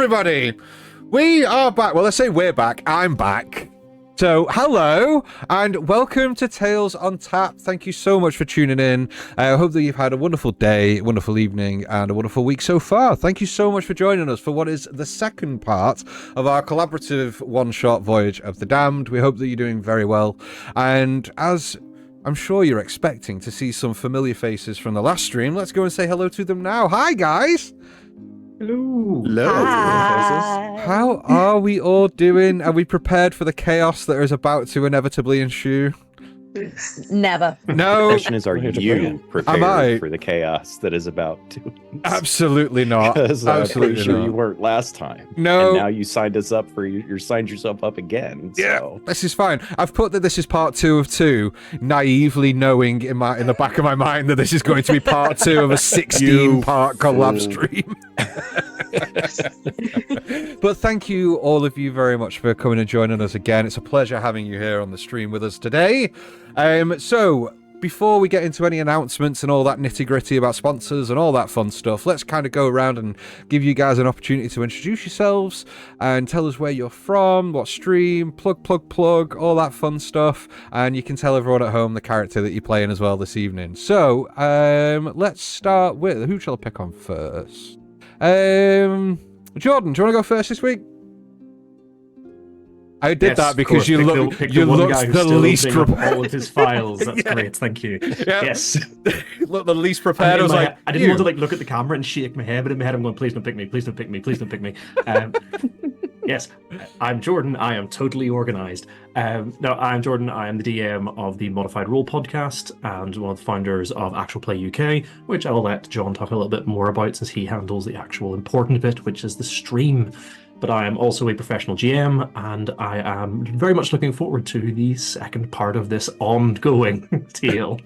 everybody! We are back. Well, let's say we're back. I'm back. So, hello, and welcome to Tales on Tap. Thank you so much for tuning in. I hope that you've had a wonderful day, wonderful evening, and a wonderful week so far. Thank you so much for joining us for what is the second part of our collaborative one-shot Voyage of the Damned. We hope that you're doing very well. And as I'm sure you're expecting to see some familiar faces from the last stream, let's go and say hello to them now. Hi, guys! Hello. Hi. How are we all doing? Are we prepared for the chaos that is about to inevitably ensue? Never. No. The question is, are you prepared for the chaos that is about to? Absolutely not. Because I'm Absolutely pretty sure not. you weren't last time. No. And now you signed us up for you signed yourself up again. Yeah, So. this is fine. I've put that this is part 2 of 2, naively knowing in the back of my mind that this is going to be part 2 of a 16-part collab stream. But thank you, all of you, very much for coming and joining us again. It's a pleasure having you here on the stream with us today. So, before we get into any announcements and all that nitty-gritty about sponsors and all that fun stuff, let's kind of go around and give you guys an opportunity to introduce yourselves and tell us where you're from, what stream, plug, all that fun stuff. And you can tell everyone at home the character that you're playing as well this evening. So, let's start with... Who shall I pick on first? Jordan, do you want to go first this week? I did that because you looked the least prepared. All of his files. That's great. Thank you. Yeah. Yes. Look, the least prepared. I didn't want to look at the camera and shake my head, but in my head I'm going, please don't pick me, please don't pick me, please don't pick me. Yes, I'm Jordan. I am totally organized. No, I'm Jordan. I am the DM of the Modified Role podcast and one of the founders of Actual Play UK, which I will let John talk a little bit more about since he handles the actual important bit, which is the stream. But I am also a professional GM, and I am very much looking forward to the second part of this ongoing tale.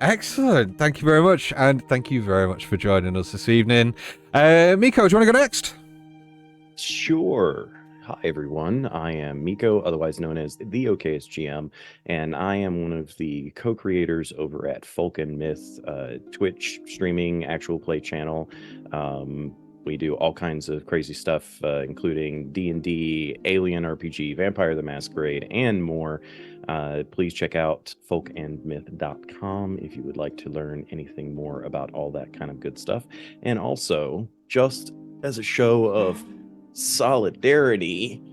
Excellent. Thank you very much, and thank you very much for joining us this evening. Miko, do you want to go next? Sure. Hi, everyone. I am Miko, otherwise known as the OKS GM, and I am one of the co-creators over at Folk and Myth, Twitch streaming actual play channel. We do all kinds of crazy stuff, including D&D, Alien RPG, Vampire the Masquerade, and more. Please check out folkandmyth.com if you would like to learn anything more about all that kind of good stuff. And also, just as a show of solidarity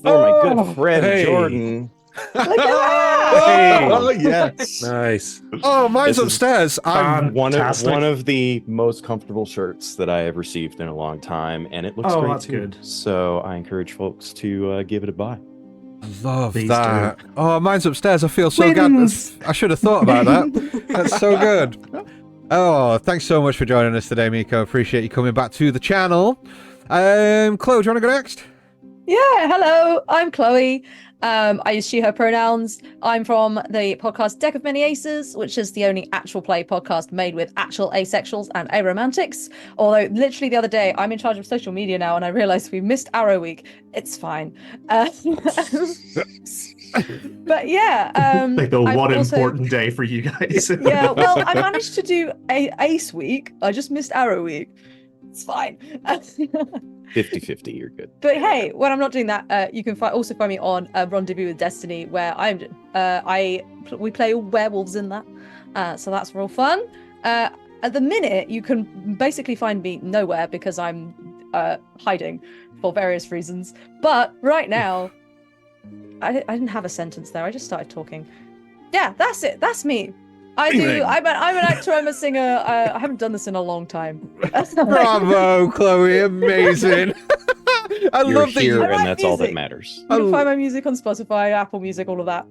for my good friend Jordan. Oh, yes. Nice. Oh, mine's upstairs. I'm one of the most comfortable shirts that I have received in a long time, and it looks great that's too. good. So I encourage folks to give it a buy. I love Please that. do. Oh, mine's upstairs. I feel so good. I should have thought about that. That's so good. Oh, thanks so much for joining us today, Miko. Appreciate you coming back to the channel. Chloe, do you want to go next? Yeah, hello. I'm Chloe. I use she, her pronouns. I'm from the podcast Deck of Many Aces, which is the only actual play podcast made with actual asexuals and aromantics. Although, literally the other day, I'm in charge of social media now, and I realized we missed Arrow Week. It's fine. But yeah. Like the one important day for you guys. Yeah, well, I managed to do Ace Week. I just missed Arrow Week. It's fine. 50-50, you're good. But hey, when I'm not doing that, you can also find me on Rendezvous with Destiny, where we play werewolves in that. So that's real fun. At the minute, you can basically find me nowhere because I'm hiding for various reasons. But right now, I didn't have a sentence there. I just started talking. Yeah, that's it. That's me. I'm an actor, I'm a singer. I haven't done this in a long time. Bravo, Chloe. Amazing. I You're love that here, you... and that's all that music. matters. You can find my music on Spotify, Apple Music, all of that.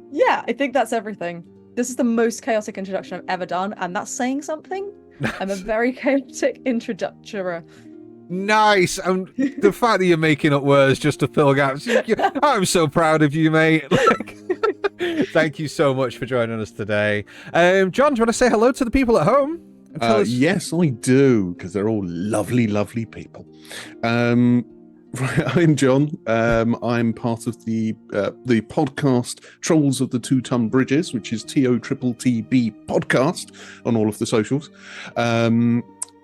Yeah, I think that's everything. This is the most chaotic introduction I've ever done, and that's saying something. I'm a very chaotic introductor. Nice. And the fact that you're making up words just to fill gaps, I'm so proud of you, mate. Thank you so much for joining us today. John, do you want to say hello to the people at home? Yes, I do, because they're all lovely, lovely people. I'm John. I'm part of the podcast Trolls of the Two-Ton Bridges, which is TOTTB podcast on all of the socials.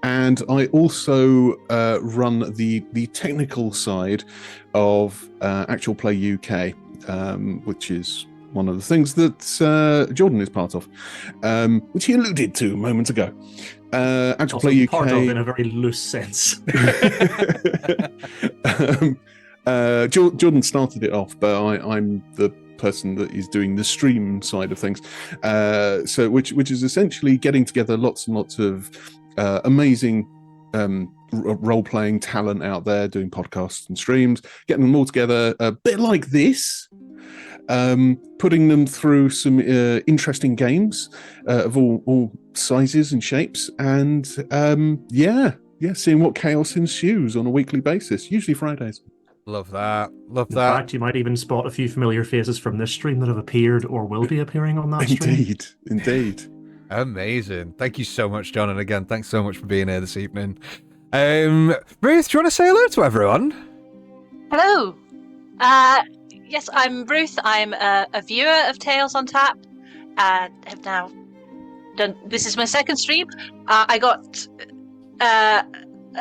and I also run the technical side of Actual Play UK, which is one of the things that Jordan is part of, which he alluded to moments ago. Actual Also Play UK, part of in a very loose sense. Jordan started it off, but I'm the person that is doing the stream side of things. So which is essentially getting together lots and lots of amazing role-playing talent out there doing podcasts and streams, getting them all together a bit like this, putting them through some interesting games of all sizes and shapes, and seeing what chaos ensues on a weekly basis, usually Fridays. Love that. Love In that. fact, you might even spot a few familiar faces from this stream that have appeared or will be appearing on that stream. Indeed. Amazing. Thank you so much, John. And again, thanks so much for being here this evening. Ruth, do you want to say hello to everyone? Hello. Yes, I'm Ruth. I'm a viewer of Tales on Tap. Have now done. This is my second stream. I got a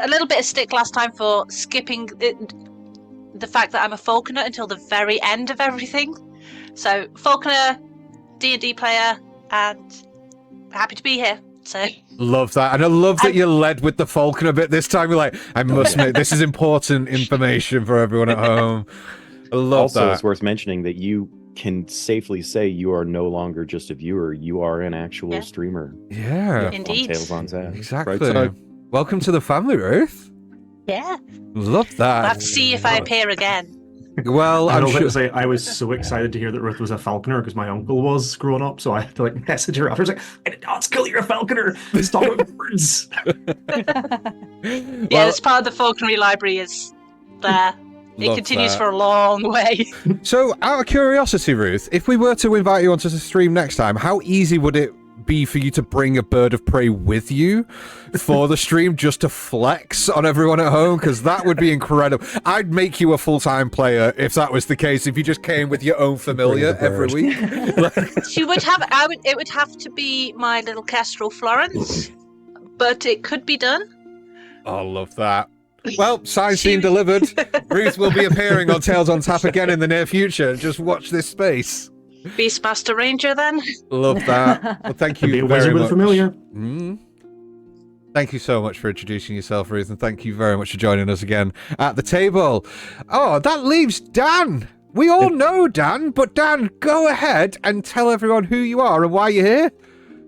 little bit of stick last time for skipping the fact that I'm a Falconer until the very end of everything. So Falconer, D&D player, and happy to be here. So Love that. And I love that you led with the Falcon a bit this time. You're like, I must make this is important information for everyone at home. I love Also, that. it's worth mentioning that you can safely say you are no longer just a viewer. You are an actual streamer. Yeah. Indeed. On Tales on Tap. Exactly. Right, so- Welcome to the family, Ruth. yeah, Love I'll that. have to see if I appear again. Well, I I'm was about sure. to say, I was so excited to hear that Ruth was a falconer because my uncle was growing up, so I had to message her after. I was like, I did not skill you're a falconer. Stop with words. Yeah, this part of the falconry library is there. It Love continues that. for a long way. So, out of curiosity, Ruth, if we were to invite you onto the stream next time, how easy would it be for you to bring a bird of prey with you for the stream just to flex on everyone at home? Because that would be incredible. I'd make you a full-time player if that was the case, if you just came with your own familiar every week. She would have. It would have to be my little Kestrel Florence, but it could be done. I love that. Well, sign scene delivered. Ruth will be appearing on Tales on Tap again in the near future. Just watch this space. Beastmaster Ranger, then. Love that. Well, thank you Be a very wizard with much. a familiar. Thank you so much for introducing yourself, Ruth, and thank you very much for joining us again at the table. Oh, that leaves Dan. We all know Dan, but Dan, go ahead and tell everyone who you are and why you're here.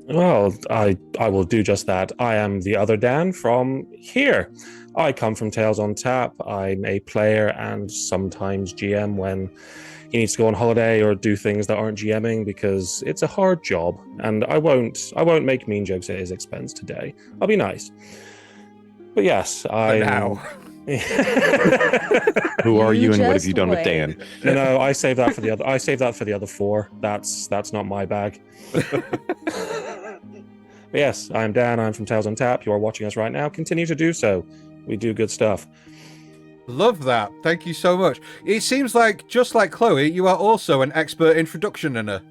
Well, I will do just that. I am the other Dan from here. I come from Tales on Tap. I'm a player and sometimes GM when he needs to go on holiday or do things that aren't GMing because it's a hard job. And I won't make mean jokes at his expense today. I'll be nice. But yes, I Now. Who are you and what have just you done with wait. Dan? No, I save that for the other. I save that for the other four. That's not my bag. But yes, I'm Dan. I'm from Tales on Tap. You are watching us right now. Continue to do so. We do good stuff. Love that. Thank you so much. It seems like, just like Chloe, you are also an expert introductioner.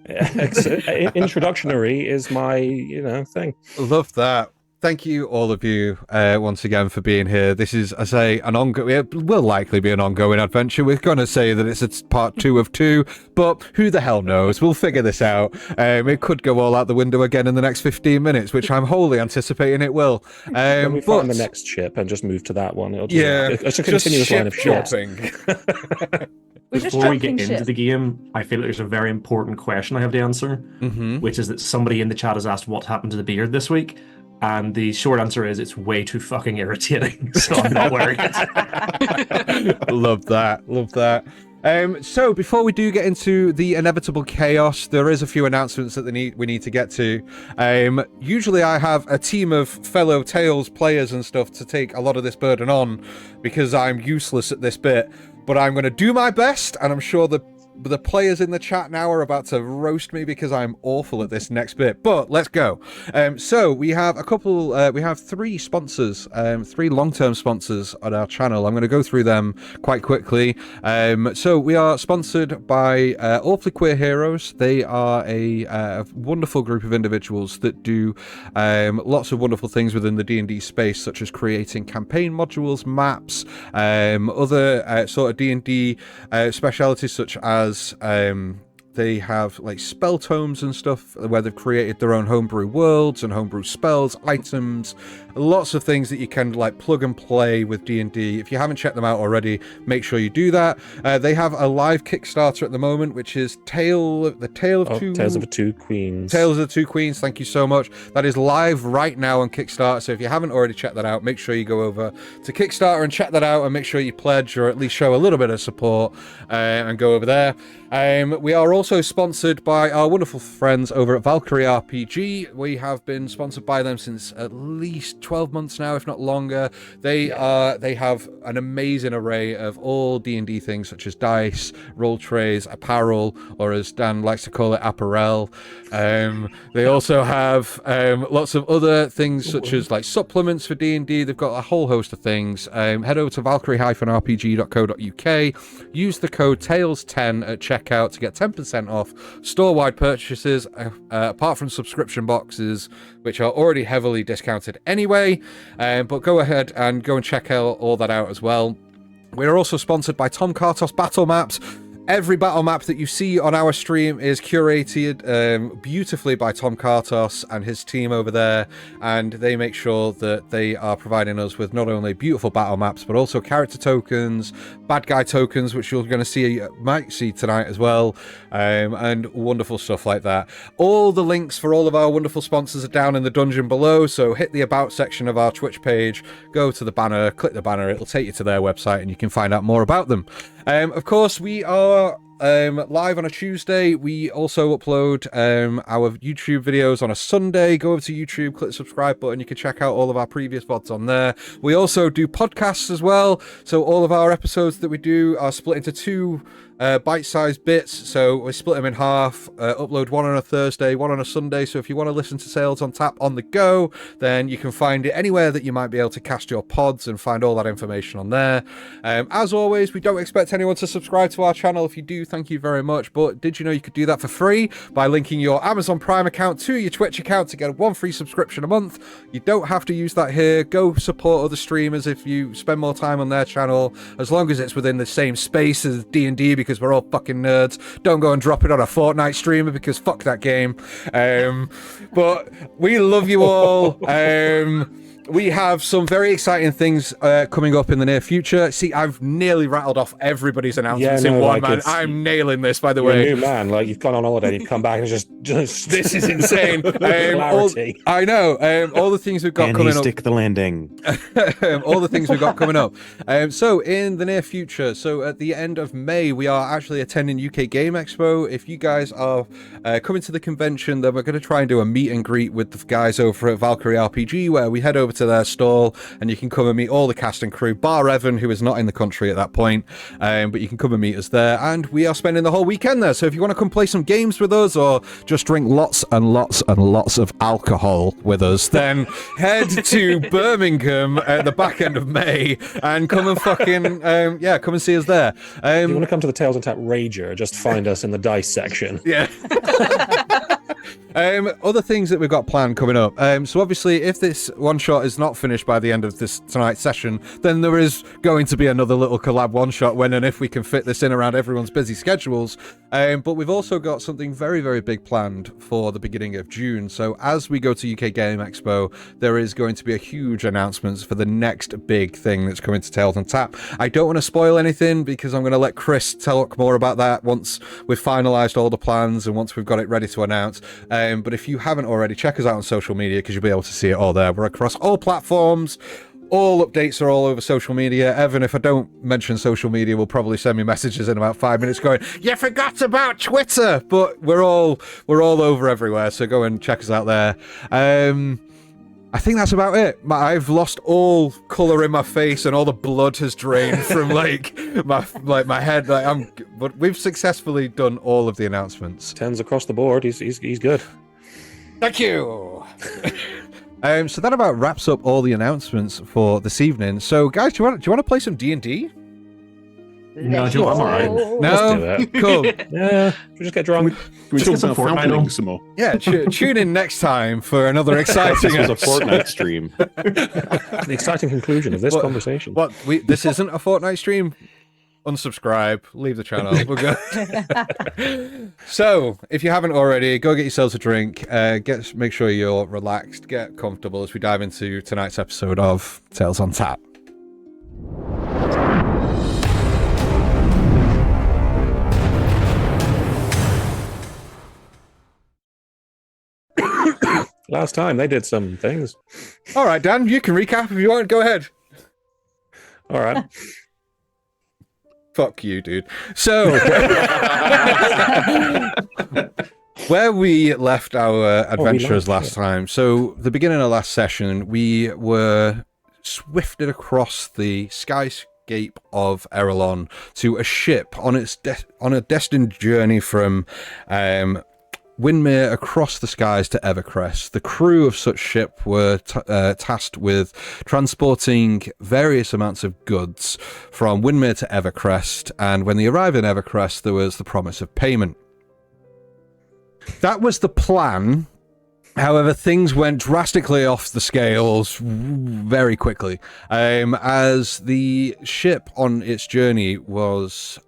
Introductionary is my thing. Love that. Thank you, all of you, once again for being here. This is, I say, an ongoing. It will likely be an ongoing adventure. We're going to say that it's a part 2 of 2, but who the hell knows? We'll figure this out. It could go all out the window again in the next 15 minutes, which I'm wholly anticipating it will. When we But find the next ship and just move to that one, it'll just, yeah, it's a just continuous line of ship ships. shopping. We're just Before we get jumping into ship. the game, I feel like there's a very important question I have to answer, which is that somebody in the chat has asked what happened to the beard this week. And the short answer is it's way too fucking irritating, so I'm not wearing it. Love that. Love that. So before we do get into the inevitable chaos, there is a few announcements that we need to get to. Usually I have a team of fellow Tales players and stuff to take a lot of this burden on because I'm useless at this bit, but I'm going to do my best, and I'm sure the the players in the chat now are about to roast me because I'm awful at this next bit, but let's go. So we have we have three sponsors, three long-term sponsors on our channel. I'm going to go through them quite quickly. So we are sponsored by Awfully Queer Heroes. They are a wonderful group of individuals that do lots of wonderful things within the D&D space, such as creating campaign modules, maps, other sort of D&D specialities, such as they have like spell tomes and stuff where they've created their own homebrew worlds and homebrew spells, items, lots of things that you can like plug and play with D&D. If you haven't checked them out already, make sure you do that. They have a live Kickstarter at the moment, which is Tales of the Two Queens. Tales of the Two Queens. Thank you so much. That is live right now on Kickstarter. So if you haven't already checked that out, make sure you go over to Kickstarter and check that out, and make sure you pledge or at least show a little bit of support and go over there. We are also sponsored by our wonderful friends over at Valkyrie RPG. We have been sponsored by them since at least 12 months now, if not longer. They have an amazing array of all D&D things, such as dice, roll trays, apparel, or as Dan likes to call it, apparel. They also have lots of other things, such as like supplements for D&D. They've got a whole host of things. Head over to valkyrie-rpg.co.uk. Use the code TALES10 at checkout to get 10% off store-wide purchases, apart from subscription boxes, which are already heavily discounted anyway. But go ahead and go and check all that out as well. We're also sponsored by Tom Kartos Battlemaps. Every battle map that you see on our stream is curated beautifully by Tom Kartos and his team over there, and they make sure that they are providing us with not only beautiful battle maps, but also character tokens, bad guy tokens, which you're going to might see tonight as well, and wonderful stuff like that. All the links for all of our wonderful sponsors are down in the dungeon below, so hit the About section of our Twitch page, go to the banner, click the banner, it'll take you to their website, and you can find out more about them. Of course, we are live on a Tuesday. We also upload our YouTube videos on a Sunday. Go over to YouTube, click the subscribe button. You can check out all of our previous VODs on there. We also do podcasts as well. So all of our episodes that we do are split into two bite-sized bits, so we split them in half, upload one on a Thursday, one on a Sunday. So if you want to listen to Sales on Tap on the go, then you can find it anywhere that you might be able to cast your pods and find all that information on there. As always, we don't expect anyone to subscribe to our channel. If you do, thank you very much, but did you know you could do that for free by linking your Amazon Prime account to your Twitch account to get one free subscription a month? You don't have to use that here. Go support other streamers if you spend more time on their channel, as long as it's within the same space as D&D, because we're all fucking nerds. Don't go and drop it on a Fortnite streamer, because fuck that game. But we love you all. We have some very exciting things coming up in the near future. See, I've nearly rattled off everybody's announcements in one, man. I'm nailing this, by the way. You're a new man. Like, you've gone on holiday, you've come back, and it's just this is insane. I know. All the things we've got coming up. Stick the landing. All the things we've got coming up. So in the near future, so at the end of May, we are actually attending UK Game Expo. If you guys are coming to the convention, then we're going to try and do a meet and greet with the guys over at Valkyrie RPG, where we head over to their stall and you can come and meet all the cast and crew, bar Evan, who is not in the country at that point, but you can come and meet us there, and we are spending the whole weekend there. So if you want to come play some games with us or just drink lots and lots and lots of alcohol with us, then head to Birmingham at the back end of May and come and fucking come and see us there. If you want to come to the Tales on Tap Rager, just find us in the dice section. Yeah. Other things that we've got planned coming up. So obviously, if this one shot is not finished by the end of this tonight's session, then there is going to be another little collab one shot when and if we can fit this in around everyone's busy schedules. But we've also got something very, very big planned for the beginning of June. So as we go to UK Game Expo, there is going to be a huge announcement for the next big thing that's coming to Tales on Tap. I don't want to spoil anything because I'm going to let Chris talk more about that once we've finalized all the plans and once we've got it ready to announce. But if you haven't already, check us out on social media because you'll be able to see it all there. We're across all platforms. All updates are all over social media. Evan, if I don't mention social media, will probably send me messages in about 5 minutes going, "You forgot about Twitter!" But we're all over everywhere, so go and check us out there. I think that's about it. I've lost all color in my face, and all the blood has drained from my head. But we've successfully done all of the announcements. 10s across the board. He's good. Thank you. So that about wraps up all the announcements for this evening. So, guys, do you want to play some D&D? No, I'm all right. No, Let's do it. cool. Yeah, we just get drunk. We Just talk get some about Fortnite falconing on. some more. Yeah, tune in next time for another exciting This was a episode. Fortnite stream. The exciting conclusion of this What- conversation. This isn't a Fortnite stream. Unsubscribe, leave the channel. We're good. So, if you haven't already, go get yourselves a drink. Make sure you're relaxed, get comfortable as we dive into tonight's episode of Tales on Tap. Last time they did some things. All right, Dan, you can recap if you want. Go ahead. All right. Fuck you, dude. So, where we left our adventurers last time. So, the beginning of last session, we were swifted across the skyscape of Erelon to a ship on a destined journey from Windmere across the skies to Evercrest. The crew of such ship were tasked with transporting various amounts of goods from Windmere to Evercrest, and when they arrived in Evercrest, there was the promise of payment. That was the plan. However, things went drastically off the scales very quickly, as the ship on its journey was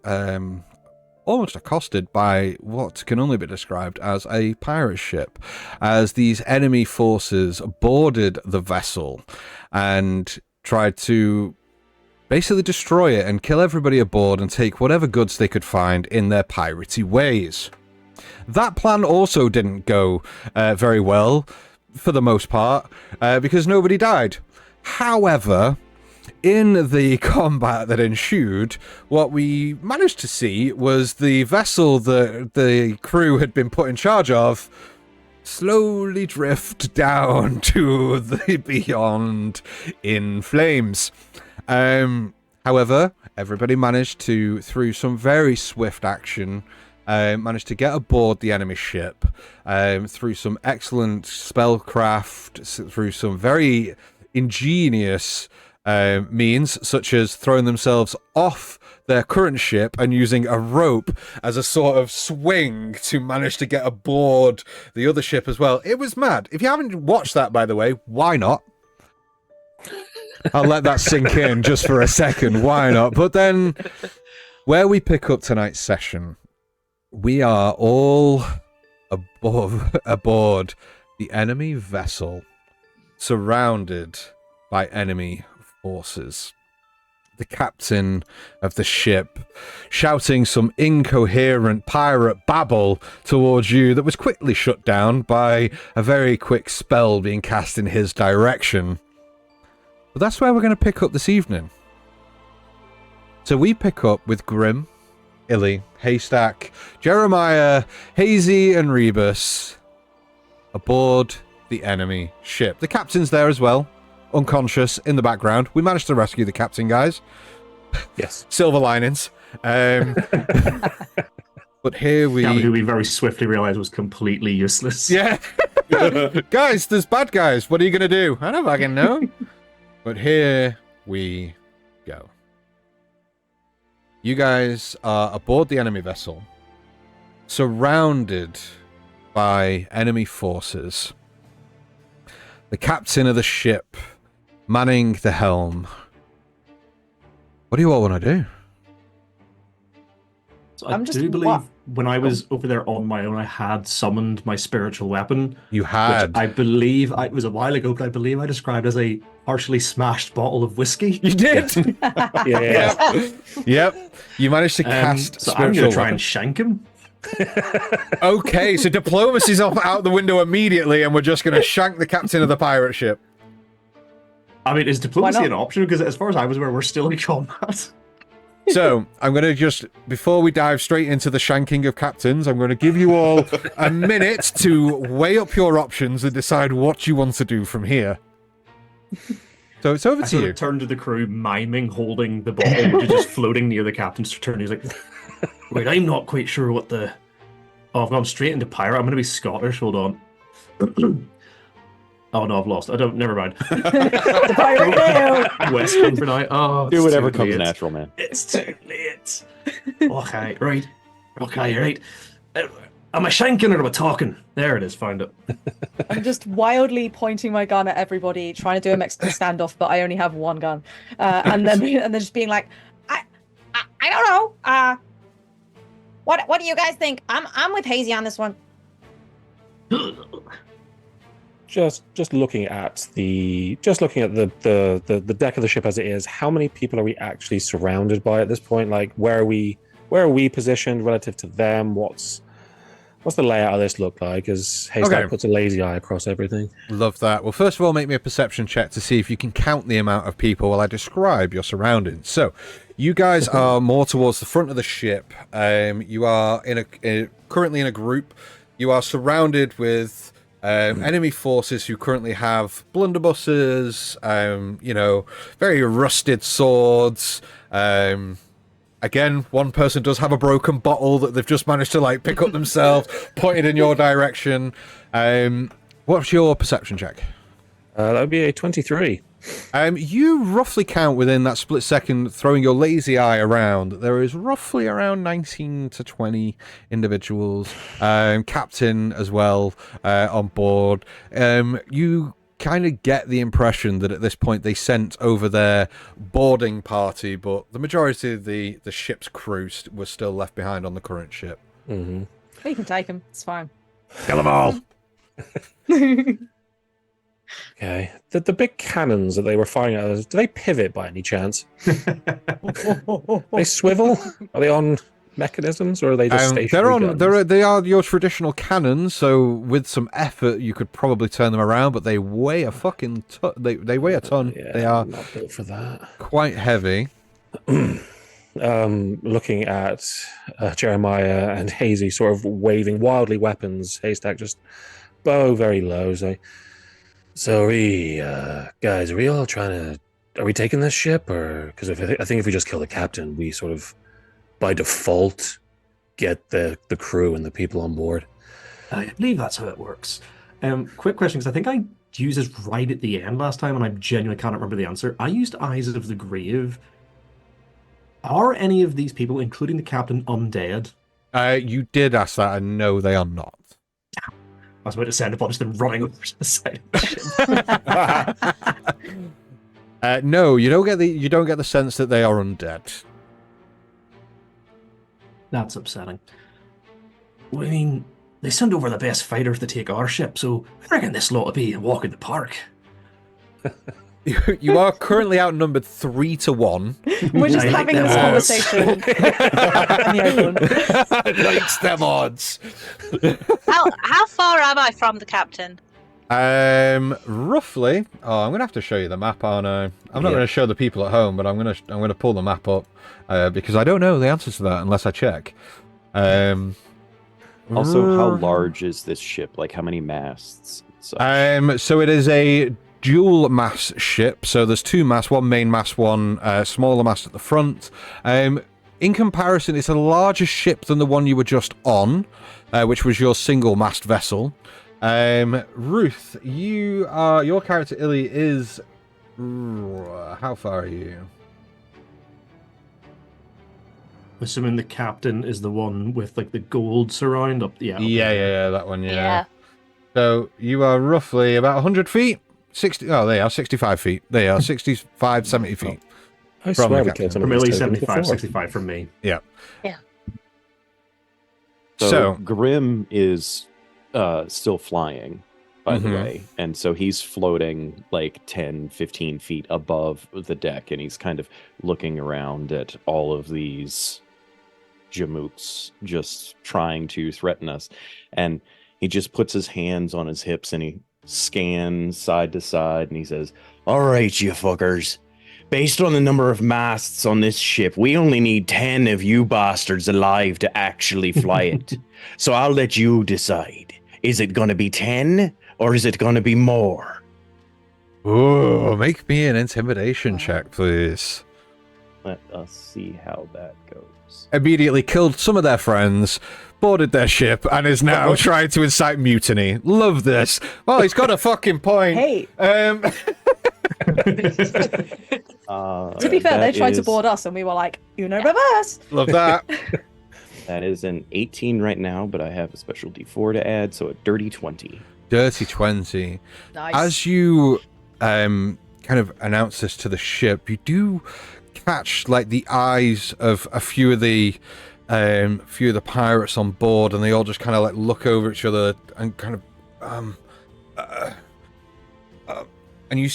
almost accosted by what can only be described as a pirate ship, as these enemy forces boarded the vessel and tried to basically destroy it and kill everybody aboard and take whatever goods they could find in their piratey ways. That plan also didn't go very well for the most part, because nobody died. However, in the combat that ensued, what we managed to see was the vessel that the crew had been put in charge of slowly drift down to the beyond in flames. However, everybody managed to, through some very swift action, managed to get aboard the enemy ship, through some excellent spellcraft, through some very ingenious means, such as throwing themselves off their current ship and using a rope as a sort of swing to manage to get aboard the other ship as well. It was mad. If you haven't watched that, by the way, why not? I'll let that sink in just for a second. Why not? But then, where we pick up tonight's session, we are all aboard the enemy vessel, surrounded by enemy forces. The captain of the ship shouting some incoherent pirate babble towards you that was quickly shut down by a very quick spell being cast in his direction. But that's where we're going to pick up this evening. So we pick up with Grim, Illy, Haystack, Jeremiah, Hazy, and Rebus aboard the enemy ship. The captain's there as well, unconscious in the background. We managed to rescue the captain, guys. Yes. Silver linings. But here Who we very swiftly realized was completely useless. Yeah. Guys, there's bad guys. What are you going to do? I don't fucking know. But here we go. You guys are aboard the enemy vessel, surrounded by enemy forces. The captain of the ship manning the helm. What do you all want to do? So I do believe when I was over there on my own, I had summoned my spiritual weapon. You had. Which I believe, it was a while ago, but I believe I described as a partially smashed bottle of whiskey. You did. Yeah. Yep. You managed to cast so spiritual I'm going to try weapon. and shank him. Okay, so diplomacy's out the window immediately, and we're just going to shank the captain of the pirate ship. I mean, is diplomacy not? an option? Because as far as I was aware, we're still in combat. So, I'm going to just, before we dive straight into the shanking of captains, I'm going to give you all a minute to weigh up your options and decide what you want to do from here. So it's over I to sort you. of turn to the crew, miming holding the bottle, which is just floating near the captain's turn. He's like, wait, I'm not quite sure what the... Oh, I've gone straight into pirate. I'm going to be Scottish. Hold on. Oh, no, I've lost. I don't... Never mind. It's a pirate now. West for now. Oh, Do it's whatever too comes late. natural, man. It's too late. Okay, right. Okay, right. Am I shanking or am I talking? There it is. Found it. I'm just wildly pointing my gun at everybody, trying to do a Mexican standoff, but I only have one gun, and then just being like, I don't know. What do you guys think? I'm with Hazy on this one. Just looking at the deck of the ship as it is, how many people are we actually surrounded by at this point? Like, where are we positioned relative to them? What's the layout of this look like? As Haystack puts a lazy eye across everything. Love that. Well, first of all, make me a perception check to see if you can count the amount of people while I describe your surroundings. So, you guys are more towards the front of the ship. You are currently in a group. You are surrounded with enemy forces who currently have blunderbusses, very rusted swords. Again, one person does have a broken bottle that they've just managed to pick up themselves, pointed in your direction. What's your perception check? That would be a 23. You roughly count within that split second, throwing your lazy eye around. There is roughly around 19 to 20 individuals, captain as well, on board. You kind of get the impression that at this point they sent over their boarding party, but the majority of the ship's crew was still left behind on the current ship. Mm-hmm. We can take him. It's fine. Kill them all. Okay. The big cannons that they were firing at us, do they pivot by any chance? They swivel? Are they on mechanisms, or are they just stationary guns? They are your traditional cannons, so with some effort you could probably turn them around, but they weigh a fucking they weigh a ton. Yeah, They are not built for that. quite heavy. Looking at Jeremiah and Hazy sort of waving wildly weapons, Haystack just bow very low. So are we, guys, are we all are we taking this ship? Or, because I think if we just kill the captain, we sort of, by default, get the crew and the people on board. I believe that's how it works. Quick question, because I think I used this right at the end last time, and I genuinely can't remember the answer. I used Eyes of the Grave. Are any of these people, including the captain, undead? You did ask that, and no, they are not. I was about to send a bunch of them running over to the side of the ship. No, you don't get the sense that they are undead. That's upsetting. Well, I mean, they send over the best fighters to take our ship, so I reckon this lot will be a walk in the park. You are currently outnumbered 3-1. We're just I like having them this odds. conversation in the open. Likes them odds. How far am I from the captain? Roughly. Oh, I'm gonna have to show you the map, aren't I? I'm not gonna show the people at home, but I'm gonna pull the map up because I don't know the answer to that unless I check. Also, how large is this ship? Like, how many masts? So it is a dual mast ship. So there's two masts, one main mast, one smaller mast at the front. In comparison, it's a larger ship than the one you were just on, which was your single mast vessel. Ruth, your character Illy is how far are you? Assuming the captain is the one with the gold surround up. Yeah, that one. Yeah. So you are roughly about 100 feet. 60. Oh, they are 65 feet. They are 65, 70 feet. I From swear the we killed some From of at these least tokens 75, before. 65 from me. Yeah. Yeah. So Grim is still flying, by the way. And so he's floating 10, 15 feet above the deck, and he's kind of looking around at all of these jamooks just trying to threaten us. And he just puts his hands on his hips and he scans side to side and he says, "All right, you fuckers. Based on the number of masts on this ship, we only need 10 of you bastards alive to actually fly it. So I'll let you decide. Is it going to be 10 or is it going to be more?" Ooh, make me an intimidation check, please. Let us see how that goes. Immediately killed some of their friends, boarded their ship, and is now trying to incite mutiny. Love this. Well, he's got a fucking point. Hey. Um, To be fair, they tried to board us, and we were like, Uno reverse. love that. That is an 18 right now, but I have a special D4 to add, so a dirty 20. Dirty 20. Nice. As you kind of announce this to the ship, you do catch like the eyes of a few of the pirates on board, and they all just kind of like look over each other and kind of and you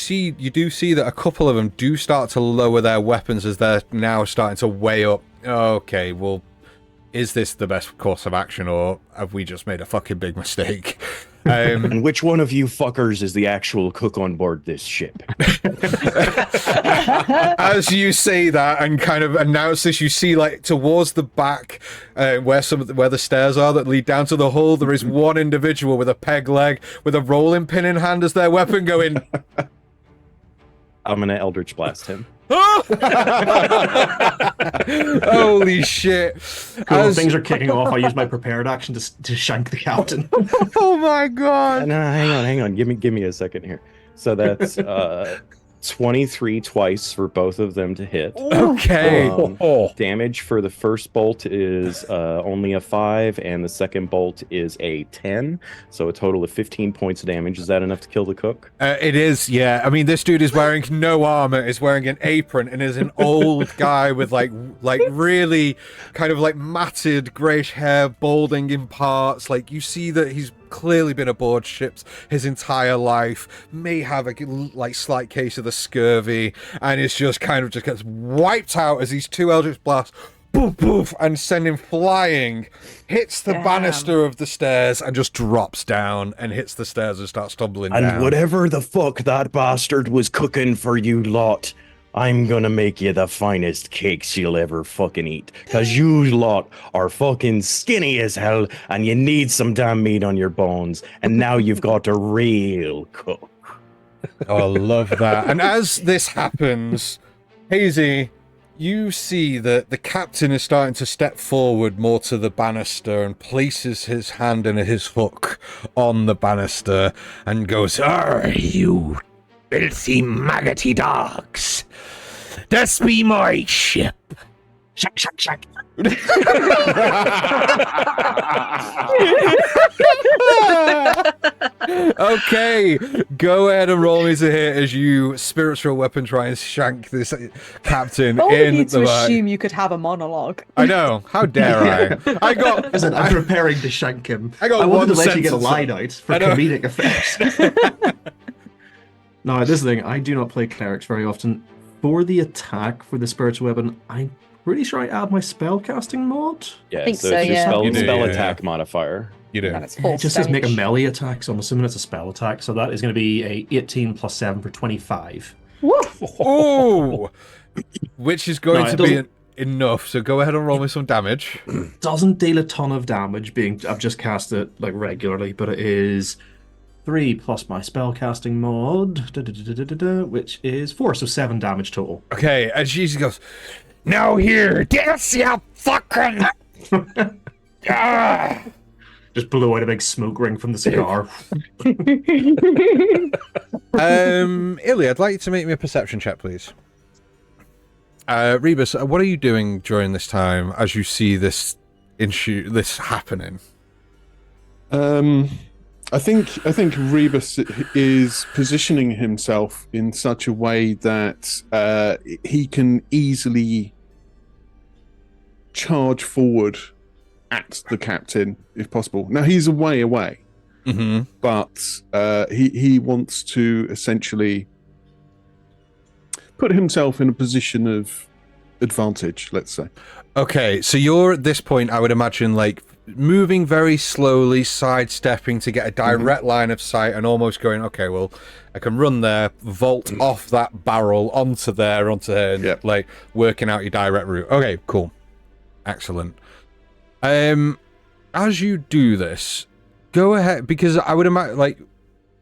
do see that a couple of them do start to lower their weapons as they're now starting to weigh up. Okay, well, is this the best course of action, or have we just made a fucking big mistake? And which one of you fuckers is the actual cook on board this ship? As you say that and kind of announce this, you see like towards the back where the stairs are that lead down to the hull, there is one individual with a peg leg with a rolling pin in hand as their weapon going. I'm gonna Eldritch Blast him. Holy shit. Cool, things are kicking off. I use my prepared action to shank the captain. Oh my god. No, hang on. Give me a second here. So that's 23 twice for both of them to hit. Okay. Damage for the first bolt is only a 5, and the second bolt is a 10. So a total of 15 points of damage. Is that enough to kill the cook? It is, yeah. I mean, this dude is wearing no armor, is wearing an apron, and is an old guy with like really kind of like matted grayish hair, balding in parts. Like you see that he's clearly been aboard ships his entire life, may have a like slight case of the scurvy, and it's just kind of just gets wiped out as these two Eldritch blasts poof poof and send him flying, hits the banister of the stairs and just drops down and hits the stairs and starts stumbling down. And whatever the fuck that bastard was cooking for you lot, I'm gonna make you the finest cakes you'll ever fucking eat. Cause you lot are fucking skinny as hell and you need some damn meat on your bones. And now you've got a real cook. Oh, I love that. And as this happens, Hazy, you see that the captain is starting to step forward more to the banister and places his hand and his hook on the banister and goes, "Are you filthy maggoty dogs? This be my ship." Shack, shack, shack. Okay, go ahead and roll me to hit as you spiritual weapon try and shank this captain All in you need the to back. assume you could have a monologue. I know. How dare I? I got. Listen, I'm preparing to shank him. I got wanted one to let you get a sentence. line out for I know. comedic effect. Now, this thing, I do not play clerics very often. For the attack for the spiritual weapon, I'm pretty sure I add my spellcasting mod. Yeah, think so so, it's your yeah. spell, You do, spell yeah, attack modifier. You do. That's It just says make a melee attack, so I'm assuming it's a spell attack. So that is going to be a 18 plus 7 for 25. Ooh, which is going No, it to be doesn't- enough. So go ahead and roll me some damage. Doesn't deal a ton of damage, being I've just cast it like regularly, but it is 3 plus my spellcasting mod, which is 4, so 7 damage total. Okay, and she goes, "Now here, this you fucking." Ah. Just blew out a big smoke ring from the cigar. Ilya, I'd like you to make me a perception check, please. Rebus, what are you doing during this time as you see this happening? I think Rebus is positioning himself in such a way that he can easily charge forward at the captain if possible. Now he's a way away, but he wants to essentially put himself in a position of advantage, let's say. Okay, so you're at this point, I would imagine, like moving very slowly, sidestepping to get a direct line of sight and almost going, okay, well, I can run there, vault off that barrel onto there, and Yep. like working out your direct route. Okay, cool. Excellent. As you do this, go ahead, because I would imagine, like,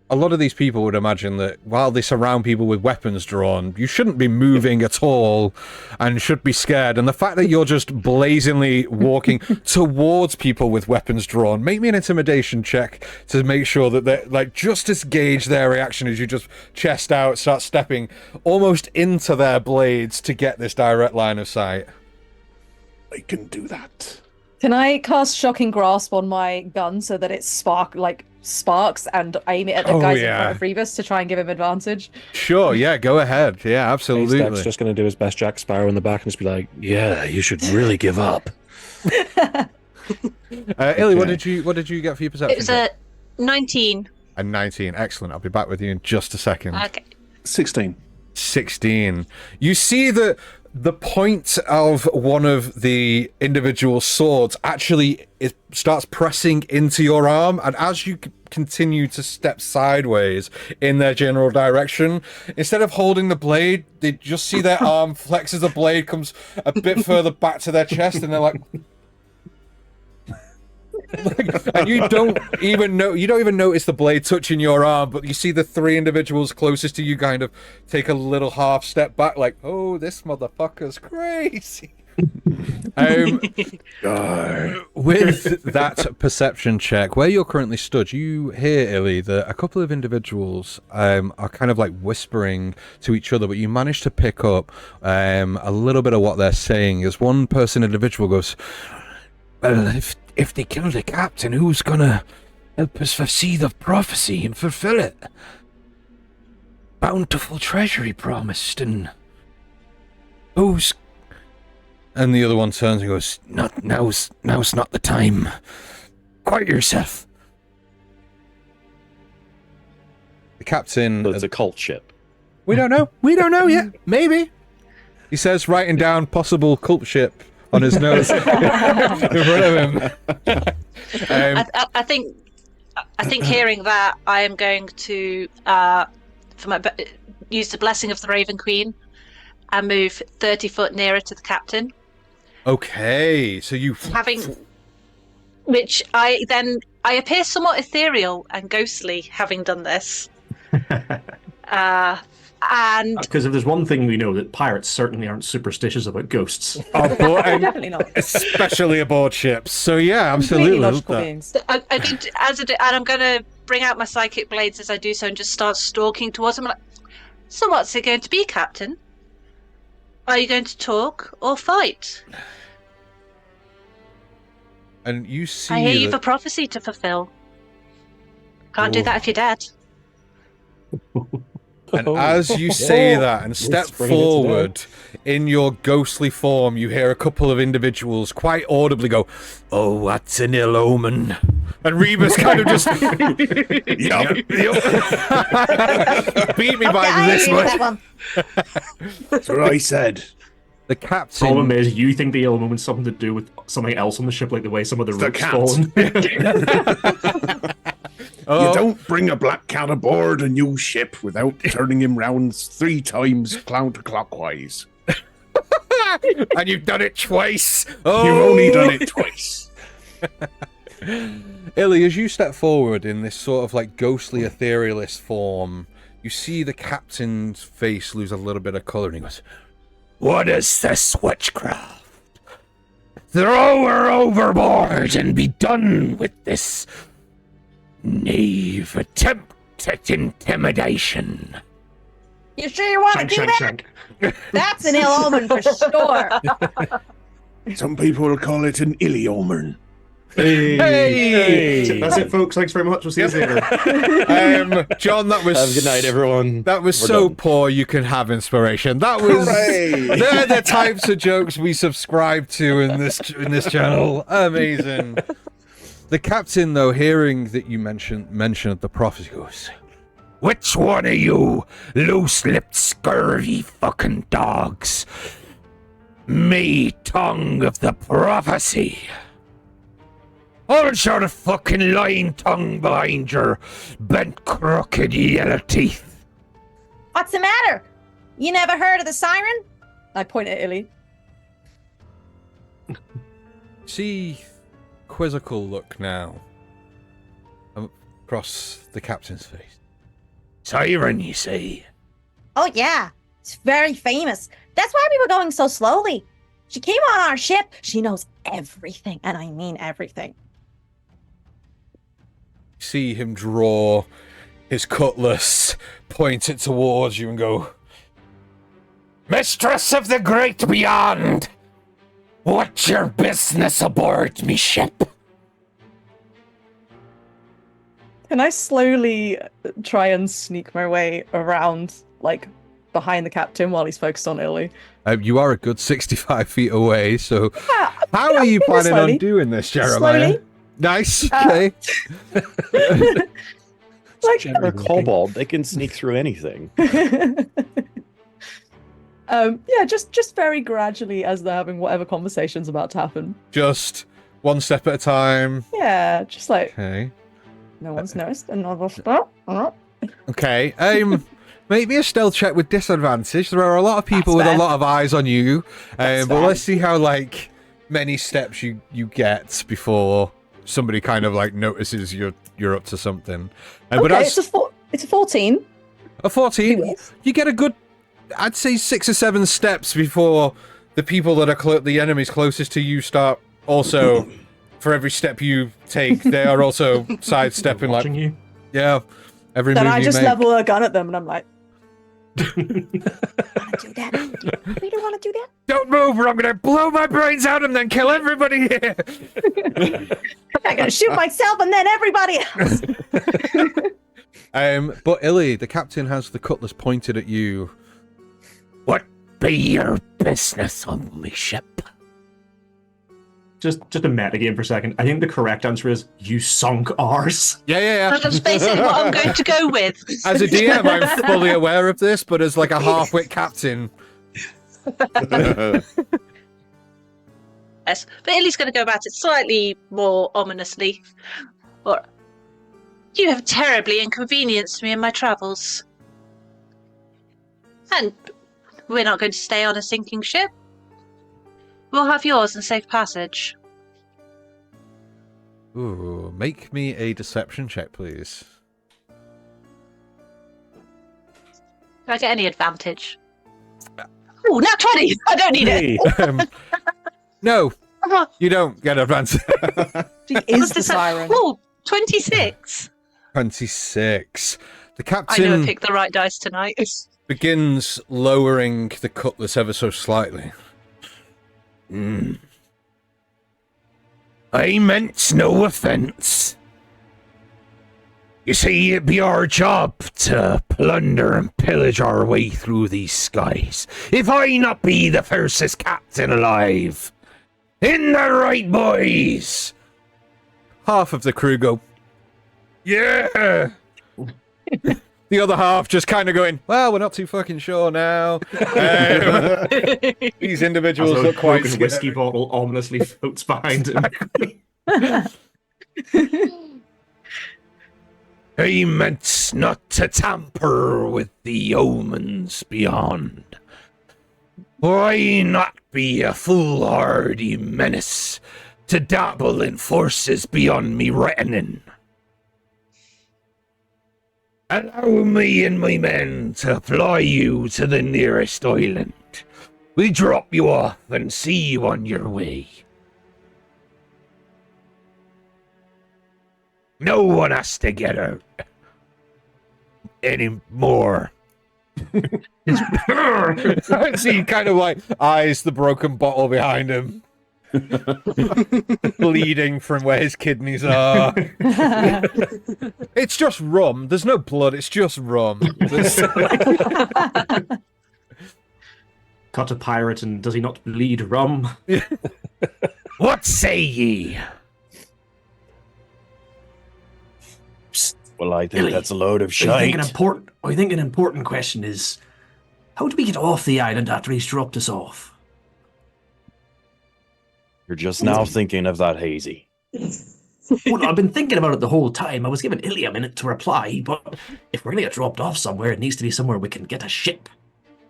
a lot of these people would imagine that while they surround people with weapons drawn, you shouldn't be moving at all and should be scared. And the fact that you're just blazingly walking towards people with weapons drawn, make me an intimidation check to make sure that they're like just to gauge their reaction as you just chest out, start stepping almost into their blades to get this direct line of sight. I can do that. Can I cast Shocking Grasp on my gun so that it sparks and aim it at the guys in front of Rebus to try and give him advantage? Sure, yeah, go ahead. Yeah, absolutely. Haystack's just going to do his best Jack Sparrow in the back and just be like, yeah, you should really give up. Illy, what did you get for your perception? It was a 19. A 19. Excellent. I'll be back with you in just a second. Okay. 16. 16. You see that the point of one of the individual swords actually it starts pressing into your arm, and as you continue to step sideways in their general direction, instead of holding the blade, they just see their arm flex as the blade comes a bit further back to their chest, and they're like and you don't even notice the blade touching your arm, but you see the three individuals closest to you kind of take a little half step back, like, oh, this motherfucker's crazy. With that perception check, where you're currently stood, you hear, Illy, that a couple of individuals are kind of like whispering to each other, but you manage to pick up a little bit of what they're saying. As one individual goes, well, if they kill the captain, who's gonna help us foresee the prophecy and fulfill it? Bountiful treasury promised, and who's... And the other one turns and goes, now's not the time. Quiet yourself. The captain... So it's a cult ship. We don't know yet. Maybe. He says, writing down possible cult ship on his nose in front of him. I think hearing that, I am going to use the blessing of the Raven Queen and move 30 foot nearer to the captain. Okay, so you which I appear somewhat ethereal and ghostly having done this. And because if there's one thing we know, that pirates certainly aren't superstitious about ghosts. Definitely not. Especially aboard ships. So yeah, absolutely. Logical beings. and I'm going to bring out my psychic blades as I do so and just start stalking towards him. Like, so what's it going to be, Captain? Are you going to talk or fight? And you see, I hear you've a prophecy to fulfill. Can't do that if you're dead. And as you say that and step forward in your ghostly form, you hear a couple of individuals quite audibly go, "Oh, that's an ill omen." And Rebus kind of just yep. Beat me by this much. That's what I said. The captain... Problem is, you think the ill omen's something to do with something else on the ship, like the way some of the ropes fallen. You don't bring a black cat aboard a new ship without turning him round 3 times counterclockwise. And you've done it twice. Oh. You've only done it twice. Illy, as you step forward in this sort of like ghostly etherealist form, you see the captain's face lose a little bit of colour, and he goes, "What is this witchcraft? Throw her overboard and be done with this knave attempt at intimidation." You sure you want to do that? Shank. That's an ill omen for sure. Some people will call it an illy omen. Hey! That's it, folks. Thanks very much. We'll see you later. John, that was... Good night, everyone. That was We're so done. poor you can have inspiration. That was... They're the types of jokes we subscribe to in this channel. Amazing. The captain, though, hearing that you mentioned the prophecy, goes, "Which one of you loose-lipped, scurvy fucking dogs? Me, tongue of the prophecy. Hold your fucking lying tongue behind your bent, crooked, yellow teeth." What's the matter? You never heard of the siren? I point at Illy. See quizzical look now across the captain's face. Siren, you say? Oh, yeah. It's very famous. That's why we were going so slowly. She came on our ship. She knows everything, and I mean everything. See him draw his cutlass, point it towards you, and go, Mistress of the great beyond! What's your business aboard me ship? Can I slowly try and sneak my way around, like, behind the captain while he's focused on Illy? You are a good 65 feet away, so Yeah, how are you planning slowly. on doing this, Jeremiah? Slowly. Nice, okay. Like, They're a kobold. They can sneak through anything. yeah, just very gradually as they're having whatever conversation's about to happen. Just one step at a time. Yeah, just like, Okay. no one's noticed another step. Okay, maybe a stealth check with disadvantage. There are a lot of people with a fair. lot of eyes on you, That's but fair. let's see how, like, many steps you get before somebody kind of, like, notices you're up to something. But Okay, as it's a 14. a 14, you get a good, I'd say 6 or 7 steps before the people that are the enemies closest to you start also, for every step you take, they are also sidestepping, like, Watching you. yeah, every Then move I you just make. level a gun at them and I'm like, Want to do that? We don't want to do that? Don't move or I'm gonna blow my brains out and then kill everybody here! I'm going to shoot myself and then everybody else. But Illy, the captain has the cutlass pointed at you. What be your business on me ship? Just a meta game for a second. I think the correct answer is you sunk ours. Yeah. That's basically what I'm going to go with. As a DM, I'm fully aware of this, but as like a half-wit captain, Yes, but Illy's going to go about it slightly more ominously. Or, you have terribly inconvenienced me in my travels. And we're not going to stay on a sinking ship. We'll have yours in safe passage. ooh, make me a deception check, please. Do I get any advantage? Oh, nat 20! I don't need it! Hey, No, Oh, you don't get advantage. she is what's the this? siren. Oh, 26! 26. The I knew I captain picked the right dice tonight. begins lowering the cutlass ever so slightly. I meant no offence. You see, it be our job to plunder and pillage our way through these skies. If I not be the fiercest captain alive. In the right, boys! Half of the crew go, yeah! The other half just kind of going, well, we're not too fucking sure now. These individuals As a look quite broken scared. whiskey bottle ominously floats behind him. I meant not to tamper with the omens beyond. Why not be a foolhardy menace to dabble in forces beyond me reckoning? Allow me and my men to fly you to the nearest island. We drop you off and see you on your way. No one has to get out anymore. See, kind of like eyes the broken bottle behind him, bleeding from where his kidneys are. It's just rum. There's no blood. It's just rum. Cut a pirate, and does he not bleed rum? What say ye? Well, I think Billy, that's a load of I think shite. an important question is, how do we get off the island after he's dropped us off? You're just now thinking of that hazy. Well, I've been thinking about it the whole time. I was giving Illy a minute to reply, but if we're going to get dropped off somewhere, it needs to be somewhere we can get a ship.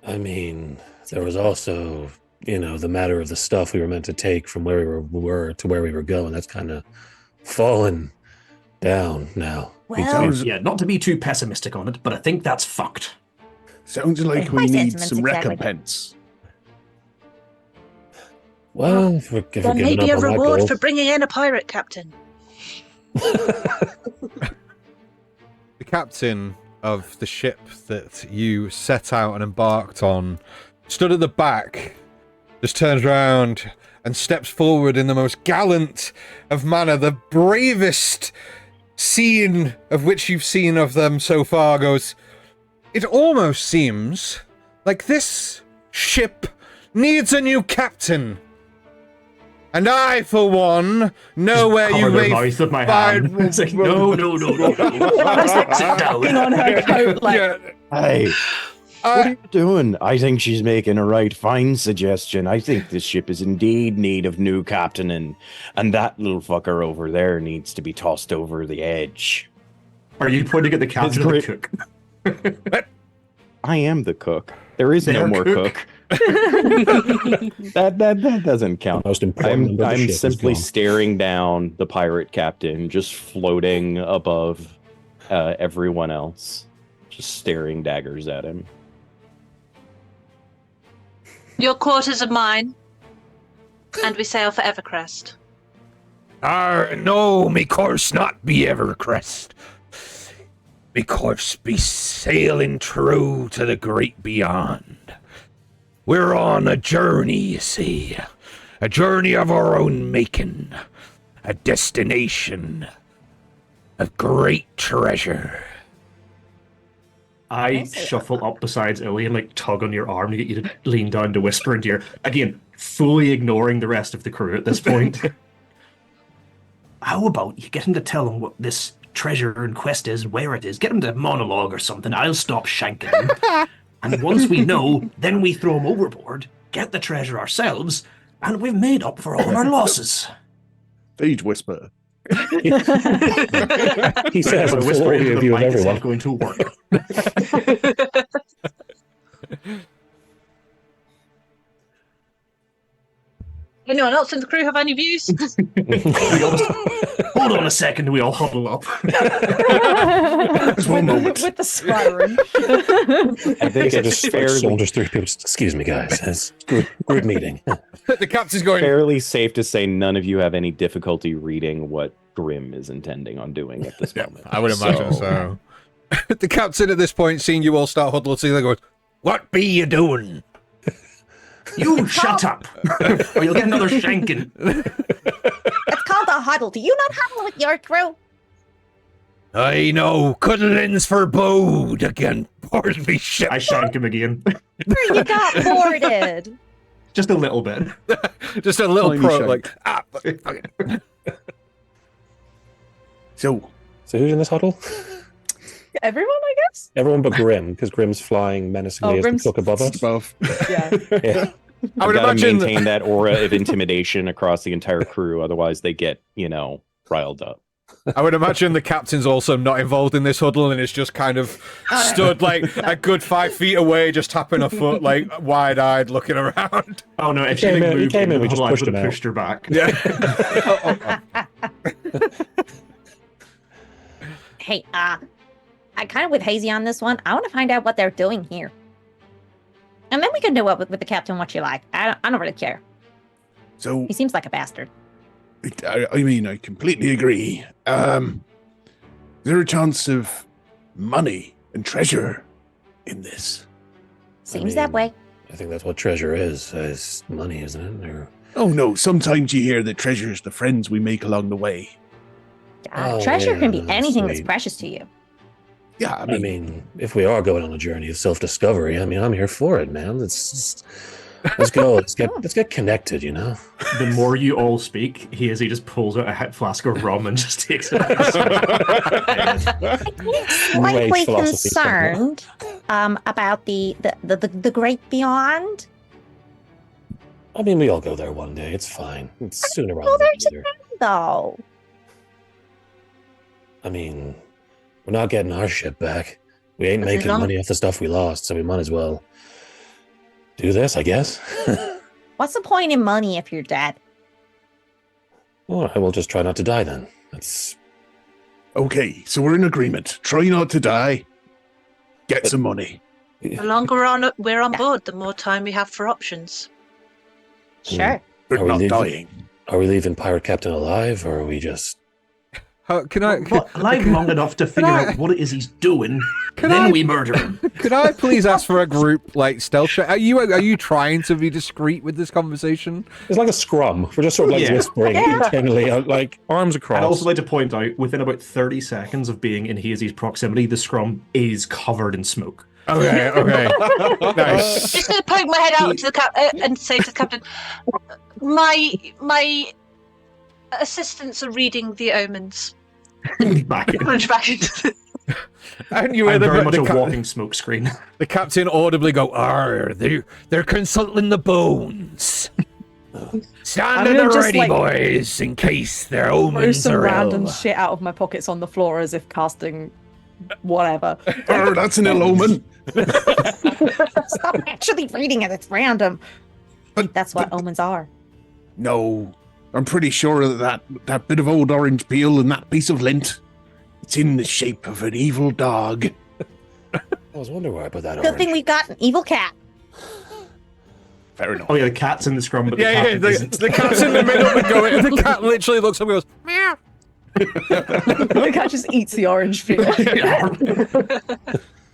I mean, there was also, the matter of the stuff we were meant to take from where we were to where we were going. That's kind of fallen down now. Well, Yeah, not to be too pessimistic on it, but I think that's fucked. Sounds like My we need sentiments some exactly. recompense. Well, if we're There may giving be up a on that reward goal. for bringing in a pirate captain. The captain of the ship that you set out and embarked on stood at the back, just turns around and steps forward in the most gallant of manner, the bravest scene of which you've seen of them so far, goes, "It almost seems like this ship needs a new captain. And I, for one, know where you Cover the may mouth with my find... hand. It's like, no. Sit down. on her coat, like, Yeah. Hey, what are you doing? I think she's making a right fine suggestion. I think this ship is indeed need of new captain, and that little fucker over there needs to be tossed over the edge. Are you pointing at the captain or the cook? I am the cook. There is no Their more cook. that doesn't count. Most important member of the I'm ship is simply gone. staring down the pirate captain, just floating above everyone else, just staring daggers at him. Your quarters are mine, and we sail for Evercrest. No, me course not be Evercrest. Me course be sailing true to the great beyond. We're on a journey, you see. A journey of our own making. A destination of great treasure. I shuffle up beside Illy and like tug on your arm to get you to lean down to whisper into your, again, fully ignoring the rest of the crew at this point. How about you get him to tell him what this treasure and quest is, where it is, get him to monologue or something, I'll stop shanking him. And once we know, then we throw him overboard, get the treasure ourselves, and we've made up for all our losses. Stage whisper. He says I a full whisper into audio the view of mic, it's everyone. not going to work. Anyone else in the crew have any views? Hold on a second, we all huddle up. Just one moment. with the siren. I think He it's just like fairly, saunters through people. Excuse me, guys. It's good meeting. The captain's going, fairly safe to say none of you have any difficulty reading what Grim is intending on doing at this moment. I would imagine so. The captain at this point, seeing you all start huddling together, goes, What be you doing? You shut up, or you'll get another shanking. it's called a huddle. Do you not huddle with your crew? I know, cuddling's forbode again. Board me ship. I shank him again. You got boarded. Just a little bit. just a little Tiny pro, shank. like, okay. So, So who's in this huddle? Everyone, I guess. Everyone but Grim, because Grim's flying menacingly as Grim's- the cook above us. above. Yeah. Yeah. I would Gotta imagine maintain that aura of intimidation across the entire crew, otherwise they get, riled up. I would imagine the captain's also not involved in this huddle and is just kind of stood like a good 5 feet away, just tapping a foot, like wide-eyed, looking around. Oh no, if He she came in- he moved came in, into we the just huddle, I pushed would him have out. pushed her back. Yeah. Hey, I kind of with Hazy on this one. I want to find out what they're doing here. And then we can do it with the captain what you like. I don't really care. So, He seems like a bastard. I mean, I completely agree. Is there a chance of money and treasure in this? Seems that way. I think that's what treasure is money, isn't it? Or... Oh no, sometimes you hear that treasure's the friends we make along the way. Oh, Treasure can be yeah, anything that's sweet. precious to you. Yeah, I mean, if we are going on a journey of self-discovery, I mean, I'm here for it, man. Let's go. Let's get connected. The more you all speak, he just pulls out a flask of rum and just takes it. Slightly philosophy stuff, huh? concerned about the great beyond. I mean, we all go there one day. It's fine. It's sooner rather Go than there later. Though. I mean, we're not getting our ship back. We ain't As making long- money off the stuff we lost, so we might as well do this, I guess. What's the point in money if you're dead? All right, we'll just try not to die then. That's Okay, so we're in agreement. Try not to die. Get some money. The longer we're on board, the more time we have for options. Sure. But Are we not leaving? dying. Are we leaving Pirate Captain alive, or are we just... Can I? But alive long enough to figure out what it is he's doing, then we murder him. Could I please ask for a group like stealth check? Are you trying to be discreet with this conversation? It's like a scrum. We're just sort of like whispering internally, like arms across. I'd also like to point out, within about 30 seconds of being in Hazy's proximity, the scrum is covered in smoke. Okay. Nice. Just going to poke my head out to the and say to the captain, my assistants are reading the omens. Back in. Back into And you hear I'm very much a the walking smoke screen. The captain audibly go, they're consulting the bones. Stand I'm at gonna the just, ready, like, boys, in case their Throw omens some are random ill. shit out of my pockets on the floor as if casting whatever. That's an ill omen. Stop actually reading it. It's random. That's what omens are. No, I'm pretty sure that bit of old orange peel and that piece of lint, it's in the shape of an evil dog. I was wondering where I put that Good thing we got an evil cat. Fair enough. Oh yeah, the cat's in the scrum, but the Yeah, captain isn't. the cat's in the middle and the cat literally looks up and goes, meow. The cat just eats the orange peel.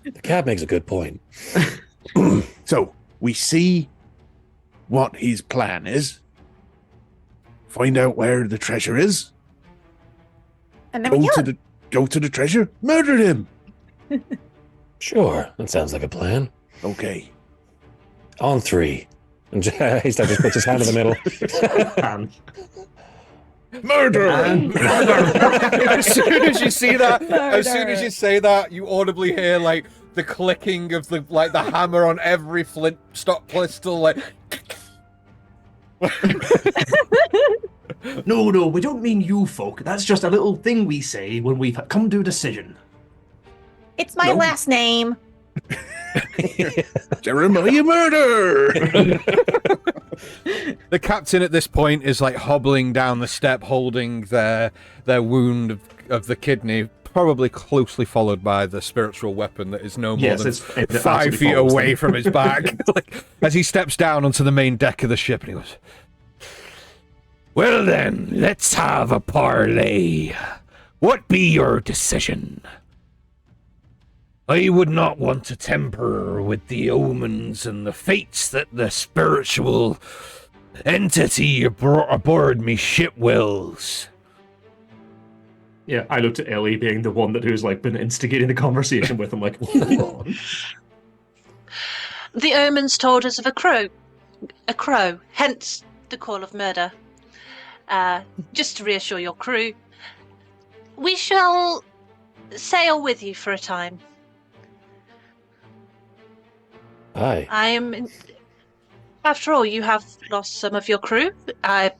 The cat makes a good point. So, we see what his plan is. Find out where the treasure is. And then we kill him. Go to the treasure. Murder him. Sure, that sounds like a plan. Okay. On 3. And Haystack just puts his hand in the middle. And Murder. As soon as you see that, as soon Murder. as you say that, you audibly hear like the clicking of the hammer on every flint stock pistol, like. No, we don't mean you folk. That's just a little thing we say when we've come to a decision. It's my No. last name. Jeremiah Murder. The captain at this point is like hobbling down the step, holding their wound of the kidney, probably closely followed by the spiritual weapon that is no more than It 5 absolutely feet follows away them. from his back. Like, as he steps down onto the main deck of the ship, and he goes, "Well then, let's have a parley. What be your decision? I would not want to temper with the omens and the fates that the spiritual entity aboard me ship wills." Yeah, I looked at Ellie being the one who's like been instigating the conversation with him, like, hold on. The omens told us of a crow, hence the call of murder. Just to reassure your crew, we shall sail with you for a time. Aye. After all, you have lost some of your crew. I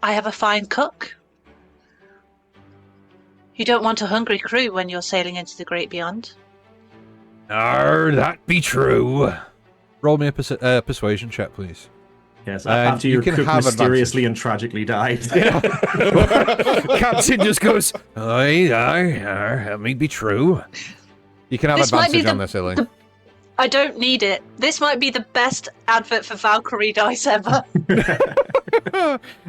have a fine cook. You don't want a hungry crew when you're sailing into the great beyond. That be true. Roll me a persuasion check, please. Yes, And after you your can cook have mysteriously and tragically died. Captain just goes, aye, that may be true. You can have This might be advantage on the- this, Illy. I don't need it. This might be the best advert for Valkyrie dice ever.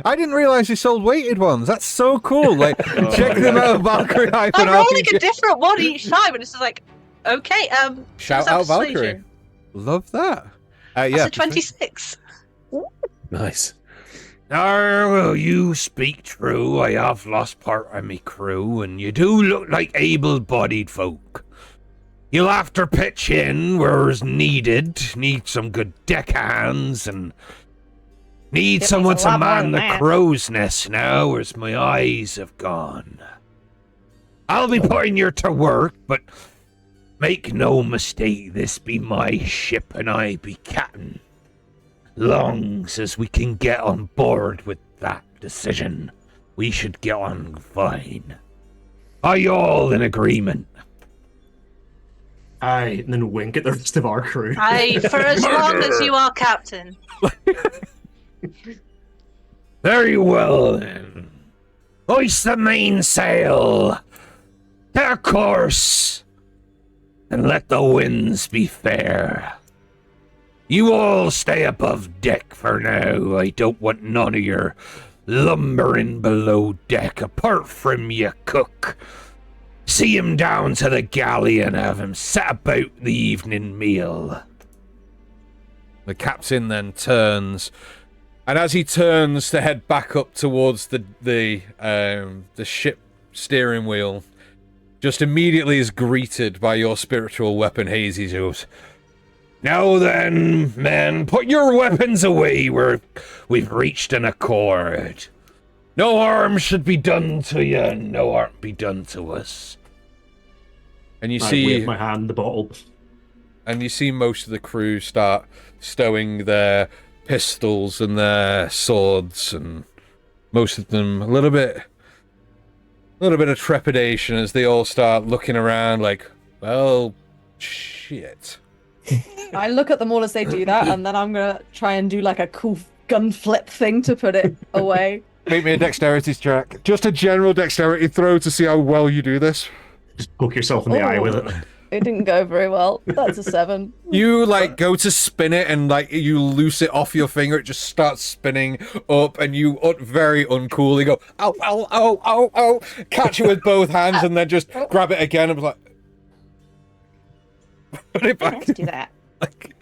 I didn't realize you sold weighted ones. That's so cool. Like, check them out, Valkyrie I'm hyphen rolling RPG. a different one each time, and it's just like, okay, Shout what's that out Valkyrie. persuasion? Love that. That's Yeah. a 26. Nice. Well, you speak true. I have lost part of me crew, and you do look like able-bodied folk. You'll have to pitch in where's needed. Need some good deckhands, and need It someone needs a to lot more man than the that. crow's nest now, whereas my eyes have gone. I'll be putting you to work, but make no mistake, this be my ship, and I be captain. Longs as we can get on board with that decision, we should get on fine. Are you all in agreement? Aye, and then wink at the rest of our crew. Aye, for as long as you are captain. Very well then. Hoist the mainsail. Their course, and let the winds be fair. You all stay above deck for now. I don't want none of your lumbering below deck, apart from you, cook. See him down to the galley and have him set about the evening meal. The captain then turns, and as he turns to head back up towards the ship steering wheel, just immediately is greeted by your spiritual weapon, Hazy. He goes, Now then, men, put your weapons away. We've reached an accord. No harm should be done to you, and no harm be done to us. And you I see wave my hand, the bottle. And you see most of the crew start stowing their pistols and their swords, and most of them a little bit of trepidation as they all start looking around like, well, shit. I look at them all as they do that, and then I'm gonna try and do like a cool gun flip thing to put it away. Make me a dexterity check. Just a general dexterity throw to see how well you do this. Just poke yourself in the eye with it. It didn't go very well. That's a 7. You go to spin it and you loose it off your finger. It just starts spinning up, and you very uncoolly go, ow, ow, ow, ow, ow, catch it with both hands, and then just grab it again and be like, put it back. Let's do that.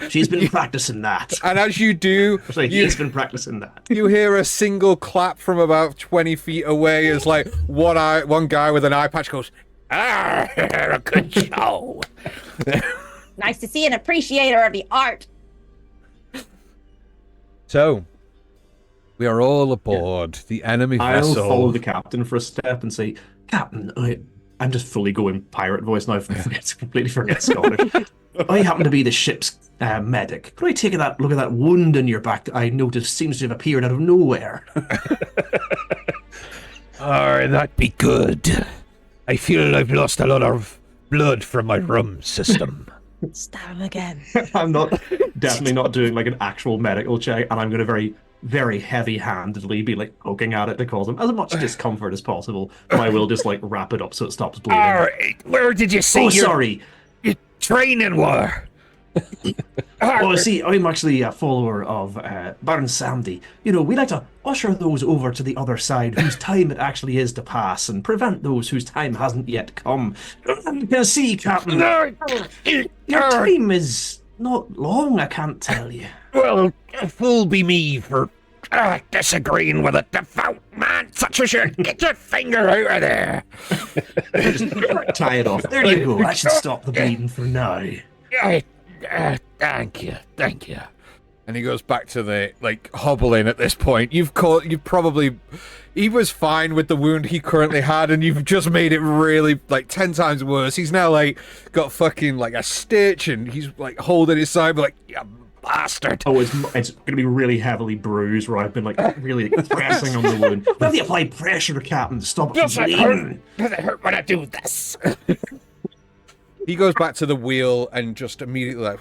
She's been practicing that. And as you do, He's been practicing that. you hear a single clap from about 20 feet away as one guy with an eye patch goes, A good show. Nice to see an appreciator of the art. So, we are all aboard the enemy I'll vessel. follow the captain for a step and say, Captain, I'm just fully going pirate voice now. Completely forget Scottish. I happen to be the ship's medic. Could I take look at that wound in your back that I noticed seems to have appeared out of nowhere? That'd be good. I feel I've lost a lot of blood from my rum system. Stab him again. I'm definitely not doing like an actual medical check, and I'm going to very, very heavy-handedly be like poking at it to cause him as much discomfort as possible. But I will just wrap it up so it stops bleeding. Alright, where did you see sorry. your training war? Well, see, I'm actually a follower of Baron Sandy. We like to usher those over to the other side whose time it actually is to pass and prevent those whose time hasn't yet come. See, Captain, your time is not long, I can't tell you. Well, fool be me for disagreeing with a devout man such as you. Get your finger out of there. Just tie it off. There you go. That should stop the bleeding for now. Thank you. And he goes back to the hobbling at this point. He was fine with the wound he currently had, and you've just made it really 10 times worse. He's now got fucking a stitch, and he's holding his side, but you bastard. Oh, it's going to be really heavily bruised, where I've been really pressing on the wound. We have to apply pressure, Captain, to stop it from bleeding. Does it hurt when I do this? He goes back to the wheel and just immediately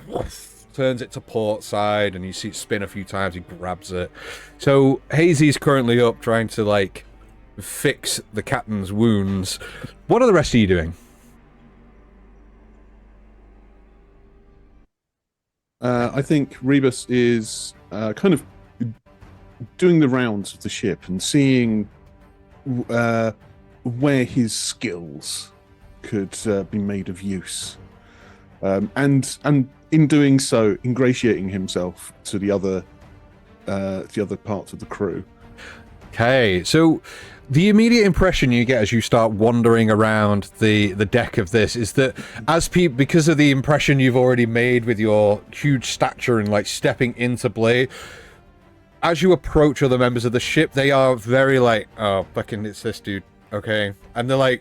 turns it to port side, and you see it spin a few times. He grabs it. So Hazy's currently up trying to fix the captain's wounds. What are the rest of you doing? I think Rebus is kind of doing the rounds of the ship and seeing where his skills could be made of use, and in doing so, ingratiating himself to the other parts of the crew. Okay, so the immediate impression you get as you start wandering around the deck of this is that because of the impression you've already made with your huge stature and stepping into play, as you approach other members of the ship, they are very oh, fucking it's this dude, okay? And they're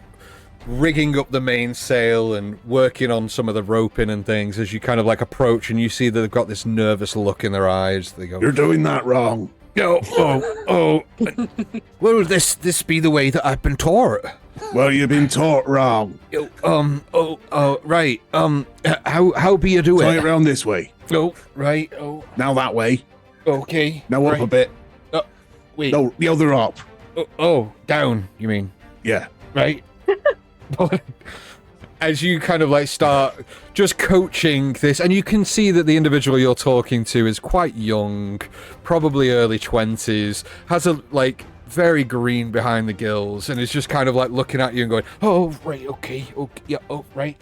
rigging up the mainsail and working on some of the roping and things as you kind of approach, and you see that they've got this nervous look in their eyes. They go, "You're doing that wrong." Oh. Will this be the way that I've been taught? Well, you've been taught wrong. Right. How be you do Try it? it round this way. Oh, right. Oh, Now that way. okay. Now up right. a bit. Wait. No, the other up. Oh, down, you mean? Yeah. Right. as you kind of like start just coaching this, and you can see that the individual you're talking to is quite young, probably early 20s, has a like very green behind the gills, and is just kind of like looking at you and going, oh right, okay, yeah, oh right,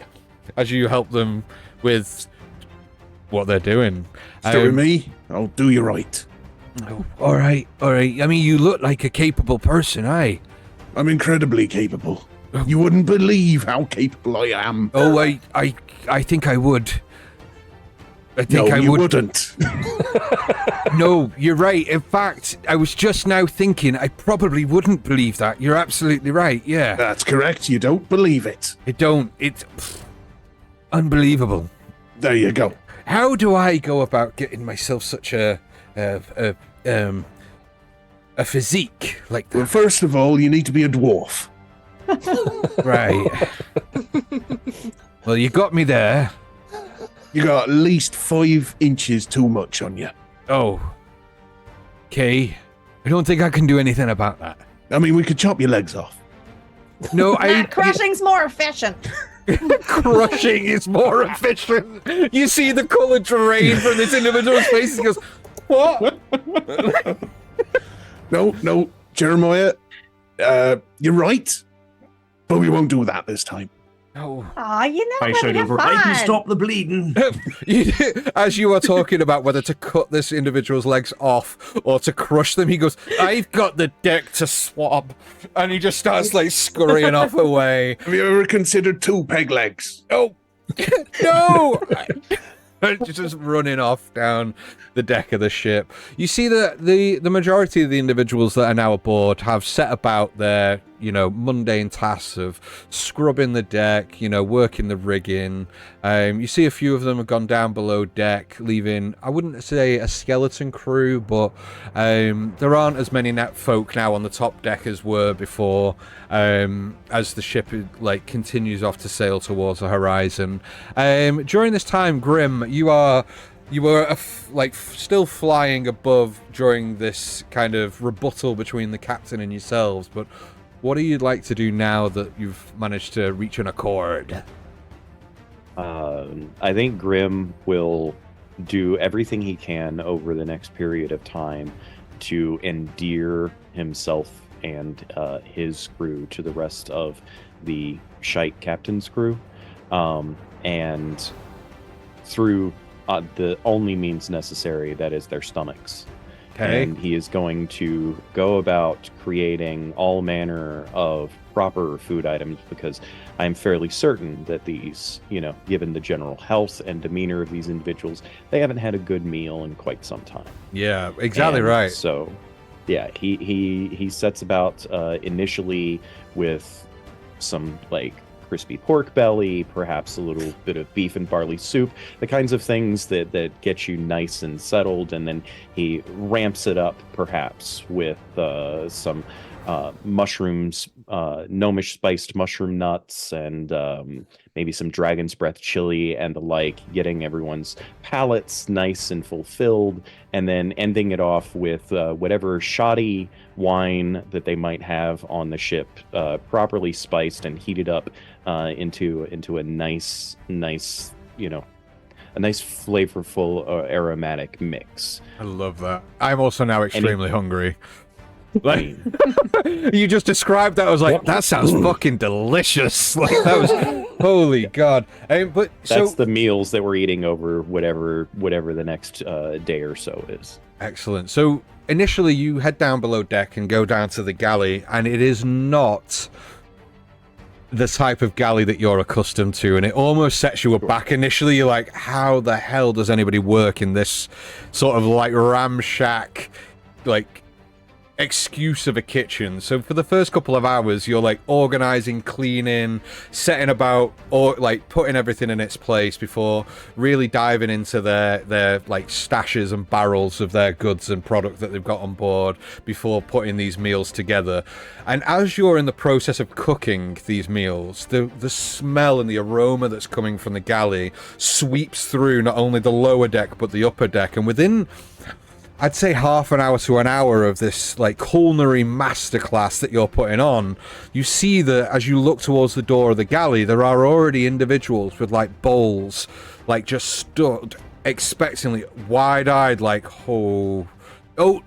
as you help them with what they're doing. Stay with me, I'll do you right. Oh, all right. I mean, you look like a capable person, aye. I'm incredibly capable. You wouldn't believe how capable I am. Oh, I think I would. I think No, I you would. wouldn't. No, you're right. In fact, I was just now thinking I probably wouldn't believe that. You're absolutely right, yeah. That's correct. You don't believe it. I don't. It's unbelievable. There you go. How do I go about getting myself such a physique like Well, that? first of all, you need to be a dwarf. Right. Well, you got me there. You got at least 5 inches too much on you. Oh. Okay. I don't think I can do anything about that. I mean, we could chop your legs off. No, Crushing's more efficient. Crushing is more efficient. You see the color drain from this individual's face. He goes, what? No, Jeremiah, you're right. But we won't do that this time. No. Aw, you know I what? showed Have over. I can fun. stop the bleeding. As you are talking about whether to cut this individual's legs off or to crush them, he goes, I've got the deck to swab. And he just starts like scurrying off away. Have you ever considered 2 peg legs? Oh, no! Just running off down the deck of the ship. You see that the majority of the individuals that are now aboard have set about their, mundane tasks of scrubbing the deck, working the rigging. You see a few of them have gone down below deck, leaving, I wouldn't say a skeleton crew, but there aren't as many net folk now on the top deck as were before, as the ship continues off to sail towards the horizon. During this time, Grim, you were still flying above during this kind of rebuttal between the captain and yourselves, but what do you like to do now that you've managed to reach an accord? I think Grim will do everything he can over the next period of time to endear himself and his crew to the rest of the Shite captain's crew, and through the only means necessary, that is their stomachs. Okay. And he is going to go about creating all manner of proper food items, because I'm fairly certain that these, given the general health and demeanor of these individuals, they haven't had a good meal in quite some time. Yeah, exactly And right. So, yeah, he sets about initially with some crispy pork belly, perhaps a little bit of beef and barley soup, the kinds of things that get you nice and settled, and then he ramps it up perhaps with some mushrooms, gnomish spiced mushroom nuts, and maybe some dragon's breath chili and the like, getting everyone's palates nice and fulfilled, and then ending it off with whatever shoddy wine that they might have on the ship, properly spiced and heated up into a nice, a nice flavorful aromatic mix. I love that. I'm also now extremely hungry. I mean, You just described that. I was like, that sounds fucking delicious. Like that was, holy God. But that's so the meals that we're eating over whatever the next day or so is. excellent. So initially, you head down below deck and go down to the galley, and it is not the type of galley that you're accustomed to, and it almost sets you aback initially. You're like, how the hell does anybody work in this sort of ramshack, excuse of a kitchen? So for the first couple of hours, you're organizing, cleaning, setting about, or putting everything in its place before really diving into their stashes and barrels of their goods and product that they've got on board before putting these meals together. And as you're in the process of cooking these meals, the smell and the aroma that's coming from the galley sweeps through not only the lower deck but the upper deck, and within I'd say half an hour to an hour of this like culinary masterclass that you're putting on, you see that as you look towards the door of the galley, there are already individuals with like bowls, like just stood expectantly, wide-eyed, like, oh, no,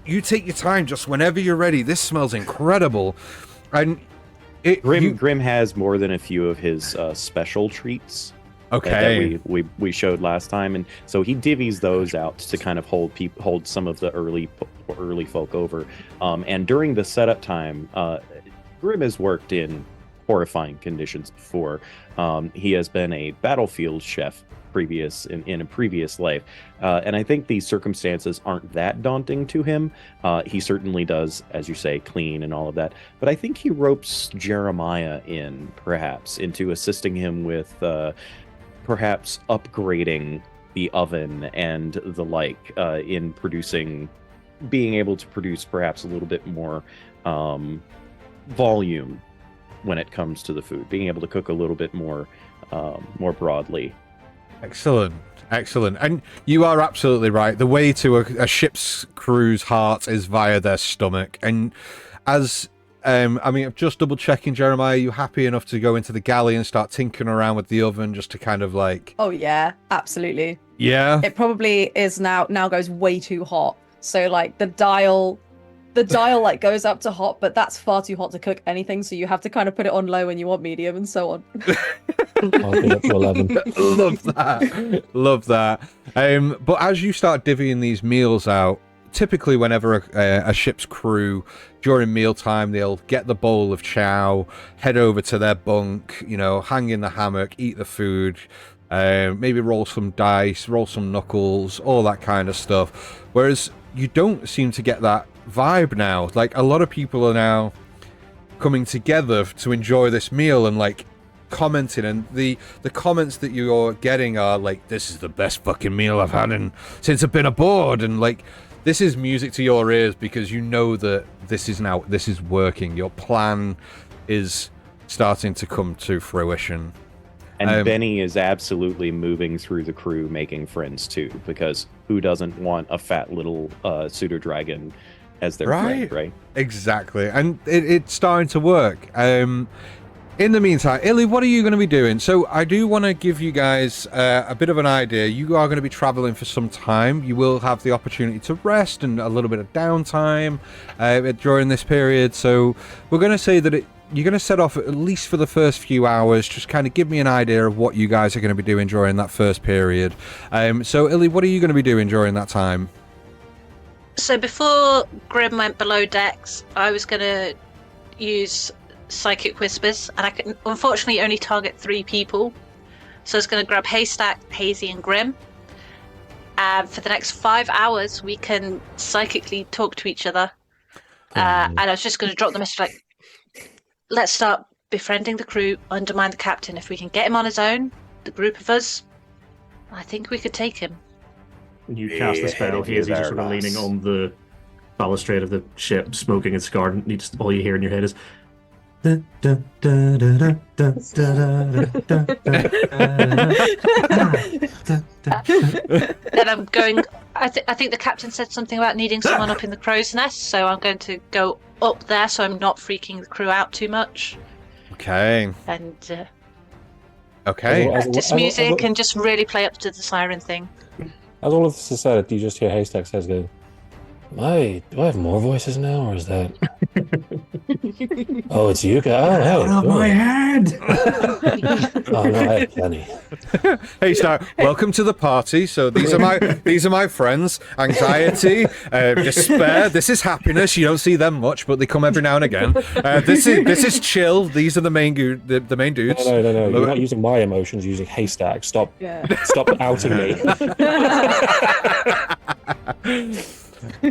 you take your time, just whenever you're ready. This smells incredible. And Grim has more than a few of his special treats. Okay. That we showed last time, and so he divvies those out to kind of hold some of the early folk over. And during the setup time, Grim has worked in horrifying conditions before. He has been a battlefield chef in a previous life, and I think these circumstances aren't that daunting to him. He certainly does, as you say, clean and all of that, but I think he ropes Jeremiah in perhaps into assisting him with perhaps upgrading the oven and the like in being able to produce perhaps a little bit more volume when it comes to the food, being able to cook a little bit more broadly. Excellent. And you are absolutely right. The way to a ship's crew's heart is via their stomach. And as I'm just double checking, Jeremiah, are you happy enough to go into the galley and start tinkering around with the oven just to kind of like... Oh yeah, absolutely. Yeah? It probably is now goes way too hot. So like the dial like goes up to hot, but that's far too hot to cook anything. So you have to kind of put it on low when you want medium and so on. I'll get up to 11. Love that. But as you start divvying these meals out, typically whenever a ship's crew during mealtime, they'll get the bowl of chow, head over to their bunk, hang in the hammock, eat the food, maybe roll some dice, roll some knuckles, all that kind of stuff. Whereas you don't seem to get that vibe now. Like, a lot of people are now coming together to enjoy this meal and like commenting, and the comments that you're getting are like, this is the best fucking meal I've had since I've been aboard, and like, this is music to your ears because you know that this is working. Your plan is starting to come to fruition. And Benny is absolutely moving through the crew, making friends too, because who doesn't want a fat little pseudo dragon as their friend, right? Exactly. And it's starting to work. In the meantime, Illy, what are you going to be doing? So I do want to give you guys a bit of an idea. You are going to be traveling for some time. You will have the opportunity to rest and a little bit of downtime during this period. So we're going to say that you're going to set off at least for the first few hours. Just kind of give me an idea of what you guys are going to be doing during that first period. So Illy, what are you going to be doing during that time? So before Grim went below decks, I was going to use Psychic Whispers, and I can unfortunately only target 3 people. So I was going to grab Haystack, Hazy, and Grim. For the next 5 hours, we can psychically talk to each other. And I was just going to drop the message like, let's start befriending the crew, undermine the captain. If we can get him on his own, the group of us, I think we could take him. When you cast the spell, Hazy just sort of leaning on the balustrade of the ship, smoking a cigar, and all you hear in your head is... Then I'm going. I think the captain said something about needing someone up in the crow's nest, so I'm going to go up there, so I'm not freaking the crew out too much. Okay. And okay. Practice music and just really play up to the siren thing. As all of this is said, do you just hear Haystack says, "Go, do I have more voices now, or is that?" Oh, it's you guys. Oh, hey, out of my head. Oh no, I have plenty. Hey, Star, welcome to the party. So these are my friends. Anxiety, despair. This is happiness. You don't see them much, but they come every now and again. This is chill. These are the main dudes. No. You're not using my emotions. You're using Haystack. Stop outing me.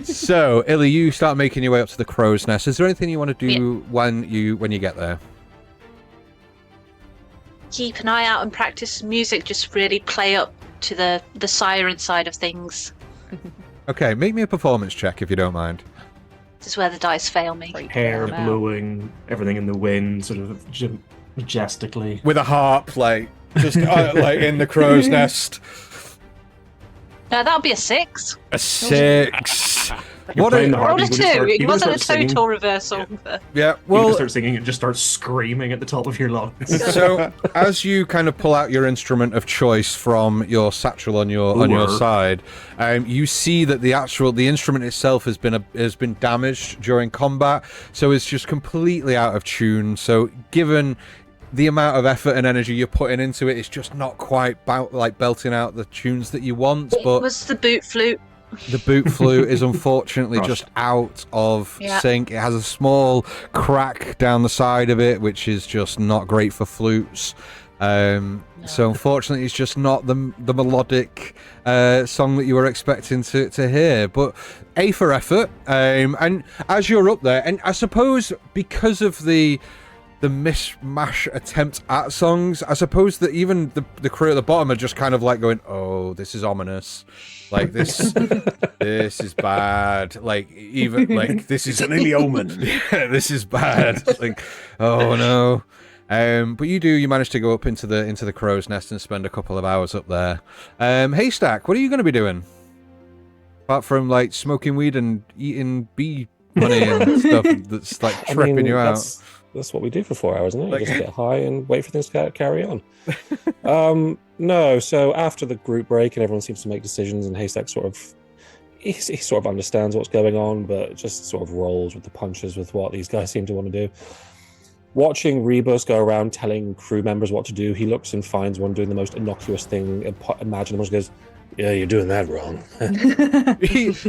So, Illy, you start making your way up to the crow's nest. Is there anything you want to do when you get there? Keep an eye out and practice music. Just really play up to the siren side of things. Okay, make me a performance check if you don't mind. This is where the dice fail me. Hair blowing, everything in the wind, sort of majestically. With a harp, like just like in the crow's nest. That'll be a 6. A 6. You're What playing a, the harp, Rolled a you 2. can start- It you can wasn't a start singing. total reversal. yeah, You can well, start singing and just start screaming at the top of your lungs. so as you kind of pull out your instrument of choice from your satchel on your side, you see that the instrument itself has been damaged during combat, so it's just completely out of tune. So given the amount of effort and energy you're putting into it, it's just not quite belting out the tunes that you want. It But was the boot flute. the boot flute is unfortunately Crushed. just out of Yeah. sync. It has a small crack down the side of it, which is just not great for flutes. So unfortunately, it's just not the melodic song that you were expecting to hear. But A for effort. And as you're up there, and I suppose because of the mishmash attempt at songs, I suppose that even the crew at the bottom are just kind of like going, "Oh, this is ominous. Like this, this is bad. Like even like this is It's an ill omen. yeah, this is bad. Like, oh no." But you manage to go up into the crow's nest and spend a couple of hours up there. Haystack, what are you going to be doing? Apart from like smoking weed and eating bee honey and stuff that's like tripping you out. That's what we do for 4 hours, isn't it? Like- You just get high and wait for things to carry on. No, so after the group break and everyone seems to make decisions, and Haystack he sort of understands what's going on, but just sort of rolls with the punches with what these guys seem to want to do. Watching Rebus go around telling crew members what to do, he looks and finds one doing the most innocuous thing imaginable. He goes, "Yeah, you're doing that wrong."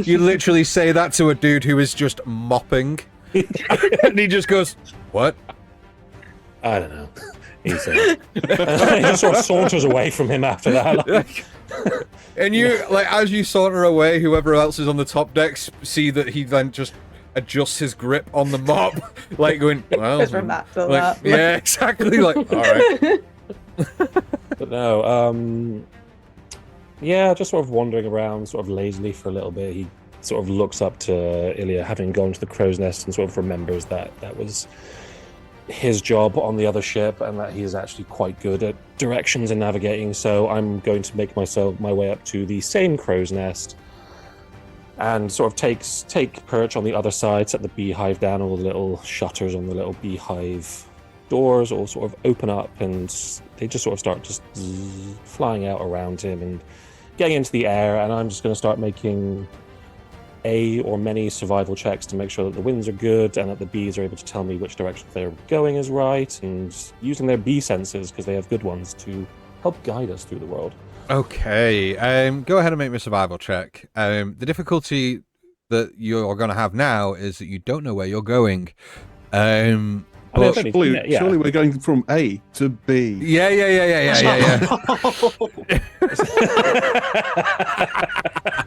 You literally say that to a dude who is just mopping, and he just goes, "What?" I don't know. He said. He just sort of saunters away from him after that. Like, And you, like, as you saunter away, whoever else is on the top decks see that he then just adjusts his grip on the mop, like going, "Well, Goes from that to like, that. yeah, exactly." Like, all right. but no, yeah, just sort of wandering around, sort of lazily for a little bit. He sort of looks up to Ilya, having gone to the crow's nest, and sort of remembers that was his job on the other ship, and that he is actually quite good at directions and navigating. So I'm going to make my way up to the same crow's nest, and sort of take perch on the other side, set the beehive down. All the little shutters on the little beehive doors all sort of open up, and they just sort of start just flying out around him and getting into the air. And I'm just going to start making many survival checks to make sure that the winds are good and that the bees are able to tell me which direction they're going is right, and using their bee senses, because they have good ones, to help guide us through the world. Okay, go ahead and make me a survival check. The difficulty that you're going to have now is that you don't know where you're going. But Blue, yeah. surely we're going from A to B. yeah.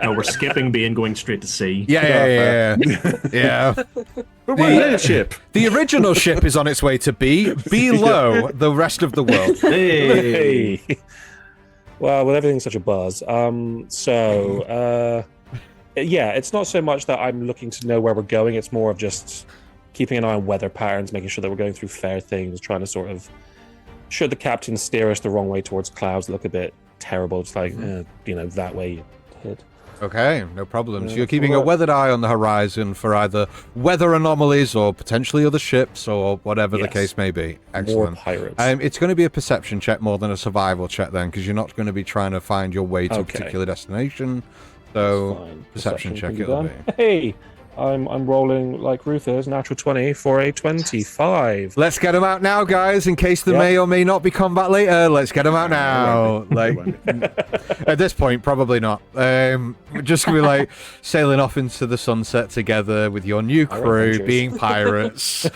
No, we're skipping B and going straight to C. Yeah. But we're an airship. The original ship is on its way to B. Below the rest of the world. Hey. Well, with everything such a buzz, yeah, it's not so much that I'm looking to know where we're going. It's more of just keeping an eye on weather patterns, making sure that we're going through fair things, trying to sort of, should the captain steer us the wrong way towards clouds that look a bit terrible, it's like, that way you hit. Okay, no problems. Yeah, You're keeping a well- weathered eye on the horizon for either weather anomalies or potentially other ships or whatever the Yes. case may be. More Excellent. pirates. It's going to be a perception check more than a survival check then, because you're not going to be trying to find your way to a Okay. particular destination. So, Fine. perception check can be it'll done. Hey, I'm rolling like Ruth is, natural 20 for a 25. let's get them out now, guys, in case there Yep. may or may not be combat later. Let's get them out now. Like, at this point, probably not. We're just going to be like sailing off into the sunset together with your new Pirate crew, adventures. being pirates.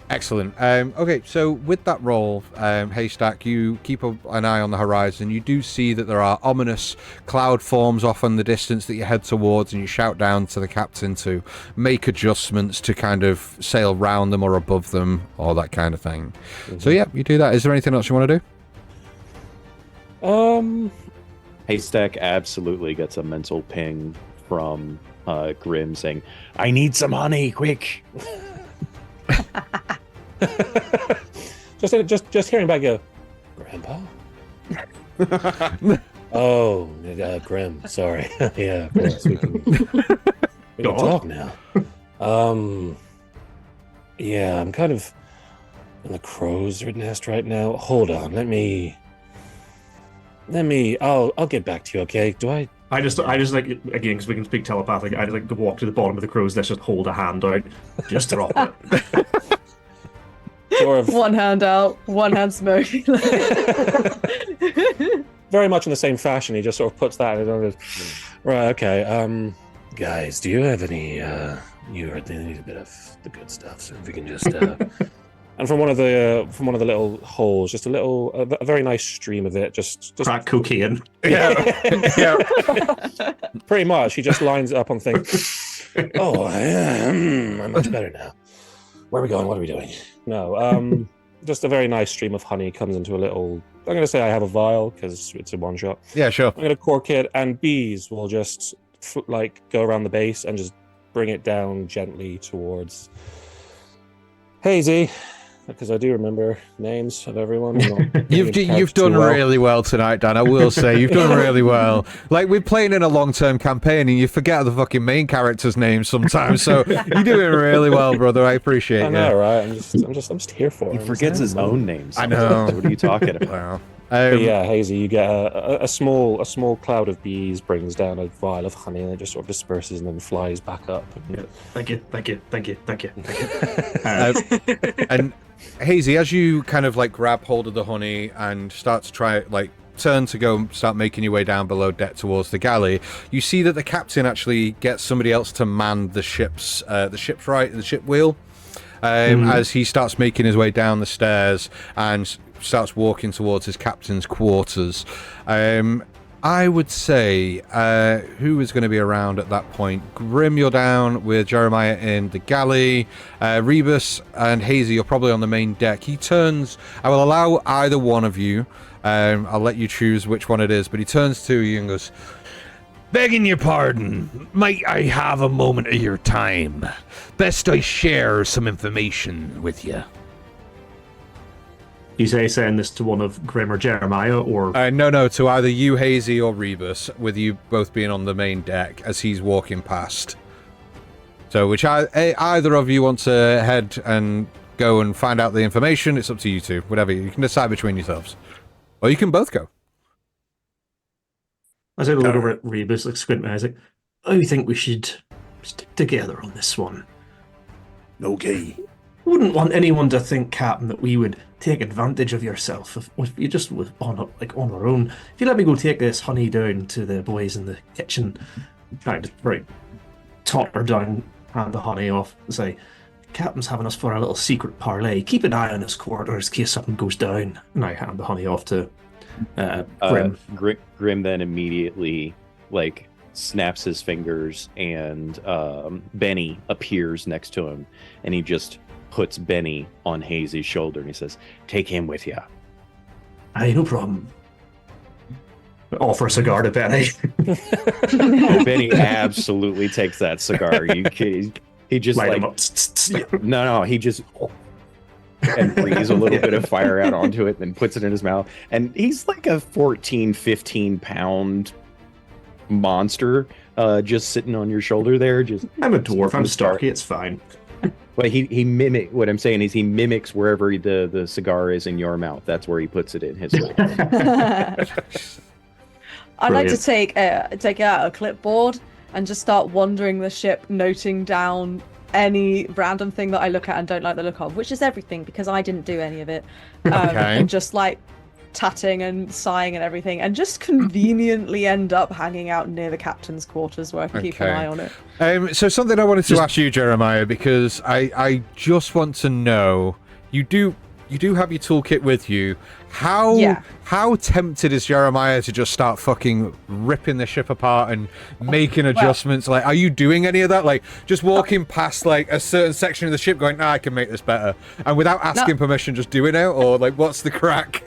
Excellent. Okay, so with that roll, Haystack, you keep an eye on the horizon. You do see that there are ominous cloud forms off in the distance that you head towards, and you shout down to the captain to make adjustments to kind of sail round them or above them, or that kind of thing. So yeah, you do that. Is there anything else you want to do? Haystack absolutely gets a mental ping from Grim saying, "I need some honey, quick." just hearing back go, Grandpa? Oh, Grim. Sorry. Yeah, of course. We can talk now. Yeah, I'm kind of in the crow's nest right now. Hold on. Let me. I'll get back to you. Okay? I just like, again, because we can speak telepathic, I just like to walk to the bottom of the crow's nest, just hold a hand out, just drop it. Sort of One hand out, one hand smoking. very much in the same fashion. He just sort of puts that in his right. Okay. Guys, do you have any? You heard they need a bit of the good stuff, so if we can just. And from one of the little holes, just a very nice stream of it. Just crack cocaine. Yeah. Pretty much. He just lines it up on things. Oh, I'm much better now. Where are we going? What are we doing? No, just a very nice stream of honey comes into a little. I'm going to say I have a vial because it's a one shot. Yeah, sure. I'm going to cork it, and bees will just go around the base and just bring it down gently towards Hazy, because I do remember names of everyone. You've done really well tonight, Dan. I will say you've done really well. Like, we're playing in a long-term campaign, and you forget the fucking main character's name sometimes. So you're doing really well, brother. I appreciate it. I know, right? I'm just here for He him. forgets his own name. I know. What are you talking about? Wow. But yeah, Hazy, you get a small cloud of bees brings down a vial of honey, and it just sort of disperses and then flies back up. Yeah. Thank you. And Hazy, as you kind of like grab hold of the honey and start to turn to go and start making your way down below deck towards the galley, you see that the captain actually gets somebody else to man the ship's ship wheel. As he starts making his way down the stairs and starts walking towards his captain's quarters. I would say, who is going to be around at that point? Grim, you're down with Jeremiah in the galley. Rebus and Hazy, you're probably on the main deck. He turns, I will allow either one of you, I'll let you choose which one it is, but he turns to you and goes, Begging your pardon, might I have a moment of your time? Best I share some information with you. You saying this to one of Grim or Jeremiah, or no, to either you, Hazy, or Rebus, with you both being on the main deck as he's walking past. So, either of you want to head and go and find out the information, it's up to you two. Whatever, you can decide between yourselves. Or you can both go. As I look over at Rebus, like squint my eyes, like, I think we should stick together on this one. Okay. Wouldn't want anyone to think, Captain, that we would take advantage of yourself if you just was on our own. If you let me go take this honey down to the boys in the kitchen, trying to tot her down, hand the honey off, and say, Captain's having us for a little secret parlay. Keep an eye on his quarters in case something goes down. And I hand the honey off to Grim. Grim then immediately snaps his fingers, and Benny appears next to him, and he just puts Benny on Hazy's shoulder and he says, "Take him with you." Aye, no problem. Offer a cigar to Benny. Oh, Benny absolutely takes that cigar. He just light him up. No, he just and breathes a little bit of fire out onto it, then puts it in his mouth. And he's like a 14, 15 pound monster just sitting on your shoulder there. I'm a dwarf, I'm Starky, it's fine. But what I'm saying is he mimics wherever the cigar is in your mouth. That's where he puts it in his mouth. I'd like to take out a clipboard and just start wandering the ship, noting down any random thing that I look at and don't like the look of, which is everything because I didn't do any of it. And just tutting and sighing and everything, and just conveniently end up hanging out near the captain's quarters where I can keep an eye on it. So something I wanted to ask you, Jeremiah, because I just want to know, you do have your toolkit with you. How tempted is Jeremiah to just start fucking ripping the ship apart and making adjustments? Are you doing any of that? Just walking past a certain section of the ship going, I can make this better, and without asking permission just doing it? Or what's the crack?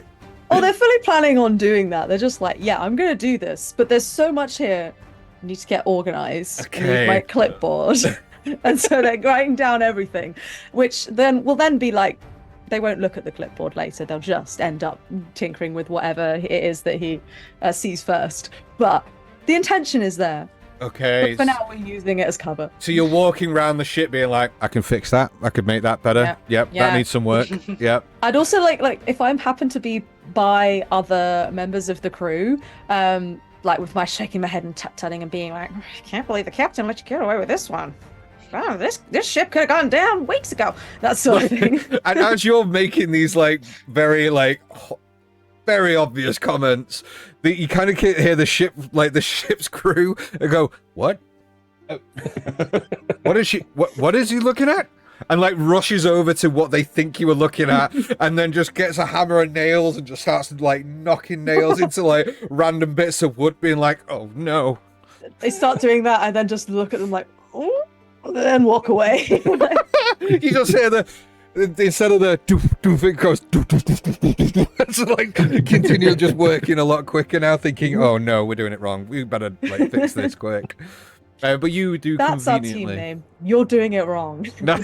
Oh, they're fully planning on doing that. They're just I'm going to do this, but there's so much here. I need to get organized. I need my clipboard. And so they're writing down everything, which then will be they won't look at the clipboard later. They'll just end up tinkering with whatever it is that he sees first. But the intention is there. Okay. But for now, we're using it as cover. So you're walking around the ship being like, I can fix that. I could make that better. Yep, Yeah. that needs some work. Yep. I'd also like if I happen to be by other members of the crew, like with my shaking my head and tut-tutting and being like, I can't believe the captain let you get away with this one. Oh, this ship could have gone down weeks ago. That sort of thing. And as you're making these very obvious comments, that you kind of hear the ship's crew go, "What? What is he looking at?" And rushes over to what they think you were looking at, and then just gets a hammer and nails and just starts knocking nails into random bits of wood, being like, "Oh no!" They start doing that, and then just look at them like, "Oh," and then walk away. You just hear instead of the doof doof, it goes doof doof doof doof doof. It's continue just working a lot quicker now, thinking, "Oh no, we're doing it wrong. We better fix this quick." But you do That's our conveniently. team name. You're doing it wrong. No.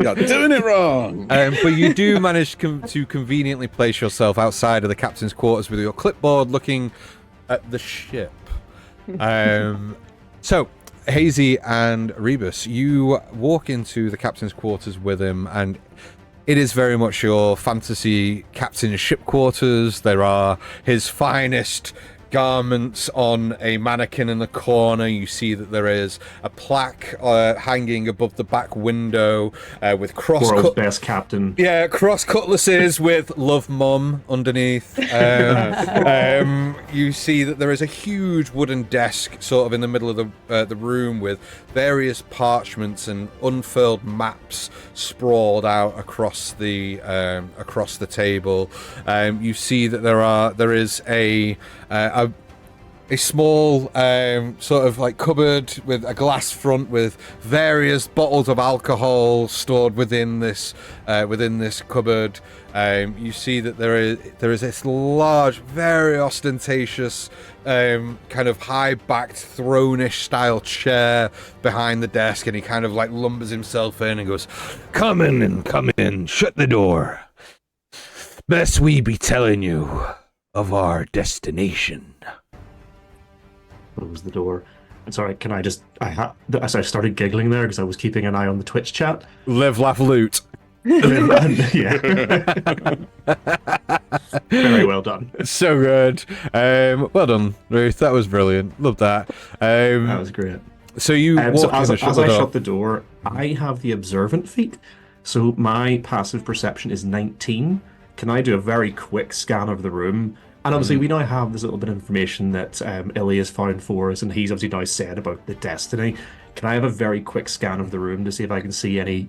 You're doing it wrong. But you do manage to conveniently place yourself outside of the captain's quarters with your clipboard, looking at the ship. So, Hazy and Rebus, you walk into the captain's quarters with him, and it is very much your fantasy captain's ship quarters. There are his finest garments on a mannequin in the corner. You see that there is a plaque hanging above the back window with World's best captain. Yeah, cross cutlasses with "Love Mum" underneath. You see that there is a huge wooden desk sort of in the middle of the room with various parchments and unfurled maps sprawled out across the table. You see that there is a small sort of cupboard with a glass front with various bottles of alcohol stored within this cupboard. You see that there is this large, very ostentatious kind of high-backed throne-ish style chair behind the desk, and he kind of lumbers himself in and goes, Come in, shut the door. Best we be telling you of our destination. Close the door. I'm sorry, can I just... I started giggling there because I was keeping an eye on the Twitch chat. "Live, laugh, loot." Yeah. Very well done. So good. Well done, Ruth. That was brilliant. Love that. That was great. So you walk So in as and I shut the door. shut the door, I have the observant feat. So my passive perception is 19. Can I do a very quick scan of the room? And obviously, we now have this little bit of information that Illy has found for us, and he's obviously now said about the destiny. Can I have a very quick scan of the room to see if I can see any,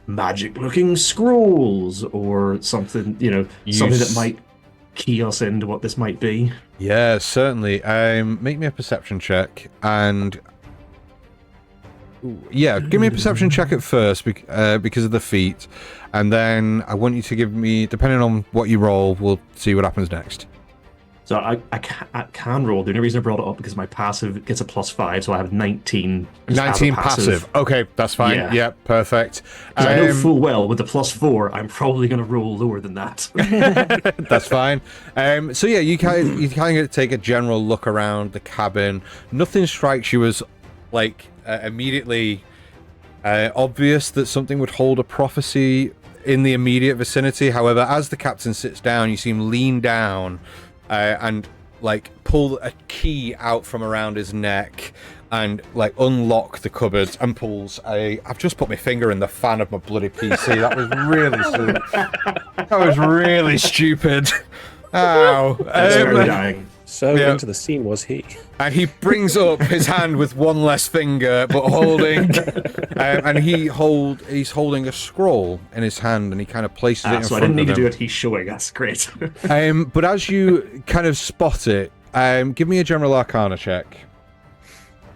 magic-looking scrolls or something, something that might key us into what this might be? Yeah, certainly. Make me a perception check, and give me a perception check at first because of the feat, and then I want you to give me, depending on what you roll, we'll see what happens next. So I can roll. The only reason I brought it up because my passive gets a +5, so I have 19. 19 passive. Okay, that's fine. Yeah, perfect. Because I know full well with the +4, I'm probably going to roll lower than that. That's fine. So yeah, you kind of take a general look around the cabin. Nothing strikes you as immediately obvious that something would hold a prophecy in the immediate vicinity. However, as the captain sits down, you see him lean down and pull a key out from around his neck and unlock the cupboards and pulls I've just put my finger in the fan of my bloody PC. That was really stupid. That was really stupid. Ow. Dying. So into the scene was he. And he brings up his hand with one less finger, but holding, and he's holding a scroll in his hand, and he kind of places it in front of him. So I didn't need to do it. He's showing. That's great. But as you kind of spot it, give me a general arcana check.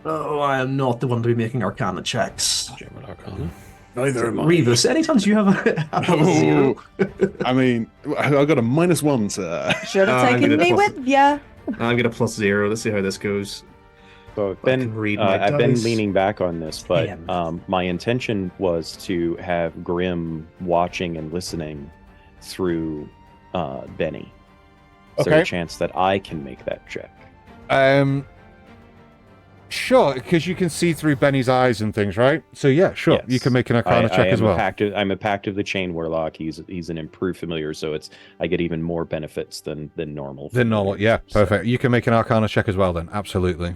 Oh, I am not the one to be making arcana checks. General Arcana. Neither am I. Rebus, anytime you have a 0. I mean, I got a -1, sir. Should have I'm taken gonna me plus- with ya. I'm going to +0. Let's see how this goes. So I can read my I've been dice. leaning back on this, but Damn. my intention was to have Grim watching and listening through Benny. Is there Okay. a chance that I can make that check? Sure, because you can see through Benny's eyes and things, right? So yeah, sure, Yes. you can make an Arcana check as well. I'm a Pact of the Chain Warlock. He's an improved familiar, so I get even more benefits than normal. Than normal, familiars, yeah, so- perfect. You can make an Arcana check as well then, absolutely.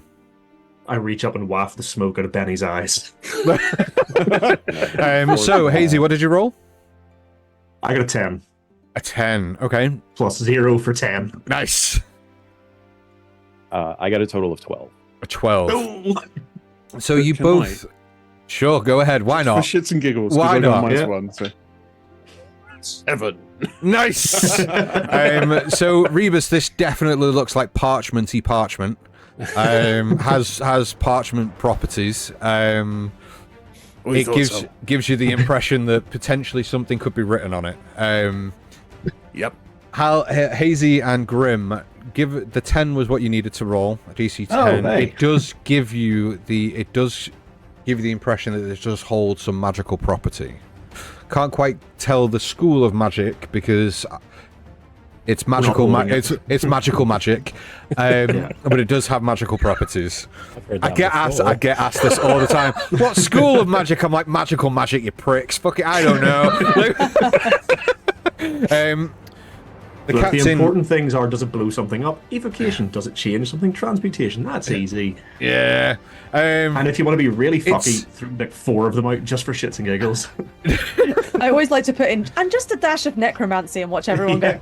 I reach up and waft the smoke out of Benny's eyes. So, Hazy, what did you roll? I got a 10. A 10, okay. Plus 0 for 10. Nice. I got a total of 12. A 12. Oh! So you Can both... Sure, go ahead, why For not? shits and giggles. 'cause Why I got not? minus Yeah. 1, so. 7. Nice! So, Rebus, this definitely looks like parchmenty parchment. Has parchment properties. It gives you the impression that potentially something could be written on it. Yep. Hazy and Grim, give the 10 was what you needed to roll. A DC 10. Oh, hey. It does give you the impression that it does hold some magical property. Can't quite tell the school of magic because it's magical. It's magical magic, but it does have magical properties. I've heard I that get asked this all the time. What school of magic? I'm like, magical magic, you pricks. Fuck it, I don't know. The Look, captain. the important things are: does it blow something up? Evocation. Does it change something? Transmutation. That's easy. Yeah. And if you want to be really It's- fucky, throw like 4 of them out just for shits and giggles. I always like to put in and just a dash of necromancy and watch everyone go.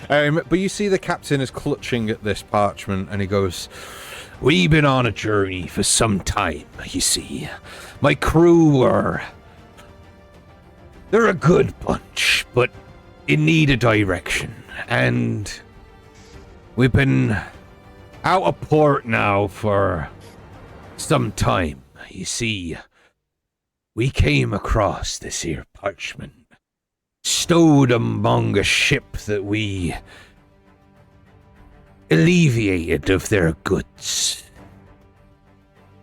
But you see the captain is clutching at this parchment and he goes, "We've been on a journey for some time, you see. My crew they're a good bunch, but in need of direction. And we've been out of port now for some time. You see, we came across this here parchment, stowed among a ship that we alleviated of their goods.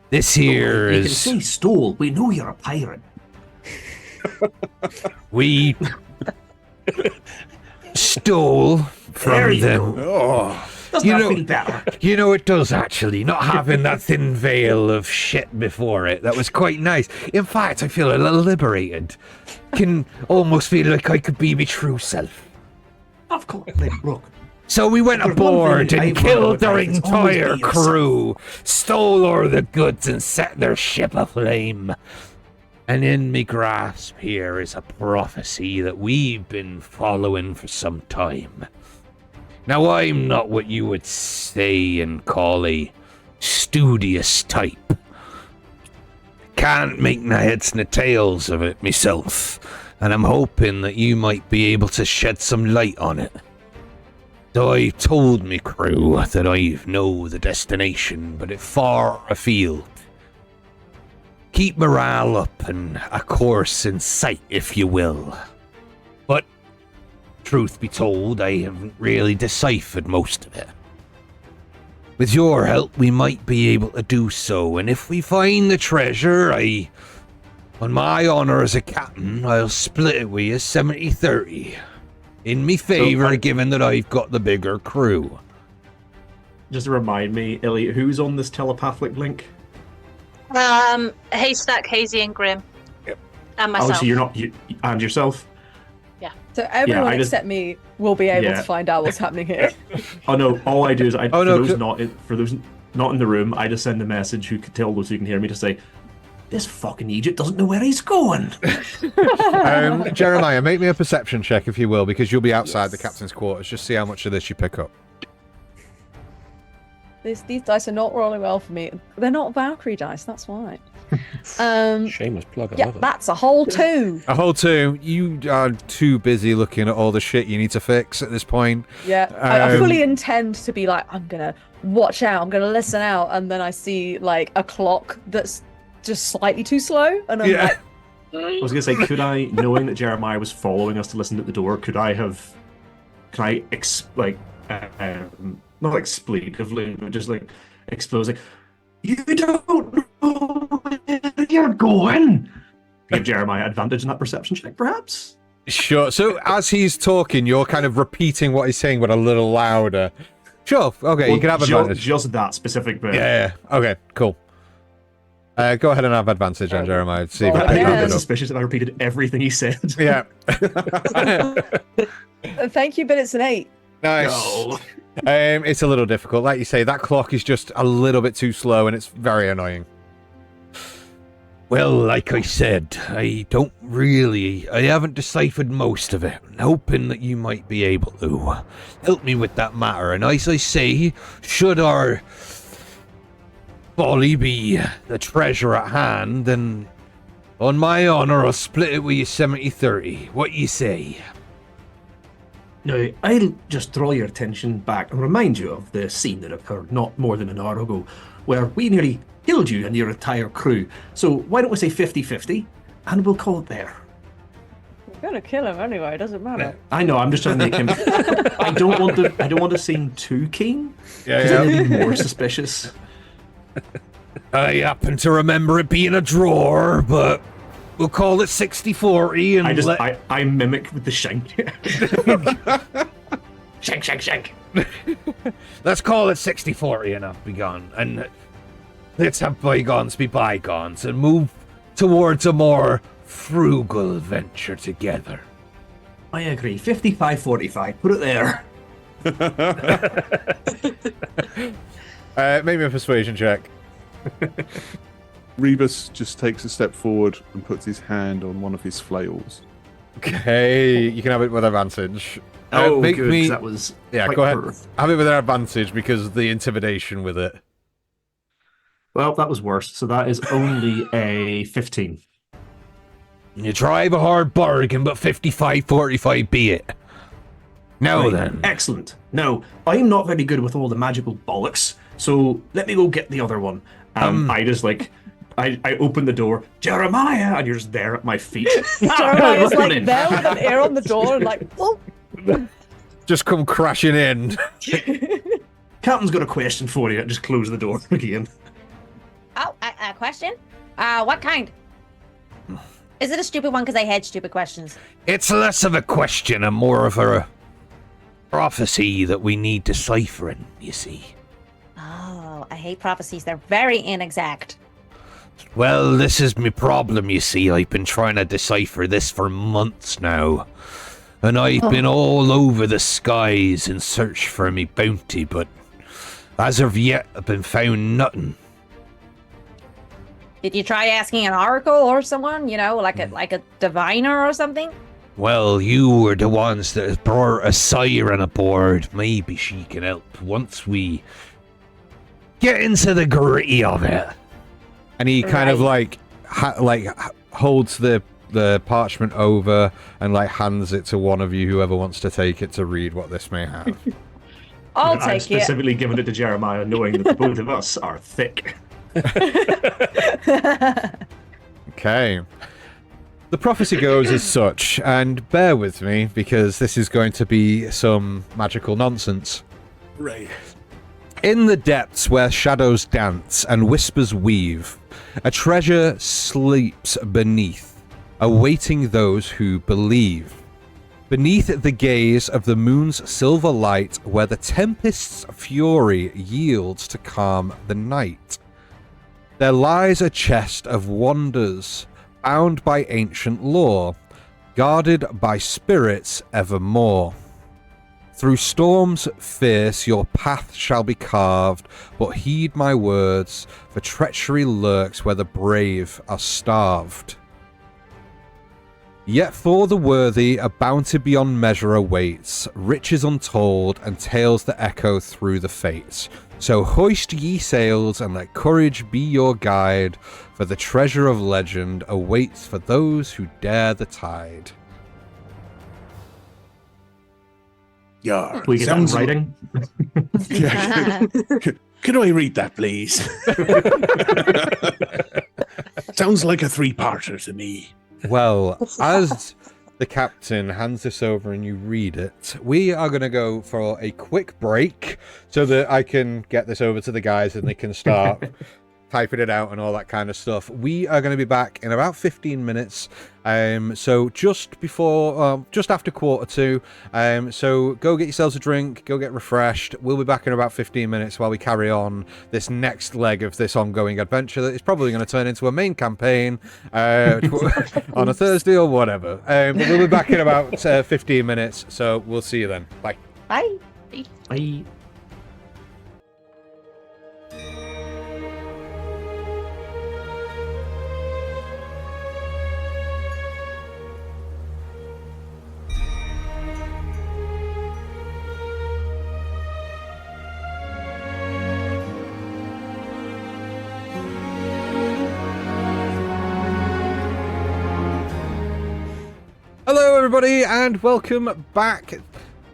This here You can is... say stole. We know you're a pirate. We stole There from you them. Oh, Doesn't You that know- feel better? You know, it does actually, not having that thin veil of shit before it. That was quite nice. In fact, I feel a little liberated. Can almost feel like I could be my true self. Of course. Like, look. So we went There's one aboard thing and I've killed learned their about life, it's always entire be yourself. crew, stole all the goods and set their ship aflame. And in me grasp here is a prophecy that we've been following for some time. Now, I'm not what you would say and call a studious type. Can't make no heads nor tails of it myself, and I'm hoping that you might be able to shed some light on it. So I told me crew that I know the destination, but it's far afield. Keep morale up and a course in sight, if you will. But, truth be told, I haven't really deciphered most of it. With your help, we might be able to do so, and if we find the treasure, on my honor as a captain, I'll split it with you 70-30. In me favor, given that I've got the bigger crew. Just to remind me, Elliot, who's on this telepathic link? Haystack, Hazy, and Grim. Yep. And myself. Oh, so you're not you and yourself. So everyone I just- except me will be able Yeah. to find out what's happening here. Oh no! All I do is Oh, no, for those not in the room, I just send a message who could tell those who can hear me to say, "This fucking Egypt doesn't know where he's going." Jeremiah, make me a perception check, if you will, because you'll be outside the captain's quarters. Just see how much of this you pick up. These dice are not rolling well for me. They're not Valkyrie dice, that's why. Shameless plug. I Yeah, love it. that's a whole 2. A whole 2. You are too busy looking at all the shit you need to fix at this point. Yeah, I Um, fully intend to be like, I'm gonna watch out, I'm gonna listen out, and then I see like a clock that's just slightly too slow, and I'm Yeah. like, I was gonna say, could I, knowing that Jeremiah was following us to listen at the door, not expletively, but just like exploding. You don't know where you're going. Give Jeremiah advantage in that perception check, perhaps? Sure. So as he's talking, you're kind of repeating what he's saying, but a little louder. Sure. Okay, Well, you can have advantage. Just that specific bit. Yeah. Okay. Cool. Go ahead and have advantage on Jeremiah. See if Well, you can I'm round a it bit up. suspicious that I repeated everything he said. Yeah. Thank you, but it's an 8. Nice. No. It's a little difficult. Like you say, that clock is just a little bit too slow, and it's very annoying. Well, like I said, I haven't deciphered most of it. I'm hoping that you might be able to help me with that matter. And as I say, should our folly be the treasure at hand, then on my honor, I'll split it with you 70-30. What you say? Now, I'll just draw your attention back and remind you of the scene that occurred not more than an hour ago, where we nearly killed you and your entire crew. So why don't we say 50-50, and we'll call it there. We're gonna kill him anyway. It doesn't matter. I know. I'm just trying to make him. I don't want to seem too keen. Yeah, Because it'll be more suspicious. I happen to remember it being a drawer, but we'll call it 60-40 and I mimic with the shank. Shank, shank, shank. let's call it 60-40 and I'll be gone. And let's have bygones be bygones and move towards a more frugal adventure together. I agree. 55-45. Put it there. Make me a persuasion check. Rebus just takes a step forward and puts his hand on one of his flails. Okay, you can have it with advantage. Good. Make me. 'Cause that was Yeah, quite go ahead. perf. Have it with an advantage because of the intimidation with it. Well, that was worse. So that is only a 15. You drive a hard bargain, but 55-45 be it. Now Right. then. Excellent. No, I'm not very good with all the magical bollocks, so let me go get the other one. I just I open the door, Jeremiah, and you're just there at my feet. Jeremiah's Welcome like in. there with an ear on the door and like, oh. Just come crashing in. Captain's got a question for you. Just close the door again. Oh, a question? What kind? Is it a stupid one? Because I had stupid questions. It's less of a question and more of a prophecy that we need deciphering, you see. Oh, I hate prophecies. They're very inexact. Well, this is my problem, you see. I've been trying to decipher this for months now. And I've been all over the skies in search for me bounty, but as of yet, I've been found nothing. Did you try asking an oracle or someone? You know, like a diviner or something? Well, you were the ones that brought a siren aboard. Maybe she can help once we get into the gritty of it. And he kind of holds the parchment over and like hands it to one of you, whoever wants to take it to read what this may have. I'll I'm take it. specifically giving it to Jeremiah, knowing that the both of us are thick. Okay. The prophecy goes as such, and bear with me because this is going to be some magical nonsense. Right. In the depths where shadows dance and whispers weave, a treasure sleeps beneath, awaiting those who believe. Beneath the gaze of the moon's silver light, where the tempest's fury yields to calm the night, there lies a chest of wonders, bound by ancient lore, guarded by spirits evermore. Through storms fierce your path shall be carved, but heed my words, for treachery lurks where the brave are starved. Yet for the worthy a bounty beyond measure awaits, riches untold and tales that echo through the fates. So hoist ye sails and let courage be your guide, for the treasure of legend awaits for those who dare the tide. Yeah. We get that in writing. Yeah. Can I read that, please? Sounds like a three-parter to me. Well, as the captain hands this over and you read it, we are going to go for a quick break so that I can get this over to the guys and they can start typing it out and all that kind of stuff. We are going to be back in about 15 minutes. So just after 1:45. So go get yourselves a drink, go get refreshed. We'll be back in about 15 minutes while we carry on this next leg of this ongoing adventure that is probably going to turn into a main campaign on a Thursday or whatever. But we'll be back in about 15 minutes. So we'll see you then. Bye. Bye. Bye. Hello everybody and welcome back.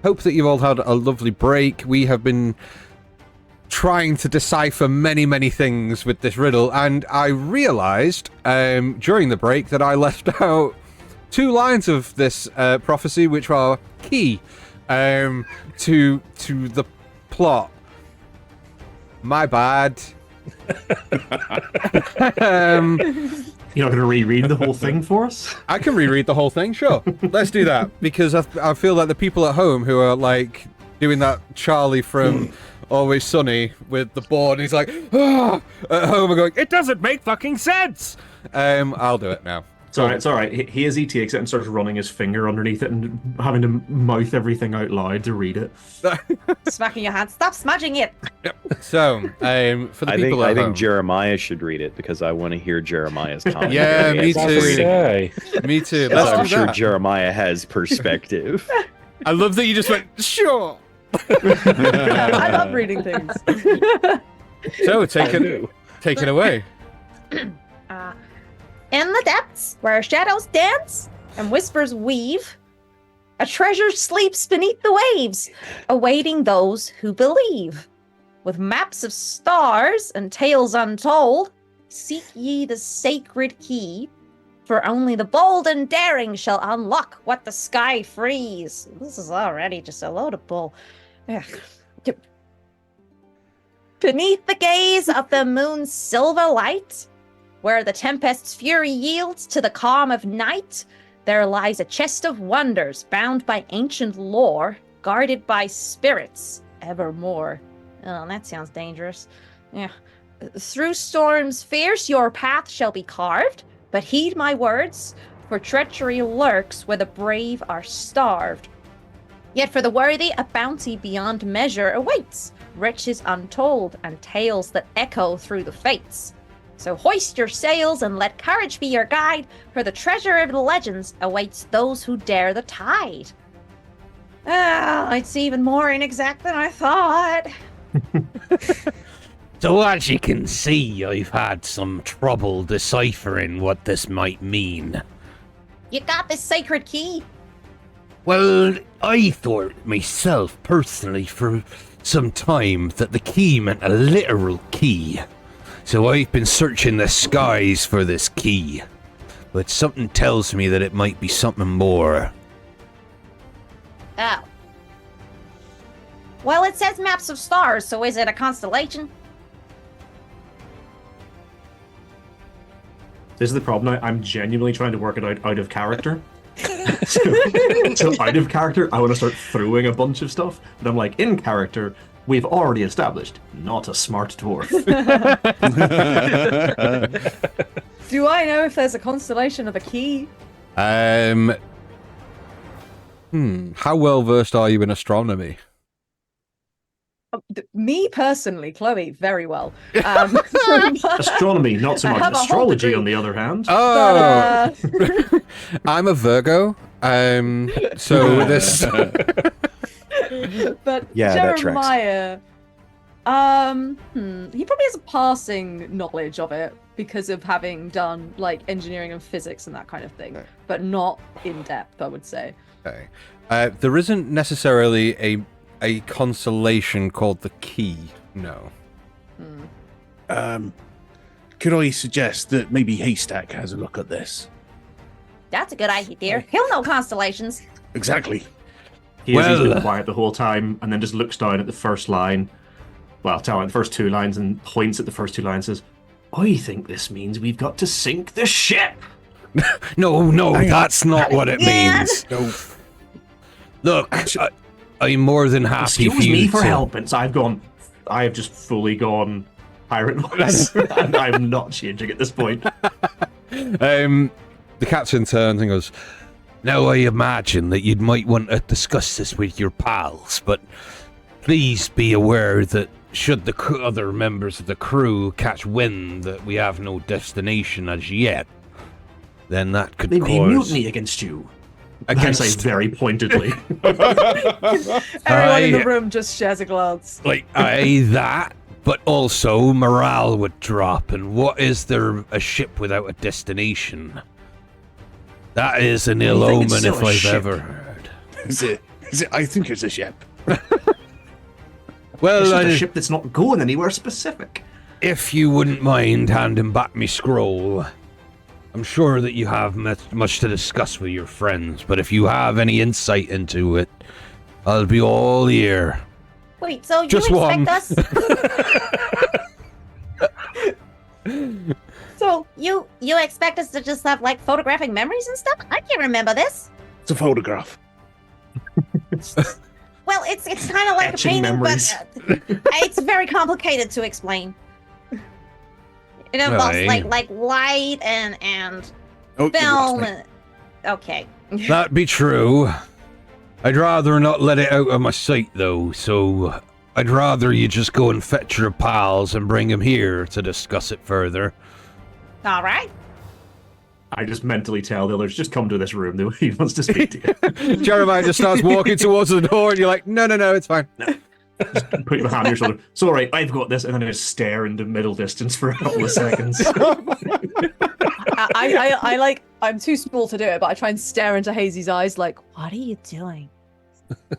Hope that you've all had a lovely break. We have been trying to decipher many things with this riddle, and I realized during the break that I left out 2 lines of this prophecy which are key to the plot. My bad. You're not going to reread the whole thing for us? I can reread the whole thing, sure. Let's do that, because I feel like the people at home who are like doing that Charlie from Always Sunny with the board, and he's like, at home are going, it doesn't make fucking sense. I'll do it now. It's all right. He has ET, except and starts running his finger underneath it and having to mouth everything out loud to read it. Smacking your hand. Stop smudging it. So, for the people at I home. think Jeremiah should read it because I want to hear Jeremiah's comment. Yeah, me too. Say. Me too. Because I'm Let's do sure that. Jeremiah has perspective. I love that you just went, sure. I love reading things. So, take it away. In the depths, where shadows dance and whispers weave, a treasure sleeps beneath the waves, awaiting those who believe. With maps of stars and tales untold, seek ye the sacred key, for only the bold and daring shall unlock what the sky frees. This is already just a load of bull. Ugh. Beneath the gaze of the moon's silver light, where the tempest's fury yields to the calm of night, there lies a chest of wonders bound by ancient lore, guarded by spirits evermore. Oh, that sounds dangerous. Yeah. Through storms fierce your path shall be carved, but heed my words, for treachery lurks where the brave are starved. Yet for the worthy a bounty beyond measure awaits, riches untold and tales that echo through the fates. So hoist your sails and let courage be your guide, for the treasure of the legends awaits those who dare the tide. Ah, it's even more inexact than I thought. So as you can see, I've had some trouble deciphering what this might mean. You got this sacred key? Well, I thought myself personally for some time that the key meant a literal key. So I've been searching the skies for this key. But something tells me that it might be something more. Oh. Well, it says maps of stars, so is it a constellation? This is the problem now. I'm genuinely trying to work it out of character. so out of character, I want to start throwing a bunch of stuff. But I'm like, in character, we've already established, not a smart dwarf. Do I know if there's a constellation of a key? How well versed are you in astronomy? Me personally, Chloe, very well. Astronomy, not so I much. have a whole Astrology, degree. on the other hand. Oh, But, I'm a Virgo. So this. but Yeah, that tracks. Jeremiah, he probably has a passing knowledge of it because of having done like engineering and physics and that kind of thing, but not in depth, I would say. Okay. There isn't necessarily a constellation called the Key. No. Could I suggest that maybe Haystack has a look at this? That's a good idea. He'll know constellations. Exactly. He's been Well- quiet the whole time, and then just looks down at the first line. Well, the first 2 lines, and points at the first 2 lines. Says, "I think this means we've got to sink the ship." No, that's not what it Yeah. means. No. Look, I'm more than happy Excuse for you me for to... helping. So I have just fully gone pirate voice, and I'm not changing at this point. The captain turns and goes, Now, I imagine that you might want to discuss this with your pals, but please be aware that should the other members of the crew catch wind that we have no destination as yet, then that could They may cause... mutiny against you. I say very pointedly. Everyone in the room just shares a glance. Like, that, but also morale would drop, and what is there a ship without a destination? That is an ill think it's omen still if a I've ship. ever heard. Is it? I think it's a ship. Well, It's just a ship that's not going anywhere specific. if you wouldn't mind handing back me scroll, I'm sure that you have much to discuss with your friends, but if you have any insight into it, I'll be all ear. Wait, so Just you one. expect us? So you expect us to just have like photographic memories and stuff? I can't remember this. It's a photograph. Well, it's kind of like Etching a painting, memories. but it's very complicated to explain. It involves Aye. like light and Oh, film. you lost me. Okay. That be true. I'd rather not let it out of my sight, though, so I'd rather you just go and fetch your pals and bring them here to discuss it further. All right. I just mentally tell the others, just come to this room. He wants to speak to you. Jeremiah just starts walking towards the door, and you're like, no, it's fine. Put your hand on your shoulder. It's all right, I've got this. And then I just stare into middle distance for a couple of seconds. I'm too small to do it, but I try and stare into Hazy's eyes like, what are you doing?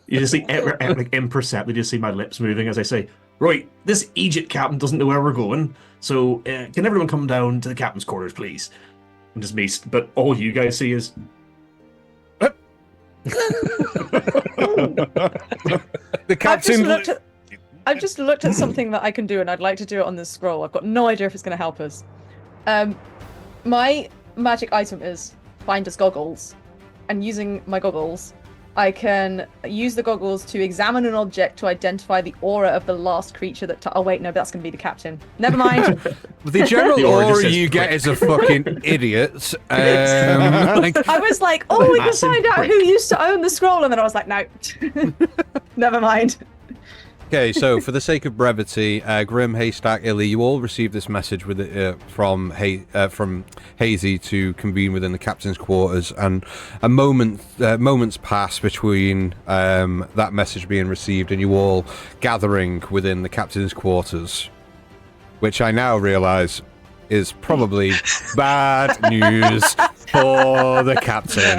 You just see, like, imperceptibly, just see my lips moving as I say, right, this Egypt captain doesn't know where we're going, so can everyone come down to the captain's quarters, please? And just me, but all you guys see is... The captain. I've just looked at something that I can do, and I'd like to do it on this scroll. I've got no idea if it's going to help us. My magic item is Finder's Goggles, and using my goggles, I can use the goggles to examine an object to identify the aura of the last creature that... oh, wait, no, that's going to be the captain. Never mind. The general The aura just aura says you get prick. is a fucking idiot. Like, I was like, oh, we can Massive find out prick. who used to own the scroll, and then I was like, no. Never mind. okay, so for the sake of brevity, Grim, Haystack, Illy, you all received this message with from Hazy to convene within the captain's quarters, and moments pass between that message being received and you all gathering within the captain's quarters, which I now realise is probably bad news for the captain.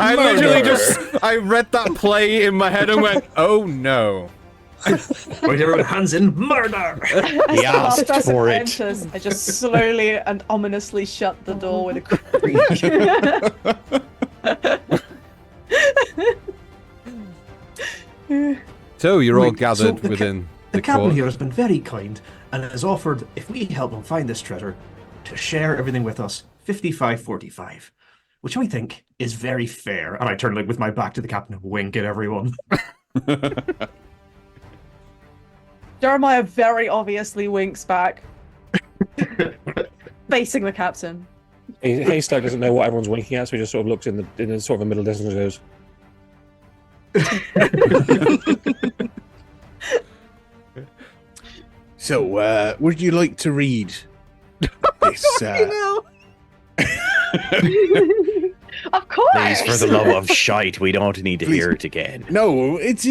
I literally I read that play in my head and went, oh no. Right, everyone, hands in, murder! As the last asked person for it. enters, I just slowly and ominously shut the door with a creak. So you're all Right, gathered so within The the captain court. here has been very kind and has offered, if we help him find this treasure, to share everything with us 55-45, which I think is very fair. And I turn like with my back to the captain and wink at everyone. Jeremiah very obviously winks back, facing the captain. Haystack doesn't know what everyone's winking at, so he just sort of looks in the sort of a middle distance and goes, So, would you like to read this? Of course. Please, for the love of shite, we don't need to Please. hear it again. No, it's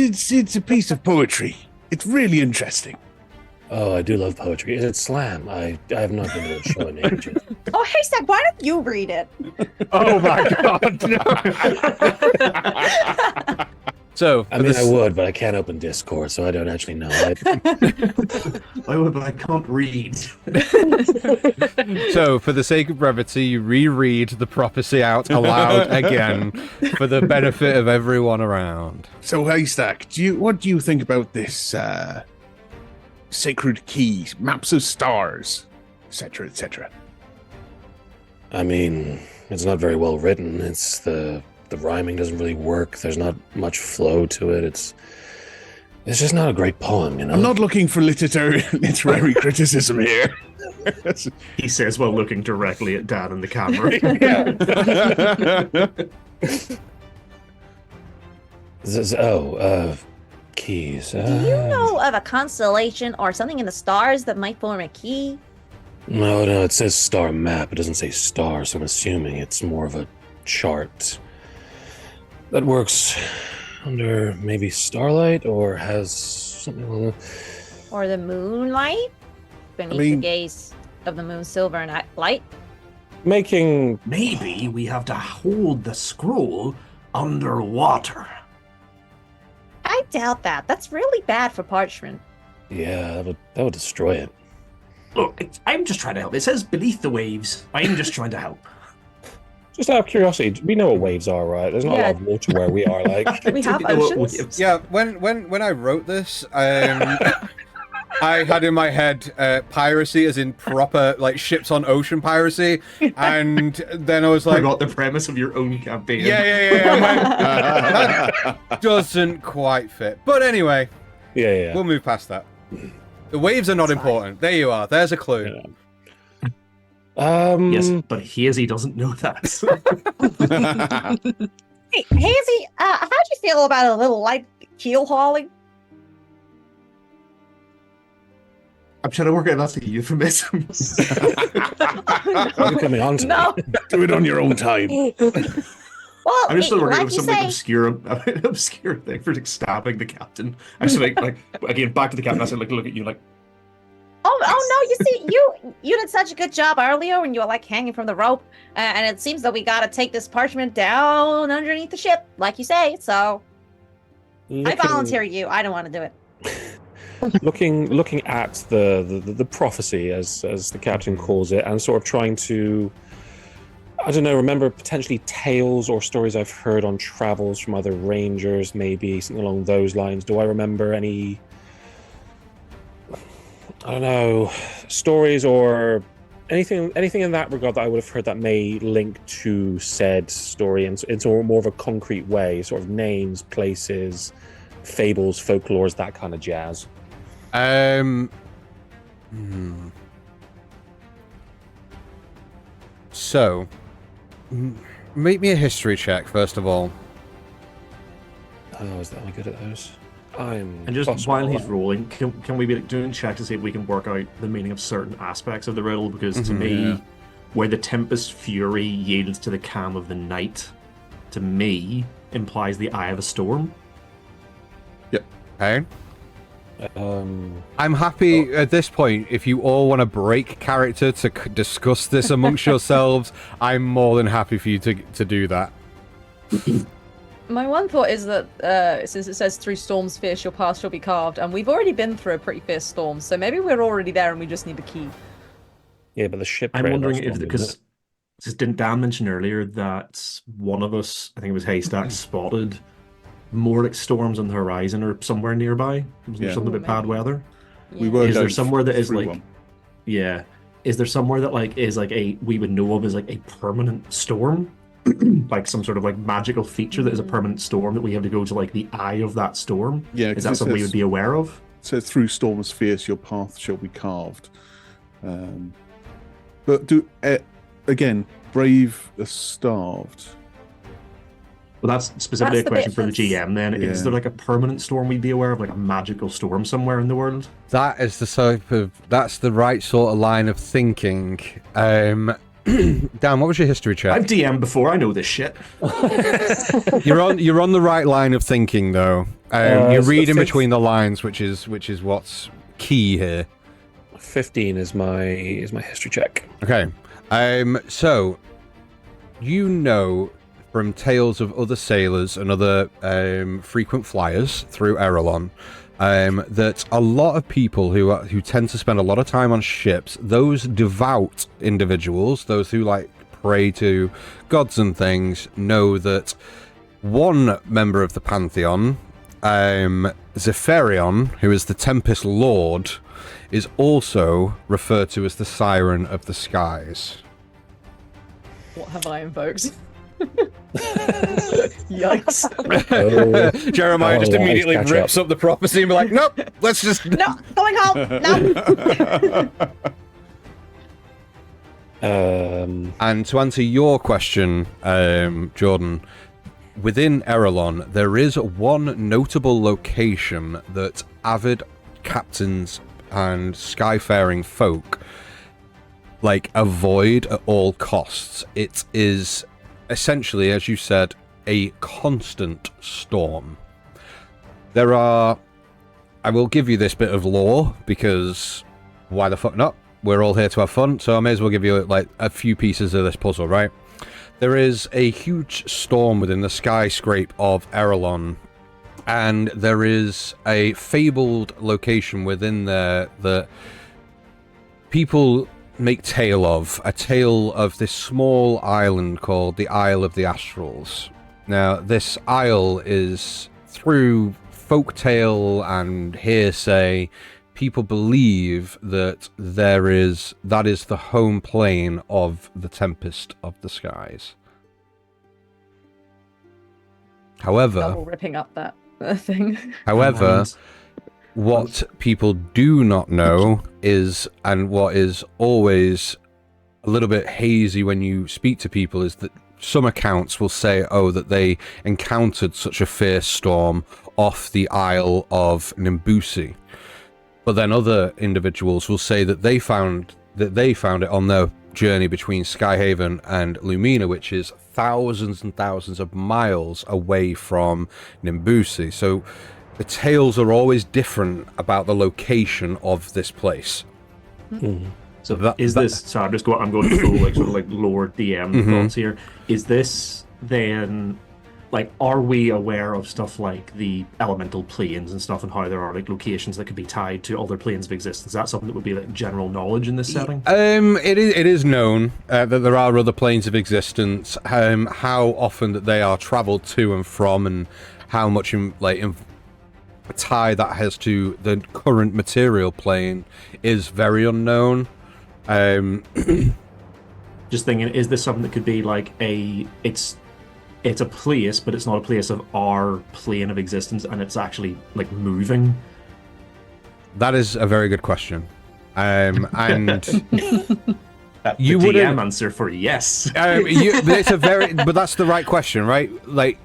a piece of poetry. It's really interesting. "Oh, I do love poetry. Is it slam? I have not been to a show in ages." Oh, Haystack, why don't you read it? Oh my god, no. So, I mean, I would, but I can't open Discord, so I don't actually know. I would, but I can't read. So, for the sake of brevity, you reread the prophecy out aloud again for the benefit of everyone around. So, Haystack, what do you think about this sacred keys, maps of stars, etc., etc.? I mean, it's not very well written. It's the rhyming doesn't really work. There's not much flow to it. It's just not a great poem, you know. I'm not looking for literary criticism here. He says while looking directly at Dan in the camera. Keys. Do you know of a constellation or something in the stars that might form a key? No, it says star map. It doesn't say star, so I'm assuming it's more of a chart that works under maybe starlight or has something along that. Or the moonlight? Beneath the gaze of the moon's silver and light? Making... Maybe we have to hold the scroll underwater. I doubt that. That's really bad for parchment. Yeah, that would destroy it. Look, I'm just trying to help. It says beneath the waves. I'm just trying to help. Just out of curiosity, we know what waves are, right? There's not a lot of water where we are, like... We have oceans? Yeah, when I wrote this, I had in my head piracy as in proper, like, ships on ocean piracy, and then I was like... I got the premise of your own campaign. Yeah. That doesn't quite fit. But anyway, we'll move past that. The waves are not important. There you are. There's a clue. Yeah. Yes, but Hazy doesn't know that. Hey, Hazy, how'd you feel about a little light keel hauling? I'm trying to work out that's a euphemism. You're coming on to me. Do it on your own time. Well, I'm just still working like with some like obscure thing for like stabbing the captain. I just like again back to the captain. I said like look at you like. Oh no! You see, you did such a good job earlier when you were like hanging from the rope, and it seems that we gotta take this parchment down underneath the ship, like you say. So I volunteer you. I don't want to do it. Looking at the prophecy as the captain calls it, and sort of trying to, I don't know, remember potentially tales or stories I've heard on travels from other rangers, maybe something along those lines. Do I remember any, I don't know, stories or anything in that regard that I would have heard that may link to said story into more of a concrete way, sort of names, places, fables, folklores, that kind of jazz? So, make me a history check first of all. Oh, is that am I good at those? And just while he's rolling, can we be doing a check to see if we can work out the meaning of certain aspects of the riddle? Because to me, where the tempest fury yields to the calm of the night, to me implies the eye of a storm. Yep. Okay. I'm happy at this point. If you all want to break character to discuss this amongst yourselves, I'm more than happy for you to do that. My one thought is that since it says through storms fierce your path shall be carved, and we've already been through a pretty fierce storm, so maybe we're already there and we just need the key. Yeah, but the ship. I'm wondering if because didn't Dan mention earlier that one of us, I think it was Haystack, spotted more like storms on the horizon or somewhere nearby? Was there something about bad weather? We were. Is there somewhere that is like? One. Yeah. Is there somewhere that like is like we would know of as like a permanent storm? Like some sort of like magical feature that is a permanent storm that we have to go to like the eye of that storm? Yeah, is that something we would be aware of? It says through storms fierce your path shall be carved. But again, brave are starved. Well, that's specifically a question for the GM then. Yeah. Is there like a permanent storm we'd be aware of, like a magical storm somewhere in the world? That's the right sort of line of thinking. Dan, what was your history check? I've DM'd before, I know this shit. You're on the right line of thinking though. You're reading between the lines, which is what's key here. 15 is my history check. Okay. So you know from tales of other sailors and other frequent flyers through Erelon, that a lot of people who tend to spend a lot of time on ships, those devout individuals, those who like pray to gods and things, know that one member of the Pantheon, Zephyrion, who is the Tempest Lord, is also referred to as the Siren of the Skies. What have I invoked? Yikes. Jeremiah just immediately rips up the prophecy and be like, nope, let's just... No, going home. No. And to answer your question, Jordan, within Erelon, there is one notable location that avid captains and skyfaring folk like avoid at all costs. It is essentially, as you said, a constant storm. I will give you this bit of lore because why the fuck not? We're all here to have fun, so I may as well give you like a few pieces of this puzzle, right? There is a huge storm within the skyscrape of Erelon, and there is a fabled location within there that people make a tale of this small island called the Isle of the Astrals. Now, this isle is, through folktale and hearsay, people believe that that is the home plane of the Tempest of the Skies. However, Double ripping up that thing. However, what people do not know is, and what is always a little bit hazy when you speak to people, is that some accounts will say, oh, that they encountered such a fierce storm off the Isle of Nimbusi. But then other individuals will say that they found it on their journey between Skyhaven and Lumina, which is thousands and thousands of miles away from Nimbusi. So the tales are always different about the location of this place. Mm-hmm. So I'm going full like sort of like lore DM thoughts here. Is this then like, are we aware of stuff like the elemental planes and stuff, and how there are like locations that could be tied to other planes of existence? Is that something that would be like general knowledge in this setting? It is known that there are other planes of existence. How often that they are traveled to and from, and how much tie that has to the current material plane is very unknown. Just thinking, is this something that could be like it's a place, but it's not a place of our plane of existence, and it's actually like moving? That is a very good question. And you would answer for yes. But that's the right question, right? Like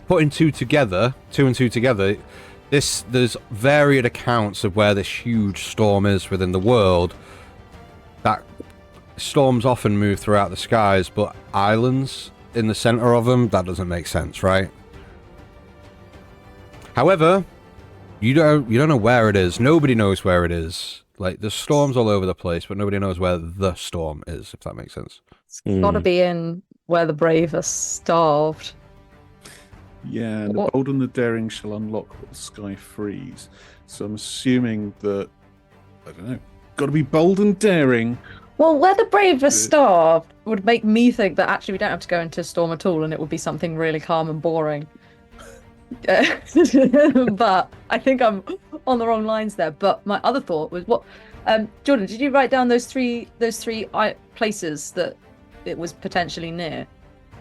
putting two and two together. There's varied accounts of where this huge storm is within the world. That storms often move throughout the skies, but islands in the center of them, that doesn't make sense, right? However, you don't know where it is. Nobody knows where it is. Like, there's storms all over the place, but nobody knows where the storm is, if that makes sense. It's gotta be in where the brave are starved. Yeah, and the bold and the daring shall unlock what the sky frees. So I'm assuming that, I don't know, gotta be bold and daring. Well, where the brave are starved would make me think that actually we don't have to go into a storm at all, and it would be something really calm and boring. But I think I'm on the wrong lines there. But my other thought was, what, Jordan, did you write down those three places that it was potentially near?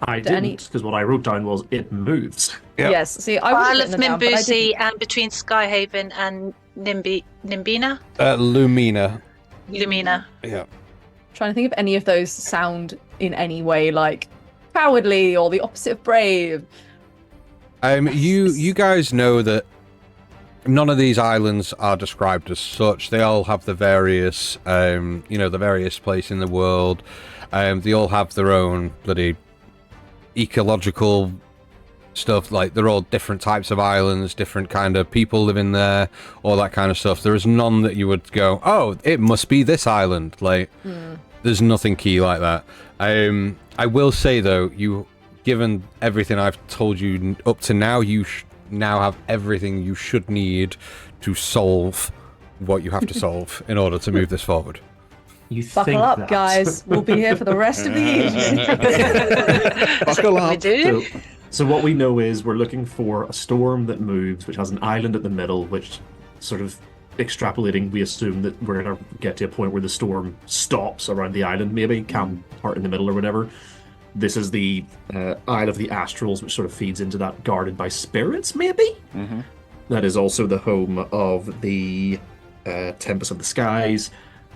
I didn't, because what I wrote down was it moves. Yep. Yes, see, Isle of Nimbusi and between Skyhaven and Nimbina? Lumina. Yeah. Trying to think if any of those sound in any way like cowardly or the opposite of brave. You guys know that none of these islands are described as such. They all have the various, the various place in the world. They all have their own bloody ecological stuff. Like, they're all different types of islands, different kind of people living there, all that kind of stuff. There is none that you would go, oh, it must be this island. Like, there's nothing key like that. I will say though, given everything I've told you up to now, you now have everything you should need to solve what you have to solve in order to move this forward. You Buckle think up, that. guys. We'll be here for the rest of the evening. Buckle We up. do. So what we know is we're looking for a storm that moves, which has an island at the middle, which sort of extrapolating, we assume that we're going to get to a point where the storm stops around the island, maybe, camp part in the middle or whatever. This is the Isle of the Astrals, which sort of feeds into that guarded by spirits, maybe? Mm-hmm. That is also the home of the Tempest of the Skies.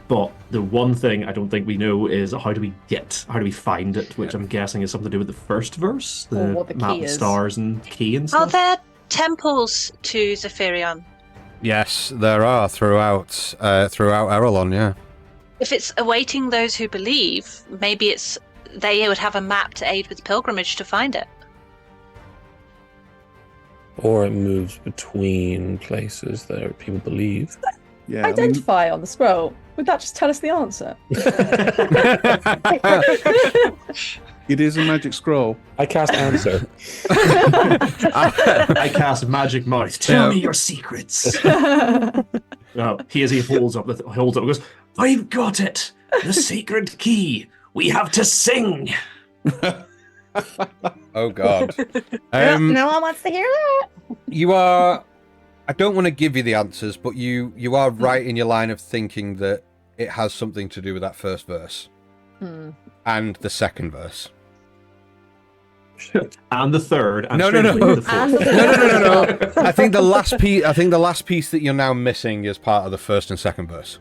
But the one thing I don't think we know is how do we find it, which I'm guessing is something to do with the first verse, Or the what the map key of is. stars and key and Are stuff. there temples to Zephyrion? Yes, there are throughout Erelon, yeah. If it's awaiting those who believe, maybe it's they would have a map to aid with pilgrimage to find it. Or it moves between places that people believe. Yeah, I mean, Identify on the scroll. Would that just tell us the answer? it is a magic scroll. I cast answer. I cast magic mouth. Tell me your secrets. He holds up and goes, I've got it. The sacred key. We have to sing. Oh God. No one wants to hear that. You are. I don't want to give you the answers, but you are right in your line of thinking that it has something to do with that first verse and the second verse. And the third. And No. strangely, the fourth. No. I think the last piece that you're now missing is part of the first and second verse.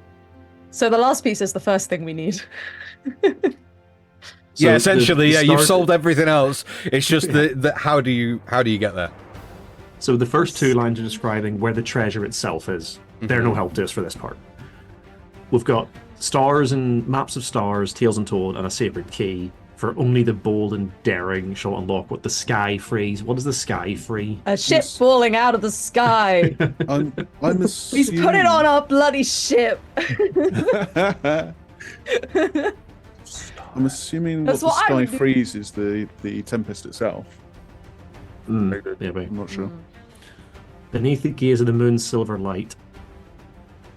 So the last piece is the first thing we need. So Yeah, essentially, the you've start- solved everything else. It's just that how do you get there? So the first two lines are describing where the treasure itself is. They're no help to us for this part. We've got stars and maps of stars, tales untold, and a sacred key. For only the bold and daring shall unlock what the sky frees. What is the sky free? A ship falling out of the sky. I'm He's assuming... put it on our bloody ship. I'm assuming That's what the what I sky would do. freeze is the Tempest itself. Maybe. I'm not sure. Beneath the gaze of the moon's silver light.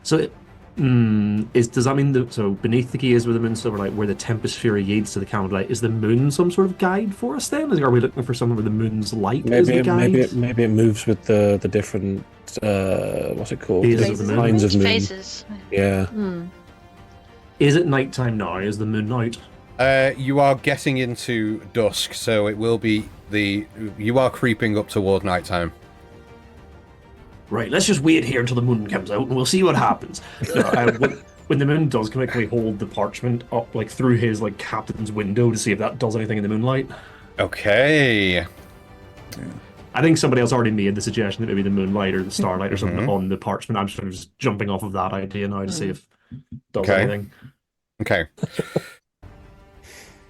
So, does that mean that? So, beneath the gaze of the moon's silver light, where the tempest fury yields to the candlelight, is the moon some sort of guide for us? Then, are we looking for somewhere where the moon's light is the guide? Maybe it moves with the different what's it called? Phases The of the moon. lines of moon. Phases. Yeah. Is it nighttime now? Is the moon out? You are getting into dusk, so it will be you are creeping up toward nighttime. Right, let's just wait here until the moon comes out and we'll see what happens. When the moon does come out, can we hold the parchment up like through his like captain's window to see if that does anything in the moonlight? Okay. I think somebody else already made the suggestion that maybe the moonlight or the starlight or something on the parchment. I'm sort of just jumping off of that idea now to see if it does anything. Okay.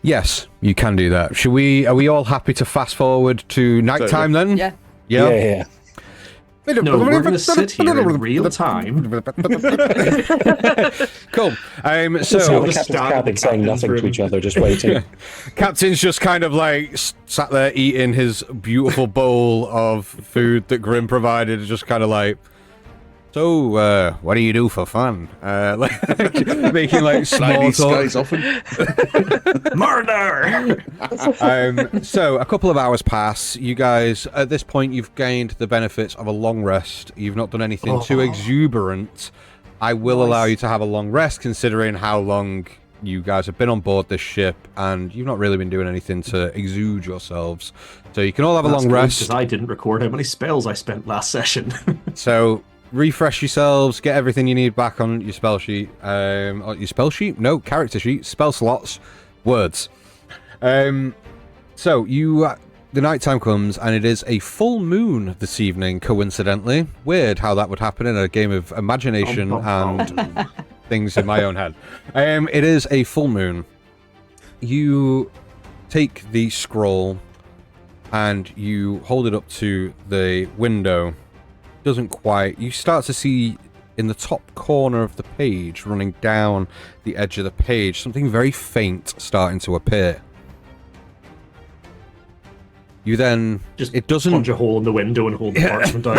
Yes, you can do that. Are we all happy to fast forward to nighttime then? Yeah. Yeah. No, we're going to sit here in real time. Cool. So So the captain's cabin saying nothing to each other, just waiting. Captain's just kind of like sat there eating his beautiful bowl of food that Grim provided, just kind of like, so, what do you do for fun? Making like small Ladies, talk. guys, often. Murder! So a couple of hours pass. You guys, at this point, you've gained the benefits of a long rest. You've not done anything too exuberant. I will allow you to have a long rest, considering how long you guys have been on board this ship, and you've not really been doing anything to exude yourselves. So you can all have a long rest. Because I didn't record how many spells I spent last session. So refresh yourselves, get everything you need back on your spell sheet. Your spell sheet? No, character sheet. Spell slots. Words. So the nighttime comes, and it is a full moon this evening, coincidentally. Weird how that would happen in a game of imagination and things in my own head. It is a full moon. You take the scroll and you hold it up to the window. Doesn't quite. You start to see in the top corner of the page, running down the edge of the page, something very faint starting to appear. You then Just it doesn't punch a hole in the window and hold the parchment out.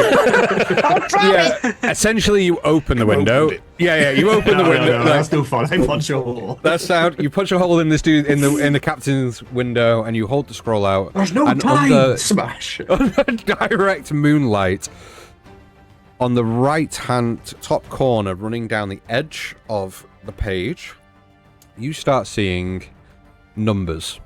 yeah, essentially you open the window. Opened it. Yeah, you open the window. No, that's no fun. I punch a hole. That's sound. You punch a hole in this dude in the captain's window, and you hold the scroll out. There's no and time. under Smash. direct moonlight, on the right-hand top corner, running down the edge of the page, you start seeing numbers.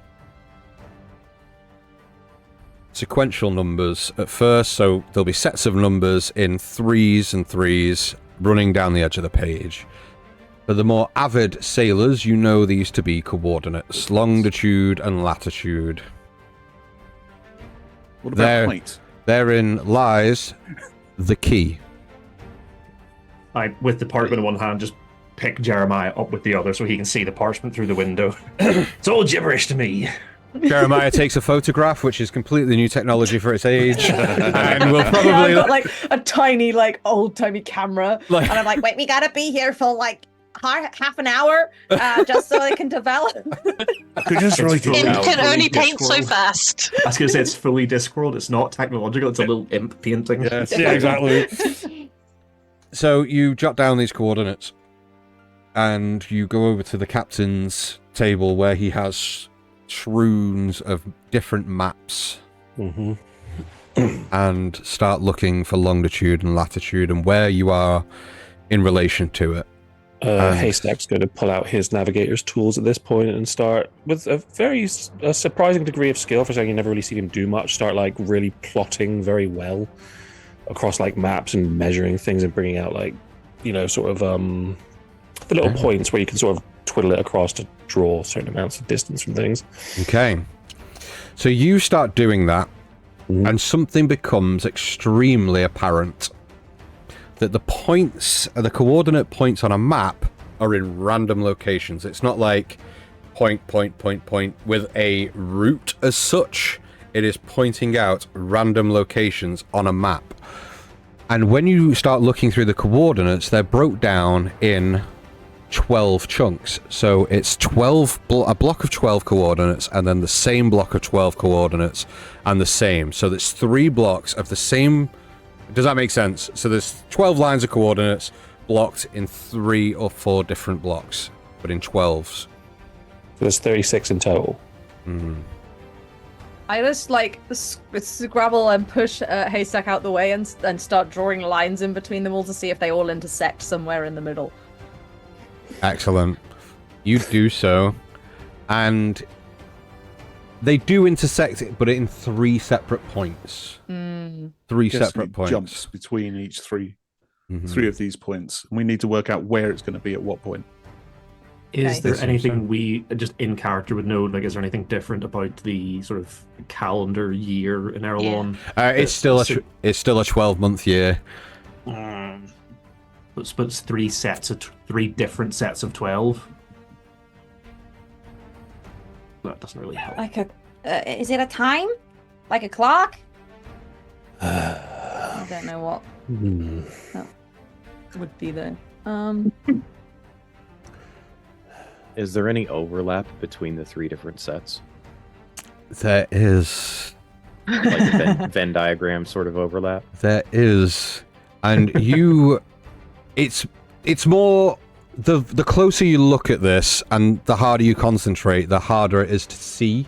Sequential numbers at first, so there'll be sets of numbers in 3s and 3s running down the edge of the page. For the more avid sailors, you know these to be coordinates, longitude and latitude. What about height? Therein lies the key. I, with the parchment in one hand, just pick Jeremiah up with the other so he can see the parchment through the window. It's all gibberish to me. Jeremiah takes a photograph, which is completely new technology for its age, and will probably I've got like a tiny, like old-timey camera, Like- and I'm like, wait, we gotta be here for like half an hour, just so it can develop. I could just write it Imp down. can only fully paint so Discworld. fast. I was going to say it's fully Discworld. It's not technological. It's a little imp painting. Yeah, exactly. So you jot down these coordinates, and you go over to the captain's table where he has shrooms of different maps, and start looking for longitude and latitude and where you are in relation to it. Haystack's going to pull out his navigator's tools at this point and start, with a very surprising degree of skill for something you never really seen him do much, start like really plotting very well across like maps and measuring things and bringing out like, you know, sort of the little points where you can sort of twiddle it across to draw certain amounts of distance from things. Okay. So you start doing that, and something becomes extremely apparent. That the points, the coordinate points on a map are in random locations. It's not like point with a route as such. It is pointing out random locations on a map. And when you start looking through the coordinates, they're broke down in 12 chunks. So it's a block of 12 coordinates, and then the same block of 12 coordinates, and the same. So there's 3 blocks of the same. Does that make sense? So there's 12 lines of coordinates blocked in 3 or 4 different blocks, but in 12s. There's 36 in total. I just like scrabble and push Haystack out the way and start drawing lines in between them all to see if they all intersect somewhere in the middle. Excellent. You do so, and they do intersect it, but in 3 separate points. 3 Guessing separate it points. jumps between each three of these points. And we need to work out where it's going to be at what point. Is there Okay. anything we just in character would know? Like, is there anything different about the sort of calendar year in Erewhon? It's still a 12-month year. But it's 3 different sets of 12. That doesn't really help. Like is it a time? Like a clock? I don't know what that would be there. Is there any overlap between the 3 different sets? There is. Like a Venn diagram sort of overlap? There is. And you... It's more... The closer you look at this and the harder you concentrate, the harder it is to see.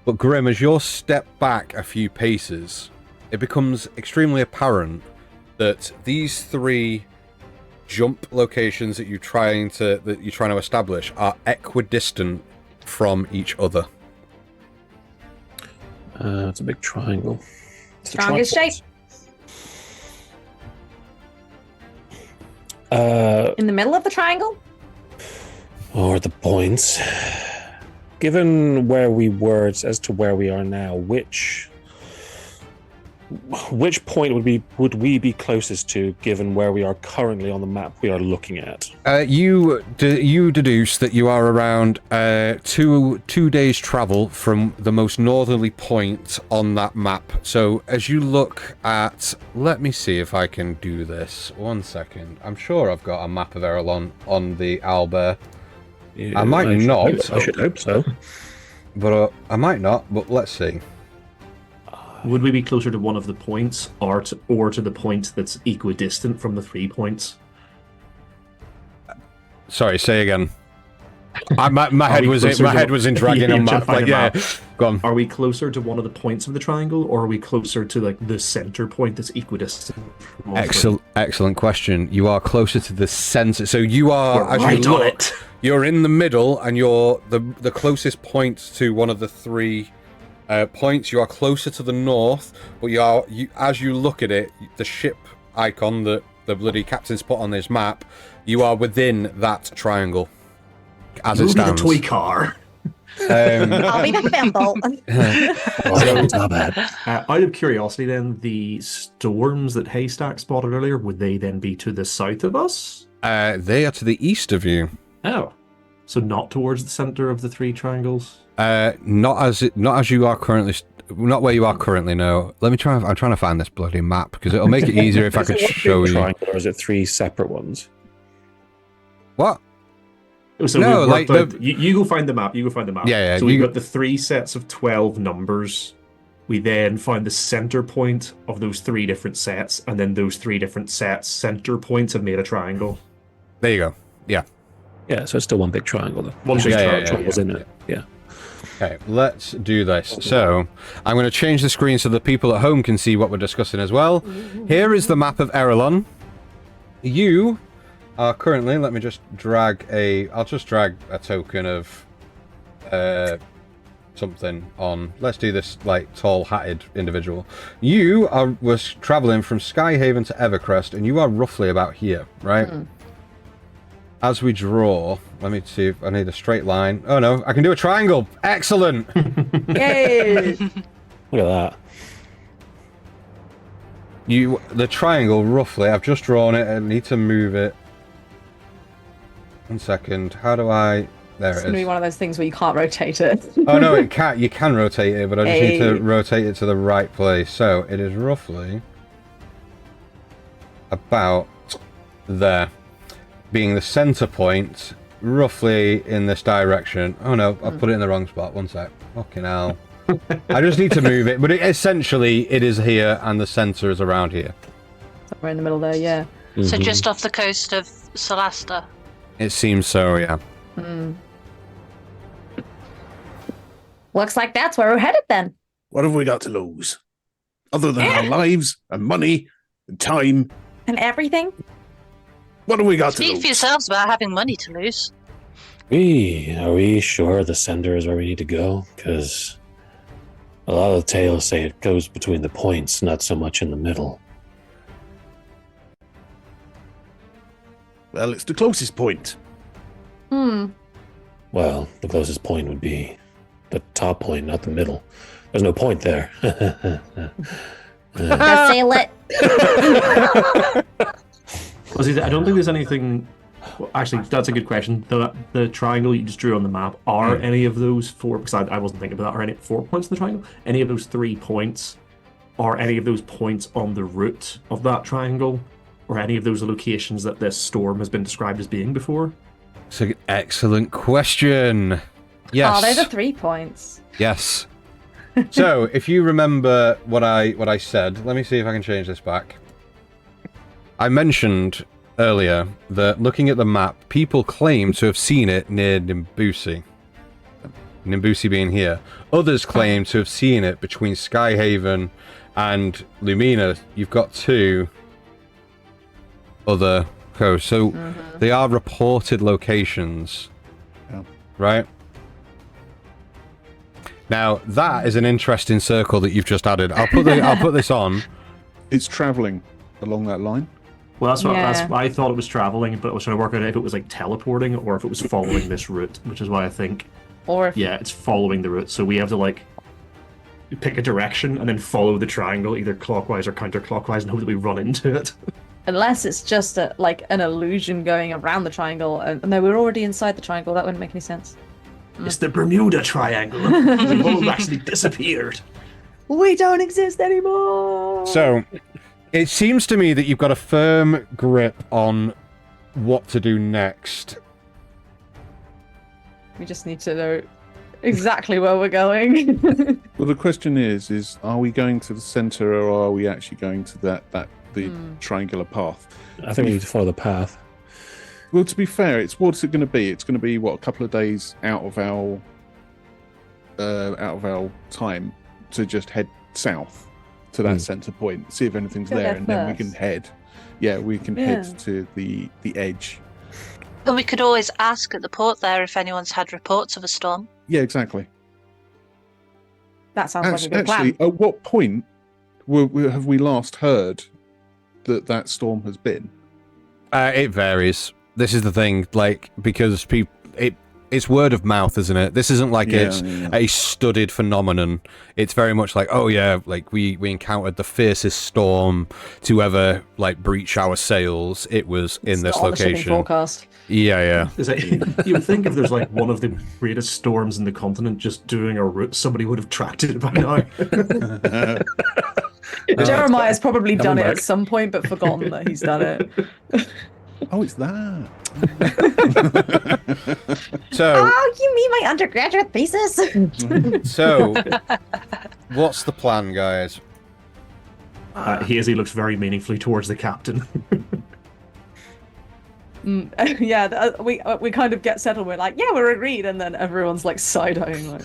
But Grim, as you're step back a few paces, it becomes extremely apparent that these 3 jump locations that you're trying to establish are equidistant from each other. It's a big triangle. It's the Strongest shape. In the middle of the triangle? Or the points. Given where we were as to where we are now, which point would we be closest to, given where we are currently on the map we are looking at? You deduce that you are around 2 days' travel from the most northerly point on that map. So as you look at, let me see if I can do this. 1 second. I'm sure I've got a map of Erewhon on the owlbear. Yeah, I might not. I should hope so. But I might not. But let's see. Would we be closer to one of the points, or to the point that's equidistant from the 3 points? Sorry, say again. My head was in dragging on map. Like, yeah, go on. Are we closer to one of the points of the triangle, or are we closer to like the center point that's equidistant? From all three? Excellent question. You are closer to the center. So you are, We're as right you on look, it. you're in the middle, and you're the closest point to one of the 3 points. You are closer to the north, but as you look at it, the ship icon that the bloody captain's put on this map, you are within that triangle. As it stands. The toy car. I'll be the thimble. It's not bad. Out of curiosity, then, the storms that Haystack spotted earlier, would they then be to the south of us? They are to the east of you. Oh, so not towards the center of the 3 triangles. Not as you are currently. Not where you are currently. No. Let me try. I'm trying to find this bloody map because it'll make it easier if I could show you. Triangle, or is it 3 separate ones? What? So no, like you go find the map. You go find the map. Yeah. So we've got the 3 sets of 12 numbers. We then find the center point of those 3 different sets, and then those 3 different sets center points have made a triangle. There you go. Yeah. Yeah, so it's still one big triangle. Though. One big triangles in it. Yeah. Okay, let's do this. So, I'm going to change the screen so the people at home can see what we're discussing as well. Here is the map of Erelon. You are currently, let me just drag I'll just drag a token of something on. Let's do this, like, tall-hatted individual. You was traveling from Skyhaven to Evercrest, and you are roughly about here, right? As we draw, let me see if I need a straight line. Oh no, I can do a triangle. Excellent. Yay! Look at that. The triangle, roughly, I've just drawn it. I need to move it. 1 second. How do I... There It's it going to be is. one of those things where you can't rotate it. Oh no, you can rotate it, but I just need to rotate it to the right place. So it is roughly about there, being the center point, roughly in this direction. Oh no, I put it in the wrong spot. 1 sec. Fucking hell. I just need to move it, but essentially it is here, and the center is around here. Somewhere in the middle there, yeah. So just off the coast of Solasta. It seems so, yeah. Looks like that's where we're headed then. What have we got to lose? Other than our lives and money and time. And everything? What have we got to Speak lose? for yourselves about having money to lose. Are we sure the sender is where we need to go? Because a lot of the tales say it goes between the points, not so much in the middle. Well, it's the closest point. Well, the closest point would be the top point, not the middle. There's no point there. Just sail it. Well, see, I don't think there's anything. Well, actually, that's a good question. The triangle you just drew on the map, are any of those 4? Because I wasn't thinking about that. Are any 4 points in the triangle? Any of those 3 points? Are any of those points on the route of that triangle? Or any of those locations that this storm has been described as being before? It's an excellent question. Yes. Oh, those are 3 points. Yes. So, if you remember what I said, let me see if I can change this back. I mentioned earlier that looking at the map, people claim to have seen it near Nimbusi. Nimbusi being here. Others claim to have seen it between Skyhaven and Lumina. You've got 2 other coasts. So they are reported locations. Yeah. Right? Now, that is an interesting circle that you've just added. I'll put this on. It's travelling along that line. Well, that's what Yeah. I thought it was traveling, but I was trying to work out if it was like teleporting or if it was following this route, which is why I think, Or if yeah, it's following the route. So we have to like pick a direction and then follow the triangle either clockwise or counterclockwise and hope that we run into it. unless it's just like an illusion going around the triangle. And no, we're already inside the triangle. That wouldn't make any sense. It's the Bermuda Triangle. We've all actually disappeared. We don't exist anymore. So, it seems to me that you've got a firm grip on what to do next. We just need to know exactly where we're going. Well, the question is are we going to the center or are we actually going to the triangular path? I think we need to follow the path. Well, to be fair, what's it going to be? It's going to be what, a couple of days out of our time to just head south to that center point, see if anything's Go there, there and then we can first. head. Yeah, we can head to the edge. And we could always ask at the port there if anyone's had reports of a storm. Yeah, exactly. That sounds like a good Actually, plan. at what point have we last heard that storm has been? It varies. This is the thing, like, because it's word of mouth, isn't it? This isn't like it's a studied phenomenon. It's very much like, oh yeah, like we encountered the fiercest storm to ever like breach our sails. It was in this Not on the shipping location. forecast. Yeah. You would think if there's like one of the greatest storms in the continent just doing a route, somebody would have tracked it by now. Jeremiah's probably done it back. at some point, but forgotten that he's done it. Oh, it's that. So, Oh, you mean my undergraduate thesis? what's the plan, guys? Hazy looks very meaningfully towards the captain. We kind of get settled. We're like, yeah, we're agreed, and then everyone's like side-eyeing, like,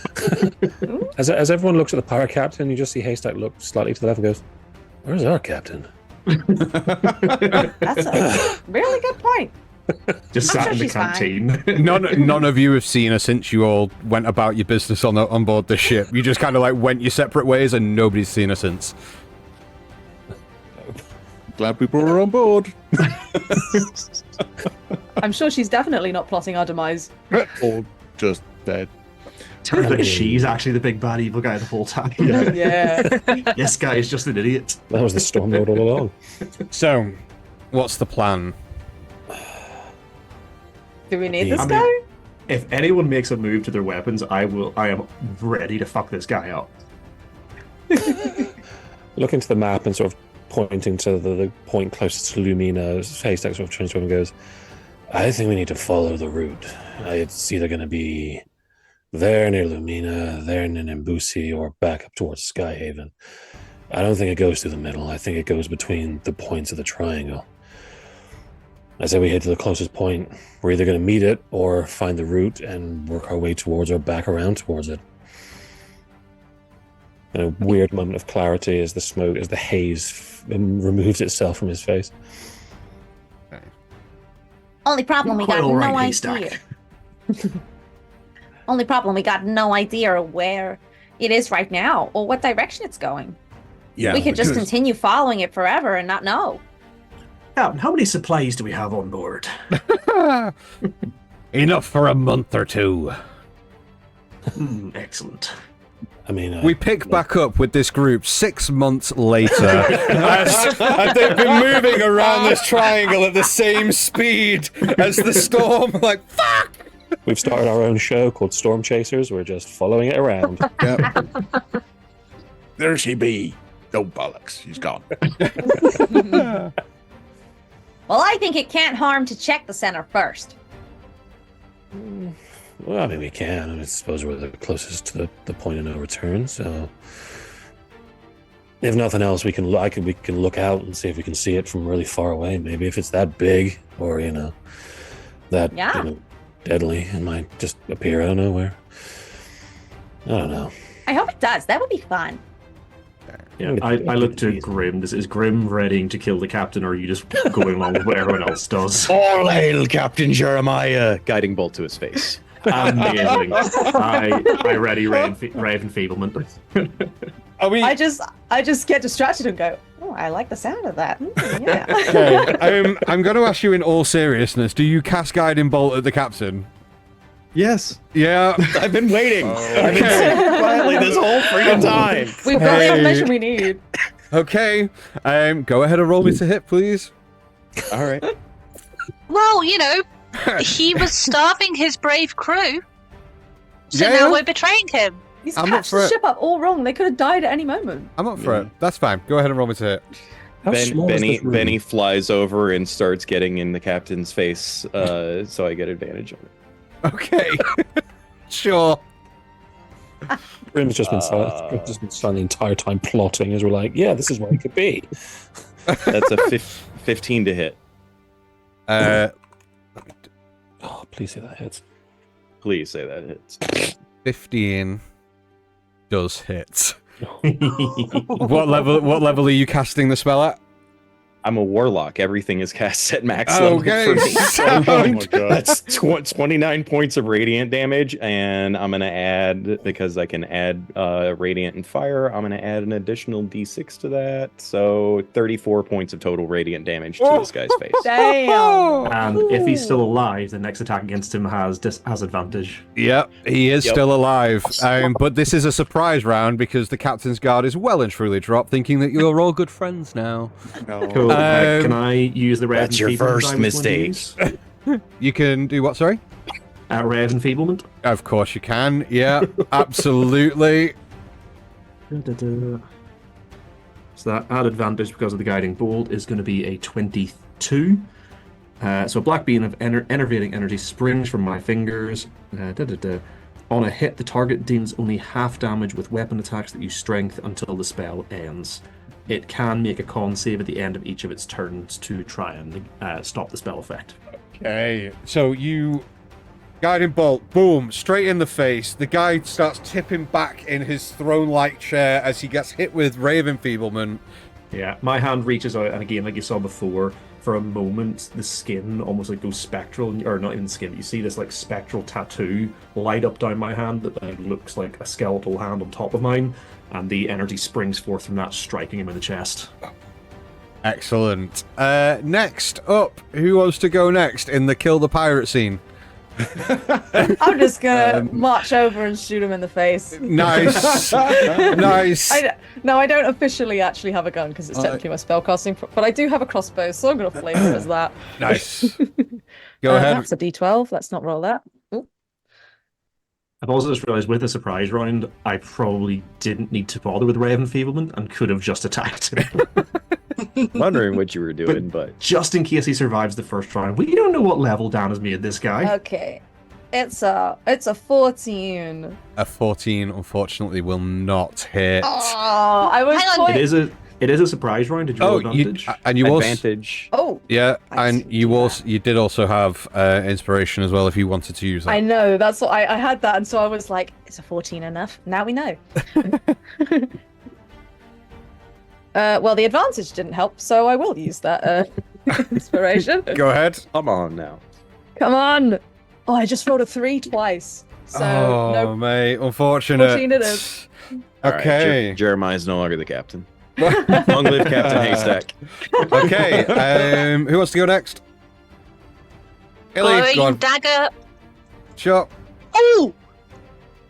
As everyone looks at the pirate captain, you just see Haystack look slightly to the left and goes, "Where's our captain?" That's a really good point. Just I'm sat in the sure she's fine. canteen. None of you have seen her since you all went about your business on board the ship. You just kind of like went your separate ways, and nobody's seen her since. Glad we brought her on board. I'm sure she's definitely not plotting our demise. Or just dead. Turns out she's actually the big bad evil guy the whole time. Yeah. This guy is just an idiot. That was the storm lord all along. So, what's the plan? Do we need I this mean- guy? If anyone makes a move to their weapons, I am ready to fuck this guy up. Looking to the map and sort of pointing to the point closest to Lumina, Haystack sort of turns to him and goes, "I think we need to follow the route. It's either going to be there near Lumina, there near Nimbusi, or back up towards Skyhaven. I don't think it goes through the middle. I think it goes between the points of the triangle. I say we head to the closest point. We're either going to meet it or find the route and work our way towards or back around towards it." And a weird moment of clarity as the haze removes itself from his face. Only problem, we got Quite all right, no Haystack. idea. Only problem, we got no idea where it is right now or what direction it's going. Yeah, we could just because- continue following it forever and not know. Captain, how many supplies do we have on board? Enough for a month or two. Excellent. I mean, We pick back up with this group 6 months later, as they've been moving around this triangle at the same speed as the storm. Like, fuck! we've started our own show called Storm Chasers. We're just following it around. Yep. There she be. No bollocks. She's gone. Well, I think it can't harm to check the center first. Well, I mean, we can. I suppose we're the closest to the point of no return. So, if nothing else, we can look out and see if we can see it from really far away. Maybe if it's that big, or that deadly, it might just appear out of nowhere. I don't know. I hope it does. That would be fun. Yeah, I look to Grim. Is Grim readying to kill the captain, or are you just going along with what everyone else does? All hail Captain Jeremiah! Guiding bolt to his face. Amazing. I ready Rave Enfeeblement. Are we... I just get distracted and go, oh, I like the sound of that. Yeah. Okay, I'm going to ask you in all seriousness, do you cast Guiding Bolt at the captain? Yes, Yeah. I've been waiting. I've been Okay. sitting quietly this whole freaking time. We've got the Hey. information we need. Okay, go ahead and roll me to hit, please. All right. Well, he was starving his brave crew. So Yeah. now we're betraying him. He's I'm up patched for the it. ship up all wrong. They could have died at any moment. I'm up for it. That's fine. Go ahead and roll me to hit. How small is this room? Benny flies over and starts getting in the captain's face, so I get advantage on it. Okay. Sure. Grim's just been silent. Grim's just been silent the entire time plotting as we're like, yeah, this is where it could be. That's a 15 to hit. Oh, please say that hits. Please say that hits. 15 does hit. What level are you casting the spell at? I'm a warlock. Everything is cast at max level Okay. for me. Oh my god. That's 29 points of radiant damage, and I'm gonna add, because I can add radiant and fire, I'm gonna add an additional d6 to that, so 34 points of total radiant damage to this guy's face. Damn. And if he's still alive, the next attack against him has advantage. Yep, he is Yep. still alive. But this is a surprise round because the captain's guard is well and truly dropped, thinking that you're all good friends now. Cool. Can I use the red That's your enfeeblement first I was going to mistake. use? You can do what, sorry? Red enfeeblement. Of course you can. Yeah, absolutely. So that add advantage because of the guiding bolt is going to be a 22. So a black beam of enervating energy springs from my fingers. On a hit, the target deals only half damage with weapon attacks that use strength until the spell ends. It can make a con save at the end of each of its turns to try and stop the spell effect. Okay, so you guiding bolt, boom, straight in the face. The guy starts tipping back in his throne-like chair as he gets hit with ray of enfeeblement. Yeah, my hand reaches out, and again, like you saw before, for a moment, the skin almost like goes spectral, or not even skin, but you see this like spectral tattoo light up down my hand that like, looks like a skeletal hand on top of mine, and the energy springs forth from that, striking him in the chest. Excellent. Next up, who wants to go next in the kill the pirate scene? I'm just gonna march over and shoot him in the face. Nice. Nice. No, I don't officially actually have a gun because it's technically my spellcasting, but I do have a crossbow, so I'm gonna flavor it as that. Nice. Go ahead. That's a D12. Let's not roll that. Ooh. I've also just realised with the surprise round, I probably didn't need to bother with Ray of Enfeeblement and could have just attacked him. Wondering what you were doing, but just in case he survives the first round, we don't know what level Dan has made this guy. Okay. It's a 14. A 14, unfortunately, will not hit. Oh, I was Hang on. It is a surprise round. Did you roll advantage? And you also, advantage. Oh, yeah, I and see. you did also have inspiration as well if you wanted to use that. I know. That's what I had that, and so I was like, "Is a 14 enough?" Now we know. Well, the advantage didn't help, so I will use that inspiration. Go ahead. Come on now. Come on! Oh, I just rolled a 3 twice. So oh, no, mate, unfortunate. 14 it is. All right, Okay. Jeremiah's no longer the captain. Long live Captain Haystack. Okay, who wants to go next? Illy, go Glowing on. dagger. Sure. Oh!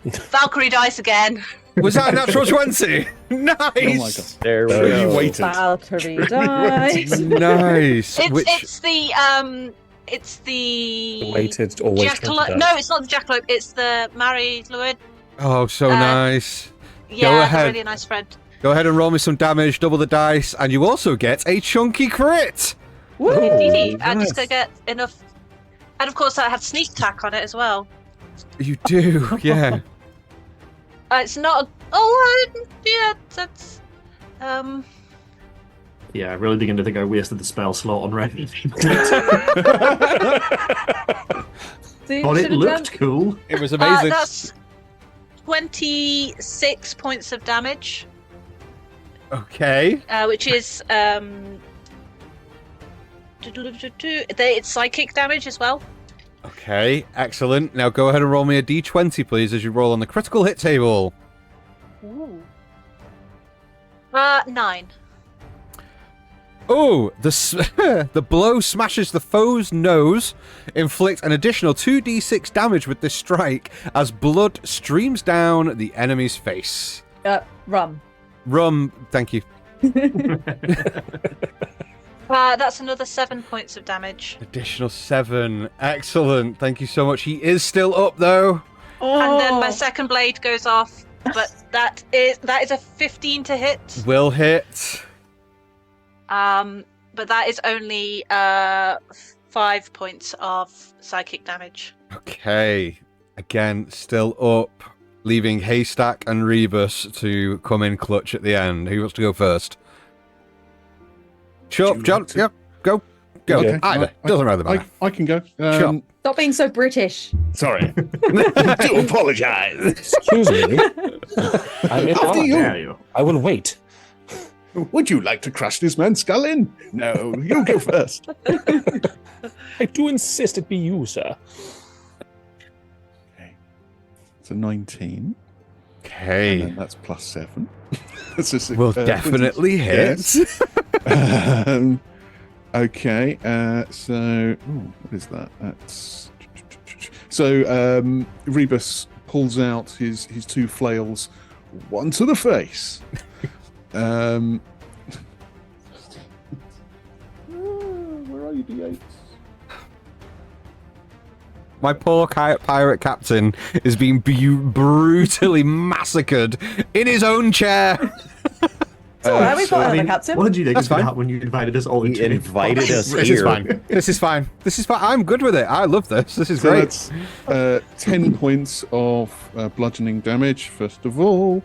Valkyrie dice again. Was that a natural 20? Nice. Oh my god. There we So go. you waited. Valkyrie dice. Nice. It's the Waited or waited. jackalope. No, it's not the jackalope. It's the Mary Lewid. Oh, so nice. Yeah, ahead. a really nice friend. Go ahead and roll me some damage, double the dice, and you also get a chunky crit. Indeed. I'm nice. just gonna get enough. And of course, I have sneak attack on it as well. You do, yeah. It's not. Yeah, that's. Yeah, I really begin to think I wasted the spell slot on Red. See, But it should've looked done- cool. It was amazing. That's 26 points of damage, Okay. which is it's psychic damage as well. Okay, excellent. Now go ahead and roll me a d20, please, as you roll on the critical hit table. Ooh. 9. Oh, the blow smashes the foe's nose. Inflict an additional 2d6 damage with this strike as blood streams down the enemy's face. Rum. Rum, thank you. That's another 7 points of damage. Additional 7. Excellent. Thank you so much. He is still up, though. And then my Oh. second blade goes off, but that is a 15 to hit. Will hit. But that is only 5 points of psychic damage. Okay. Again, still up. leaving Haystack and Rebus to come in clutch at the end. Who wants to go first? Sure, John. Yep, go. Okay. Either. Doesn't really matter. I can go. Sure. Stop being so British. Sorry. I do apologize. Excuse me. I'm in After charge. you. I will wait. Would you like to crush this man's skull in? No, you go first. I do insist it be you, sir. Okay. It's a 19. Okay. And then that's +7. That's a six, Will definitely hit. yes. Okay. So, what is that? That's so. Rebus pulls out his two flails, one to the face. Where are you, D8s? My poor pirate captain is being brutally massacred in his own chair. It's all right, we've got another captain. What did you think That's was going to fine. happen when you invited us all He into invited us This here. is fine. This is fine. This is fine. I'm good with it. I love this. This is So great. that's 10 points of bludgeoning damage, first of all.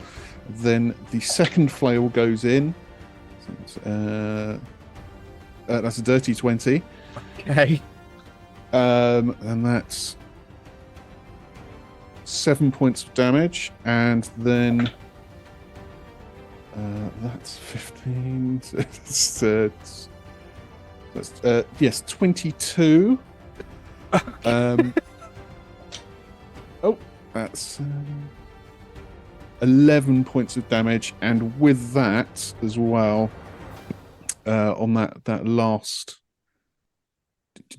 Then the second flail goes in. So that's a dirty 20. Okay. And that's 7 points of damage. And then that's 15. Yes, 22. That's 11 points of damage, and with that as well, on that last,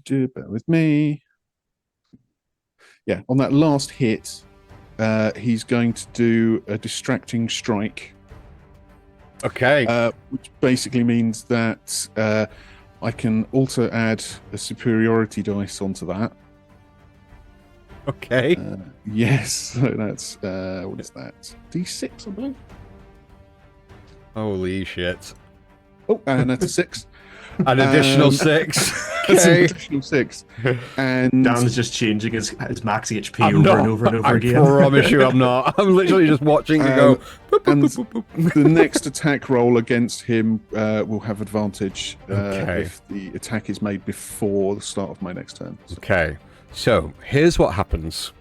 bear with me. Yeah, on that last hit, he's going to do a distracting strike. Okay. Which basically means that I can also add a superiority dice onto that. Okay. Yes, so that's what is that? D6, I believe. Holy shit. Oh, and that's a 6. An additional 6. That's an Okay. additional 6. And Dan's just changing his max HP I'm over not. and over and over I again. promise you I'm not. I'm literally just watching it go. boop, boop, and boop, boop, boop. the next attack roll against him will have advantage Okay. if the attack is made before the start of my next turn. Okay, so here's what happens.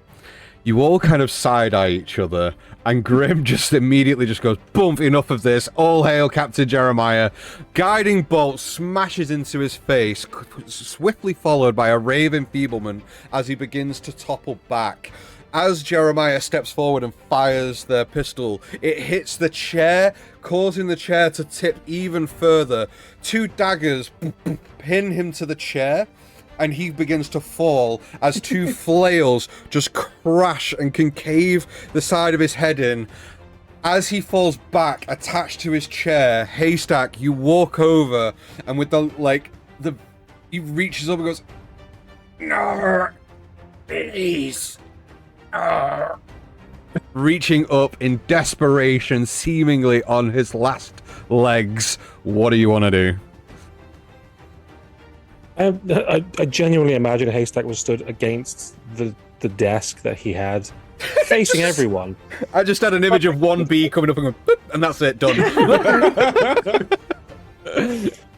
You all kind of side-eye each other, and Grim just immediately just goes, boom, enough of this, all hail Captain Jeremiah. Guiding bolt smashes into his face, swiftly followed by a rave of enfeeblement as he begins to topple back. As Jeremiah steps forward and fires their pistol, it hits the chair, causing the chair to tip even further. 2 daggers pin him to the chair, and he begins to fall as 2 flails just crash and concave the side of his head in. As he falls back, attached to his chair, Haystack, you walk over, and with he reaches up and goes, "No, please." Reaching up in desperation, seemingly on his last legs. What do you want to do? I genuinely imagine Haystack was stood against the desk that he had, facing everyone. I just had an image of one bee coming up and going, boop, and that's it, done.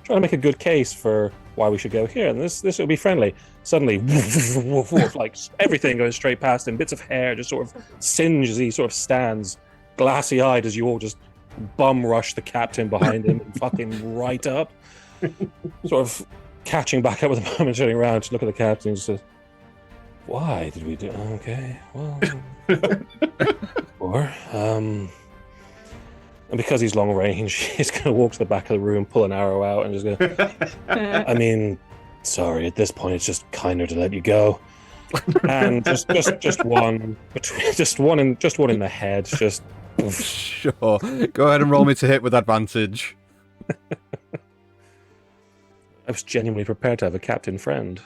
Trying to make a good case for why we should go here, and this will be friendly. Suddenly, like everything goes straight past him. Bits of hair just sort of singe as he sort of stands, glassy-eyed, as you all just bum rush the captain behind him and fucking right up. Sort of catching back up with the moment, turning around to look at the captain and just says, "Why did we do? Okay, well, or and because he's long range, he's going to walk to the back of the room, pull an arrow out, and just go. I mean, sorry, at this point, it's just kinder to let you go, and just one between, just one in the head, just. Sure. Go ahead and roll me to hit with advantage. I was genuinely prepared to have a captain friend.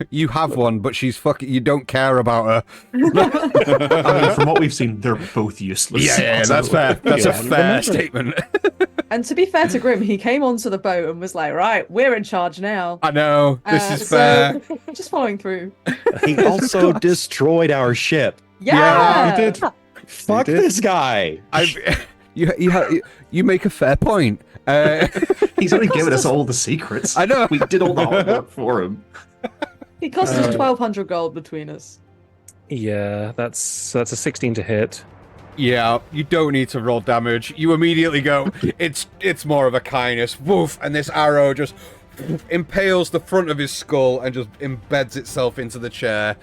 You have one, but she's fucking. You don't care about her. I mean, from what we've seen, they're both useless. Yeah, that's fair. That's a fair statement. And to be fair to Grim, he came onto the boat and was like, right, we're in charge now. I know. This is So, fair. just following through. He also destroyed our ship. Yeah! he did. Fuck this guy. You make a fair point. He's only given us all the secrets. I know. We did all the hard work for him. It cost us 1,200 gold between us. Yeah, that's a 16 to hit. Yeah, you don't need to roll damage. You immediately go, it's more of a kindness. Woof, and this arrow just impales the front of his skull and just embeds itself into the chair,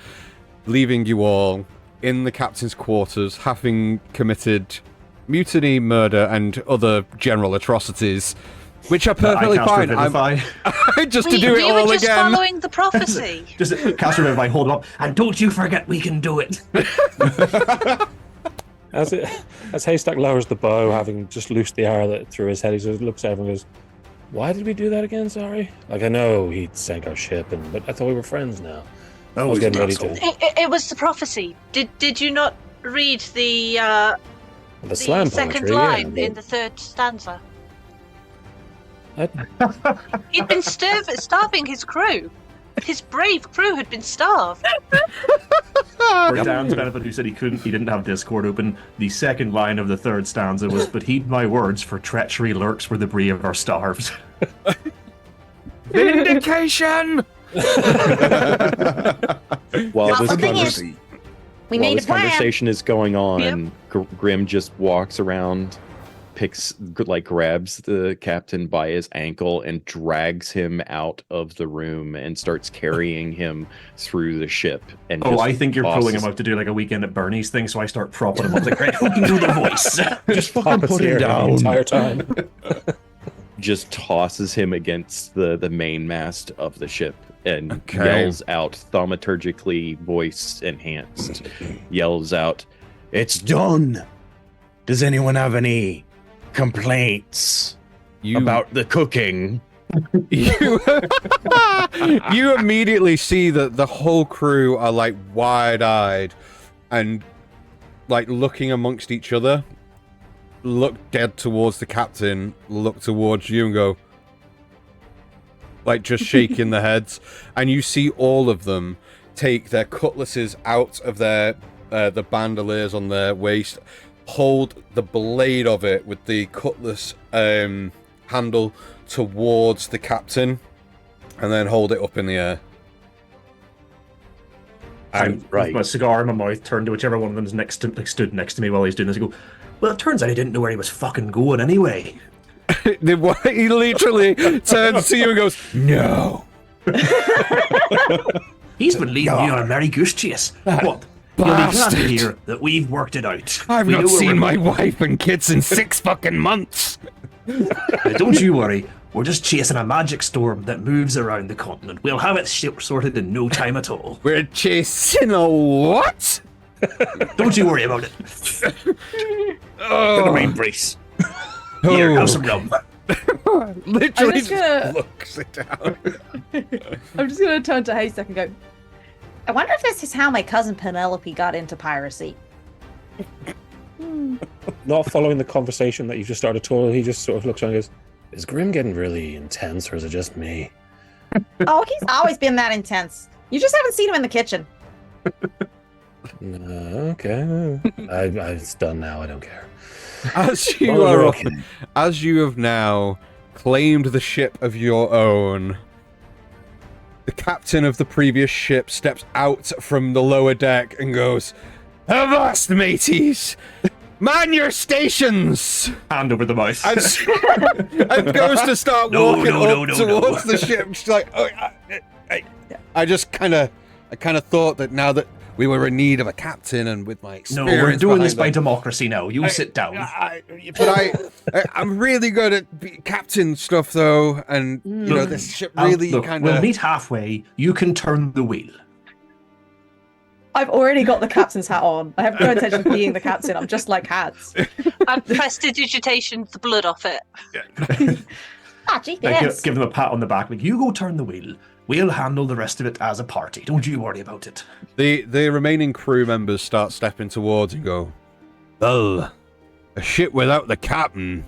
leaving you all in the captain's quarters, having committed mutiny, murder, and other general atrocities, which are perfectly fine. Just to do it we all were just again. following the prophecy. Just cast Revivify, hold him up, and don't you forget we can do it. As Haystack lowers the bow, having just loosed the arrow that through his head, he sort of looks at everyone and goes, "Why did we do that again? Sorry. Like, I know he sank our ship, but I thought we were friends now." I was getting ready to. It was the prophecy. Did you not read the slam second poetry, line yeah, in the third stanza? I- He'd been starving his crew. His brave crew had been starved. For Dan's benefit, who said he didn't have Discord open, the second line of the third stanza was, "But heed my words, for treachery lurks where the brave are starved." Vindication! While Well, this, the thing is, we made a plan. conversation is going on, Yep. Grim just walks around, grabs the captain by his ankle and drags him out of the room and starts carrying him through the ship. And I think you're pulling him up to do like a weekend at Bernie's thing, so I start propping him up like, "Right, who can do the voice?" Just fucking put him the down. entire time. Just tosses him against the mainmast of the ship and Okay. yells out, thaumaturgically voice enhanced, yells out, "It's done! Does anyone have any complaints about the cooking?" You immediately see that the whole crew are like wide-eyed and like looking amongst each other, look dead towards the captain, look towards you and go like just shaking their heads, and you see all of them take their cutlasses out of their the bandoliers on their waist, hold the blade of it with the cutlass handle towards the captain, and then hold it up in the air. I'm with my cigar in my mouth, turned to whichever one of them's stood next to me while he's doing this. I go, "Well, it turns out he didn't know where he was fucking going anyway." He literally turns to you and goes, "No." He's been leading you on a merry goose chase. What? You'll be glad to bastard. hear that we've worked it out. I've We not know where seen we're my wife and kids in 6 fucking months. Now, don't you worry. We're just chasing a magic storm that moves around the continent. We'll have it sorted in no time at all. We're chasing a what? Don't you worry about it. Oh. Get a rain brace. Here, have some rum. Literally I'm just gonna- looks it down. I'm just going to turn to Haystack and go, I wonder if this is how my cousin Penelope got into piracy. Not following the conversation that you just started to, he just sort of looks around and goes, "Is Grim getting really intense, or is it just me?" Oh, he's always been that intense. You just haven't seen him in the kitchen. No, okay. It's done now. I don't care. As you Well, are, we're okay. as you have now claimed the ship of your own, the captain of the previous ship steps out from the lower deck and goes, "Avast, mateys! Man your stations!" Hand over the mouth. And goes to start walking up towards the ship. She's like, "Oh, I just kind of thought that now that we were in need of a captain, and with my No, experience, we're doing this behind by democracy now. You sit down. I'm really good at captain stuff, though, and you know this ship really Look, kind we'll of." meet halfway. You can turn the wheel. I've already got the captain's hat on. I have no intention of being the captain. I'm just like hats. I've prestidigitated the blood off it. Ah, gee, Like, yes. give them a pat on the back. Like, you go turn the wheel. We'll handle the rest of it as a party. Don't you worry about it. The remaining crew members start stepping towards and go, "Well, a ship without the captain,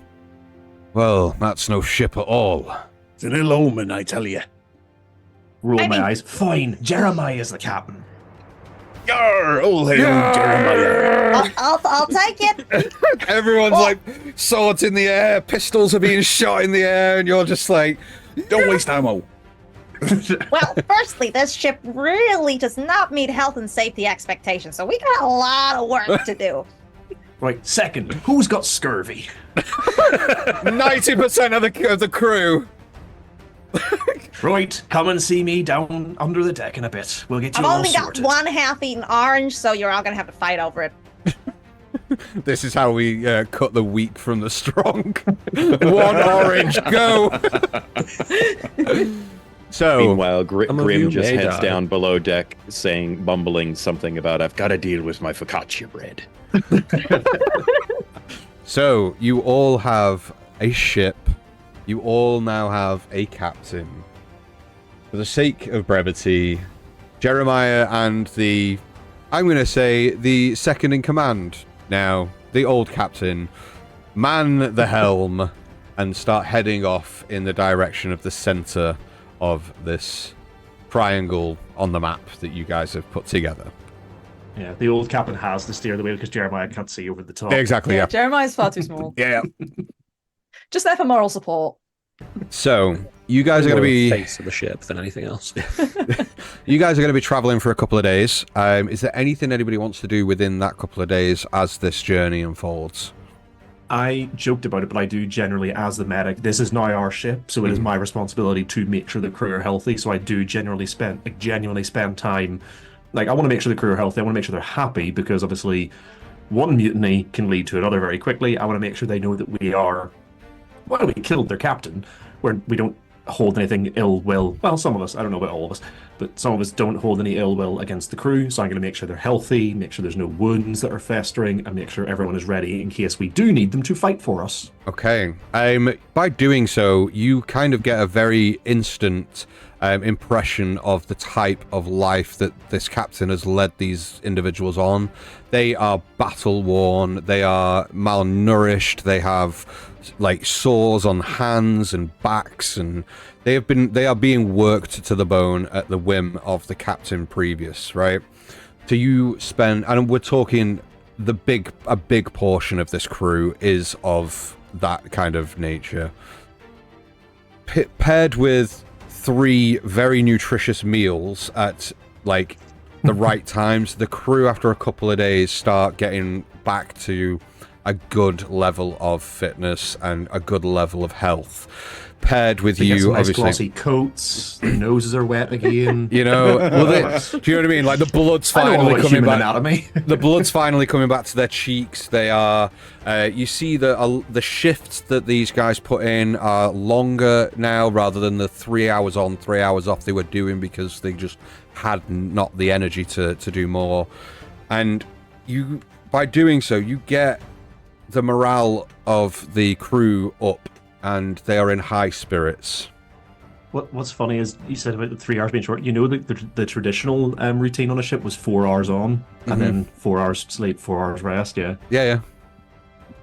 well, that's no ship at all." It's an ill omen, I tell you. Roll I my mean- eyes. Fine. Jeremiah is the captain. Yarr! All hail Jeremiah! I'll take it. Everyone's like swords in the air, pistols are being shot in the air, and you're just like, Don't waste ammo. Well, firstly, this ship really does not meet health and safety expectations, so we got a lot of work to do. Right, second, who's got scurvy? 90% of the crew. Right, come and see me down under the deck in a bit. We'll get you I've all only got sorted. one half-eaten orange, so you're all gonna have to fight over it. This is how we cut the weak from the strong. One orange, go. So Meanwhile, Some of Grim you just may heads die. down below deck, mumbling something about, I've got to deal with my focaccia bread. So, you all have a ship. You all now have a captain. For the sake of brevity, Jeremiah and I'm going to say, the second in command now, the old captain, man the helm and start heading off in the direction of the center of this triangle on the map that you guys have put together. Yeah, the old captain has to steer the wheel because Jeremiah can't see over the top. Exactly, yeah. Jeremiah's far too small. Yeah. Just there for moral support. So, you guys are going to More be... face of the ship than anything else. You guys are going to be traveling for a couple of days. Is there anything anybody wants to do within that couple of days as this journey unfolds? I joked about it, but I do generally, as the medic, this is now our ship, so it is my responsibility to make sure the crew are healthy. So I do genuinely spend time. Like, I want to make sure the crew are healthy. I want to make sure they're happy because obviously one mutiny can lead to another very quickly. I want to make sure they know that we killed their captain, where we don't hold anything ill will. Well, some of us, I don't know about all of us, but some of us don't hold any ill will against the crew. So I'm going to make sure they're healthy, make sure there's no wounds that are festering, and make sure everyone is ready in case we do need them to fight for us. Okay. By doing so, you kind of get a very instant impression of the type of life that this captain has led these individuals on. They are battle worn, they are malnourished, they have like sores on hands and backs, and they are being worked to the bone at the whim of the captain previous, right? So you spend, and we're talking a big portion of this crew is of that kind of nature, paired with 3 very nutritious meals at like the right times. The crew after a couple of days start getting back to a good level of fitness and a good level of health, paired with They get you some nice obviously glossy coats, their noses are wet again. you know, well, do you know what I mean? Like the blood's I know all finally about coming human back. anatomy. The blood's finally coming back to their cheeks. They are. You see the shifts that these guys put in are longer now, rather than the 3 hours on, 3 hours off they were doing because they just had not the energy to do more. And you, by doing so, you get the morale of the crew up, and they are in high spirits. What's funny is you said about the 3 hours being short. You know, the traditional routine on a ship was 4 hours on and then 4 hours sleep, 4 hours rest. Yeah. Yeah.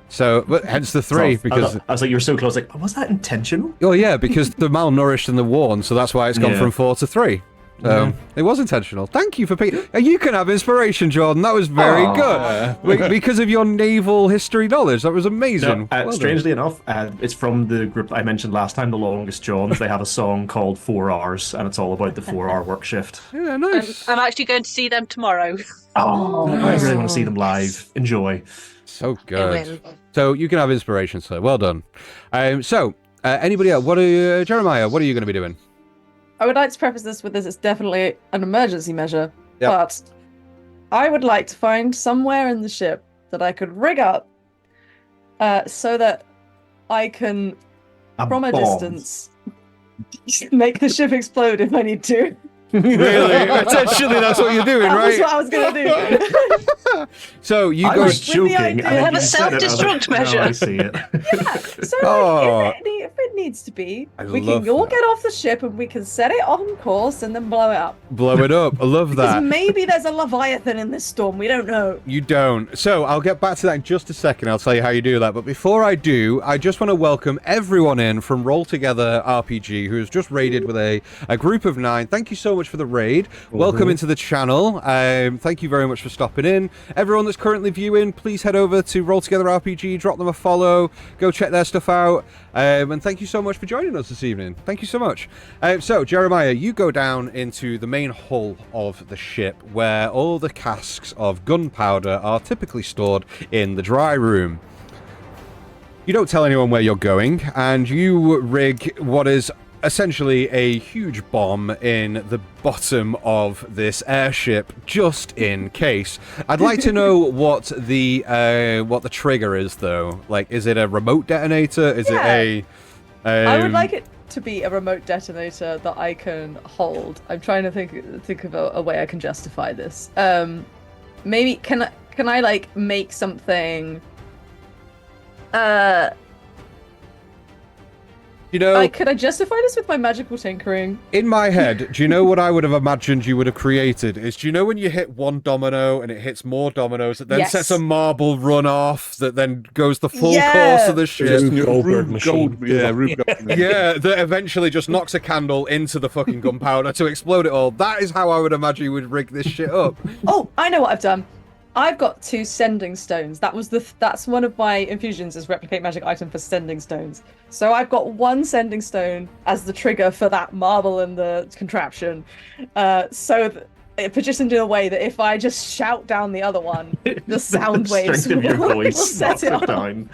So, but hence the 3 So, because. I was like, you were so close. Like, was that intentional? Oh yeah, because the malnourished and the worn, so that's why it's gone Yeah. from 4 to 3. So it was intentional. Thank you for you can have inspiration, Jordan. That was very good because of your naval history knowledge. That was amazing. No, Well done. strangely enough, it's from the group I mentioned last time, the Longest Johns. They have a song called 4 Hours, and it's all about the 4-hour work shift. Yeah, nice. I'm actually going to see them tomorrow. Oh, I really want to see them live. Enjoy. So I good. will. So you can have inspiration, sir. Well done. Anybody else? Jeremiah? What are you going to be doing? I would like to preface this with this: it's definitely an emergency measure, Yep. but I would like to find somewhere in the ship that I could rig up so that I can, from a bomb. distance, make the ship explode if I need to. Really? Essentially, that's what you're doing, That was right? what I was going to do. So I go. was With the joking. idea- and then Have a you said it, I was like, self-destruct measure. "No, I see it. So, Oh. is there any if it needs to be. We love can all that. get off the ship and we can set it on course and then blow it up. Blow it up. I love Because that. maybe there's a Leviathan in this storm. We don't know. You don't. So I'll get back to that in just a second. I'll tell you how you do that. But before I do, I just want to welcome everyone in from Roll Together RPG who has just raided with a group of 9. Thank you so much for the raid. Welcome into the channel. Thank you very much for stopping in. Everyone that's currently viewing, please head over to Roll Together RPG, drop them a follow, go check their stuff out. And thank you so much for joining us this evening. Thank you so much. So, Jeremiah, you go down into the main hull of the ship where all the casks of gunpowder are typically stored in the dry room. You don't tell anyone where you're going, and you rig what is essentially a huge bomb in the bottom of this airship, just in case. I'd like to know what the trigger is, though. Like, is it a remote detonator? Is it a? I would like it to be a remote detonator that I can hold. I'm trying to think of a way I can justify this. Maybe can I like make something? You know, Could I justify this with my magical tinkering? in my head, do you know what I would have imagined you would have created? Is, do you know when you hit one domino and it hits more dominoes, that then Yes. sets a marble run off that then goes the full Yeah. course of the ship? Rube Goldberg machine. Rube Goldberg. Yeah, that eventually just knocks a candle into the fucking gunpowder to explode it all. That is how I would imagine you would rig this shit up. Oh, I know what I've done. I've got 2 sending stones. That's one of my infusions is replicate magic item for sending stones. So I've got 1 sending stone as the trigger for that marble and the contraption. Positioned in a way that if I just shout down the other one, the sound waves Strength of your will voice set it knocks it off. down.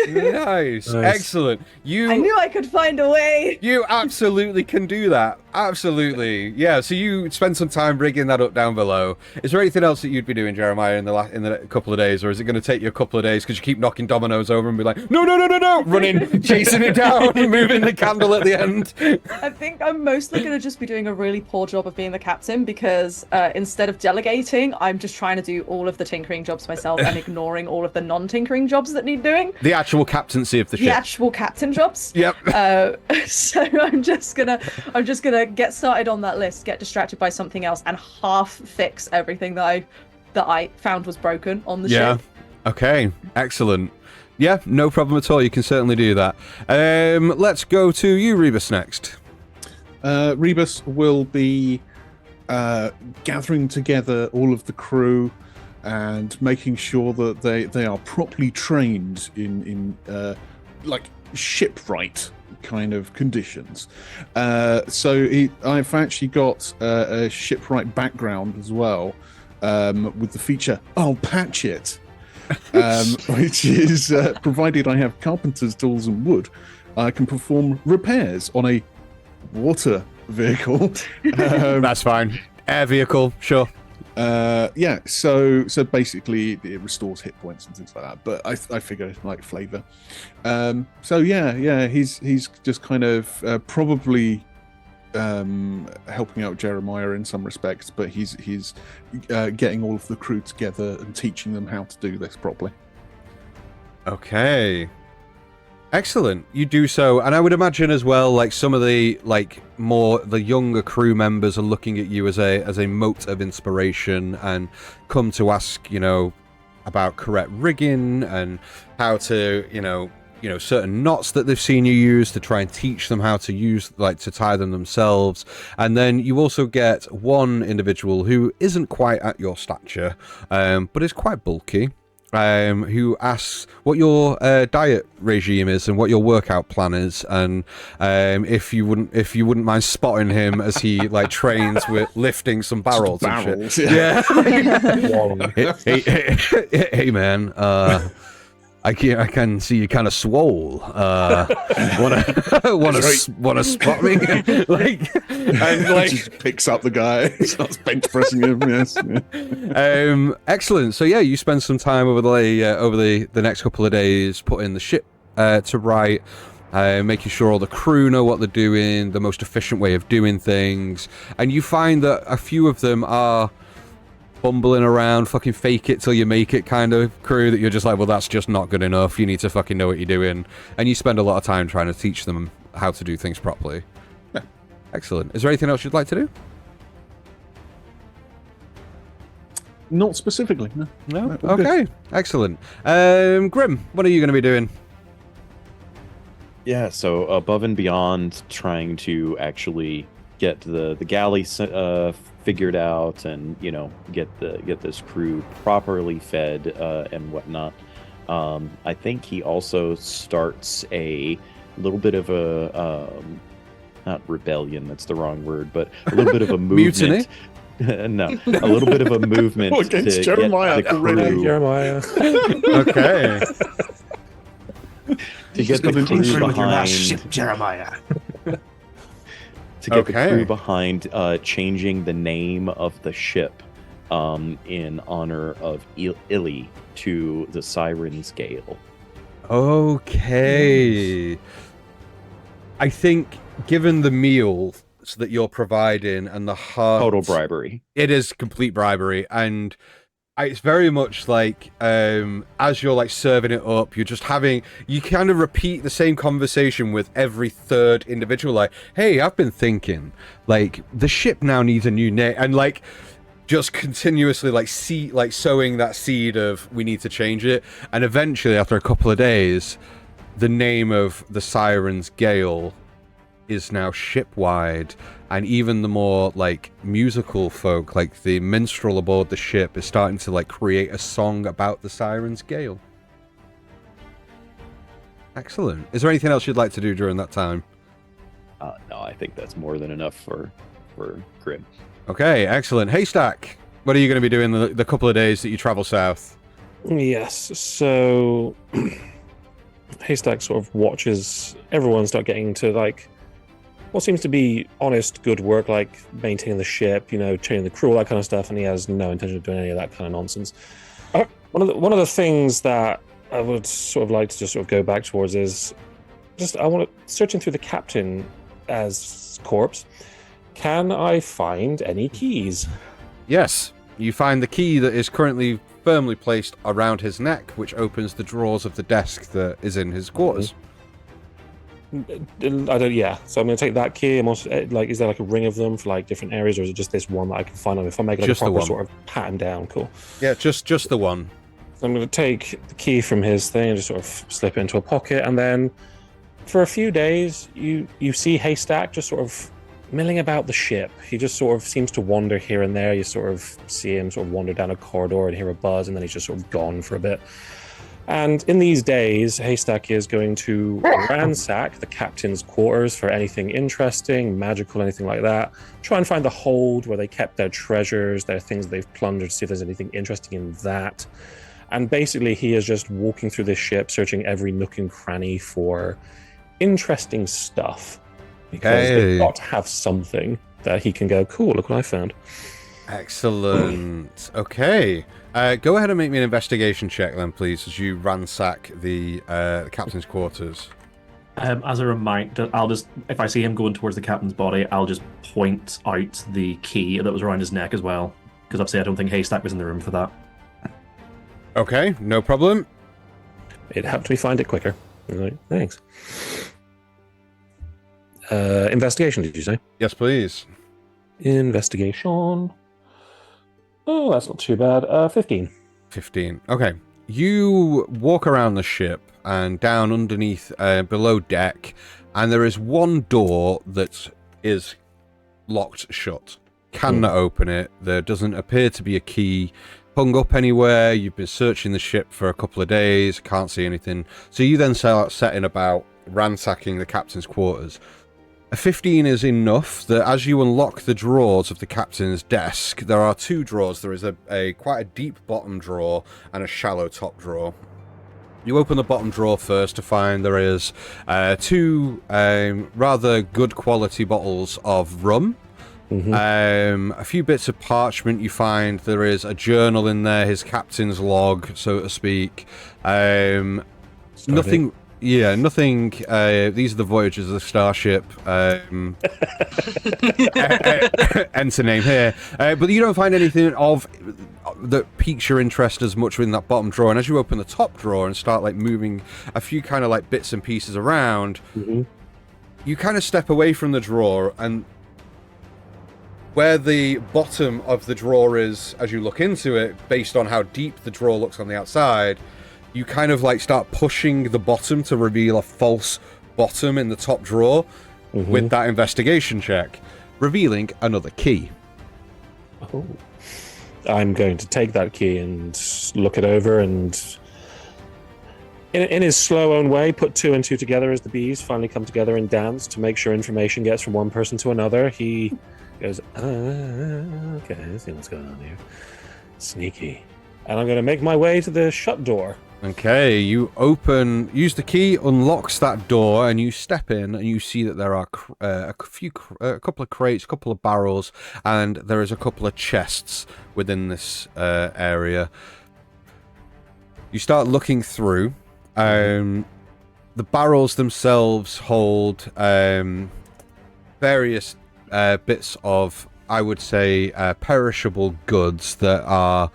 Nice. Excellent. I knew I could find a way. You absolutely can do that. Absolutely. Yeah, so you spend some time rigging that up down below. Is there anything else that you'd be doing, Jeremiah, in the couple of days, or is it going to take you a couple of days because you keep knocking dominoes over and be like, no, running, chasing it down, and moving the candle at the end? I think I'm mostly going to just be doing a really poor job of being the captain because instead of delegating, I'm just trying to do all of the tinkering jobs myself and ignoring all of the non-tinkering jobs that need doing. The actual captaincy of the ship. The actual captain jobs. Yep. So I'm just gonna get started on that list, get distracted by something else, and half fix everything that I found was broken on the ship. Okay. Excellent. Yeah, no problem at all. You can certainly do that. Let's go to you, Rebus, next. Rebus will be gathering together all of the crew and making sure that they are properly trained in like shipwright kind of conditions. I've actually got a shipwright background as well, with the feature "I'll patch it," which is provided I have carpenter's tools and wood, I can perform repairs on a water vehicle. That's fine. Air vehicle, sure. So basically it restores hit points and things like that, but I figure like flavor. He's just kind of probably helping out Jeremiah in some respects, but he's getting all of the crew together and teaching them how to do this properly. Okay. Excellent. You do so, and I would imagine as well, like some of the the younger crew members are looking at you as a mote of inspiration and come to ask, about correct rigging and how to, certain knots that they've seen you use to try and teach them how to use, to tie them themselves. And then you also get one individual who isn't quite at your stature, but is quite bulky. Who asks what your diet regime is and what your workout plan is, and if you wouldn't mind spotting him as he trains with lifting some barrels and shit. Yeah. hey man, I can see you kind of swole. Wanna spot me? And just picks up the guy, starts bench pressing him. Yes. Yeah. Excellent. So yeah, you spend some time over the next couple of days putting the ship to right, making sure all the crew know what they're doing, the most efficient way of doing things, and you find that a few of them are bumbling around, fucking fake it till you make it kind of crew that you're just like, well, that's just not good enough. You need to fucking know what you're doing. And you spend a lot of time trying to teach them how to do things properly. Yeah. Excellent. Is there anything else you'd like to do? Not specifically, no. No? all good. Okay. Excellent. Grim, what are you going to be doing? Yeah, so above and beyond trying to actually get the galley figured out and, you know, get this crew properly fed and whatnot, I think he also starts a little bit of a not rebellion, that's the wrong word, but a little bit of a movement. Mutiny? No, a little bit of a movement Against to Jeremiah, get the already. crew, Jeremiah. Okay. to get the Moving crew through with your last behind ship, Jeremiah. to get the crew behind changing the name of the ship in honor of Illy to the Siren's Gale. Okay. I think, given the meal that you're providing and the heart... Total bribery. It is complete bribery, and it's very much like, as you're like serving it up, you're just having... You kind of repeat the same conversation with every third individual, like, hey, I've been thinking, like, the ship now needs a new name, and like... just continuously like sowing that seed of we need to change it, and eventually after a couple of days the name of the Siren's Gale is now ship-wide, and even the more like musical folk, like the minstrel aboard the ship, is starting to like create a song about the Siren's Gale. Excellent. Is there anything else you'd like to do during that time? No, I think that's more than enough for Grim. Okay, excellent. Haystack, what are you going to be doing the couple of days that you travel south? Yes, so Haystack sort of watches everyone start getting to like what seems to be honest, good work, like maintaining the ship, you know, training the crew, all that kind of stuff, and he has no intention of doing any of that kind of nonsense. One of the things that I would sort of like to just sort of go back towards is just I want to searching through the captain as corpse. Can I find any keys? Yes, you find the key that is currently firmly placed around his neck, which opens the drawers of the desk that is in his quarters. Yeah. So I'm going to take that key. I'm also, like, is there like a ring of them for like different areas, or is it just this one that I can find? If I make like Just a the proper one. sort of pat him down, cool. Yeah, just the one. So I'm going to take the key from his thing and just sort of slip it into a pocket, and then for a few days, you see Haystack just sort of milling about the ship. He just sort of seems to wander here and there. You sort of see him sort of wander down a corridor and hear a buzz, and then he's just sort of gone for a bit. And in these days, Haystack is going to ransack the captain's quarters for anything interesting, magical, anything like that. Try and find the hold where they kept their treasures, their things they've plundered, see if there's anything interesting in that. And basically, he is just walking through this ship, searching every nook and cranny for interesting stuff. Because they've got to have something that he can go, cool, look what I found. Excellent. Okay. Go ahead and make me an investigation check then, please, as you ransack the captain's quarters. As a reminder, I'll just, if I see him going towards the captain's body, I'll just point out the key that was around his neck as well. Because obviously I don't think Haystack was in the room for that. Okay, no problem. It helped me find it quicker. Like, thanks. Investigation, did you say? Yes, please. Investigation. Oh, that's not too bad. 15. 15. Okay. You walk around the ship and down underneath, below deck, and there is one door that is locked shut. Cannot open it. There doesn't appear to be a key hung up anywhere. You've been searching the ship for a couple of days, can't see anything. So you then start setting about ransacking the captain's quarters. A 15 is enough that as you unlock the drawers of the captain's desk, there are two drawers. There is a quite a deep bottom drawer and a shallow top drawer. You open the bottom drawer first to find there is two rather good quality bottles of rum. A few bits of parchment. You find there is a journal in there, his captain's log, so to speak. Nothing. Yeah, nothing. These are the voyages of the starship. Enter name here. But you don't find anything of that piques your interest as much in that bottom drawer. And as you open the top drawer and start like moving a few kind of like bits and pieces around, you kind of step away from the drawer, and where the bottom of the drawer is, as you look into it, based on how deep the drawer looks on the outside, you kind of like start pushing the bottom to reveal a false bottom in the top drawer with that investigation check, revealing another key. Oh. I'm going to take that key and look it over, and in his slow own way, put two and two together as the bees finally come together and dance to make sure information gets from one person to another. He goes, okay, I see what's going on here. Sneaky. And I'm going to make my way to the shut door. Okay, you use the key, unlocks that door, and you step in, and you see that there are a couple of crates, a couple of barrels, and there is a couple of chests within this area. You start looking through. The barrels themselves hold various bits of, I would say, perishable goods that are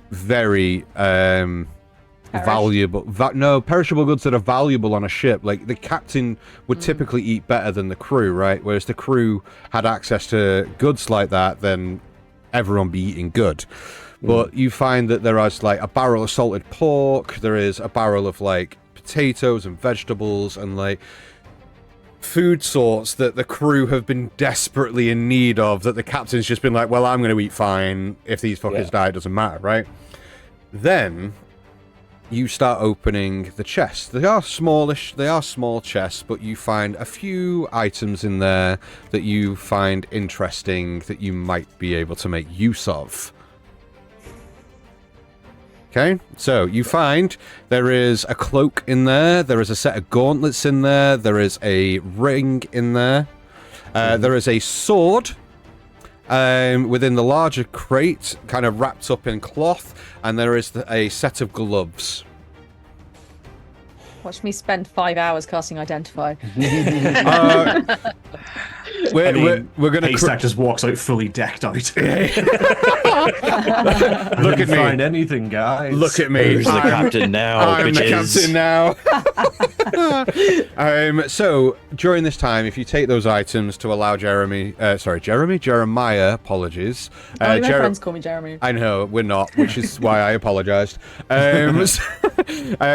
very valuable. Perishable goods that are valuable on a ship. Like the captain would typically eat better than the crew, right? Whereas the crew had access to goods like that, then everyone be eating good. But you find that there is like a barrel of salted pork, there is a barrel of like potatoes and vegetables and like food sorts that the crew have been desperately in need of, that the captain's just been like, well, I'm going to eat fine. If these fuckers die, it doesn't matter, right? Then you start opening the chests. They are smallish, they are small chests, but you find a few items in there that you find interesting that you might be able to make use of. Okay, so you find there is a cloak in there, there is a set of gauntlets in there, there is a ring in there, there is a sword within the larger crate, kind of wrapped up in cloth, and there is a set of gloves. Watch me spend 5 hours casting Identify. We're gonna Haystack just walks out fully decked out. Look at me. Find anything, guys. Look at me. Who's the captain now? I'm the captain now. So during this time, if you take those items to allow Jeremiah, apologies. My friends call me Jeremy. I know, we're not, which is why I apologized. We're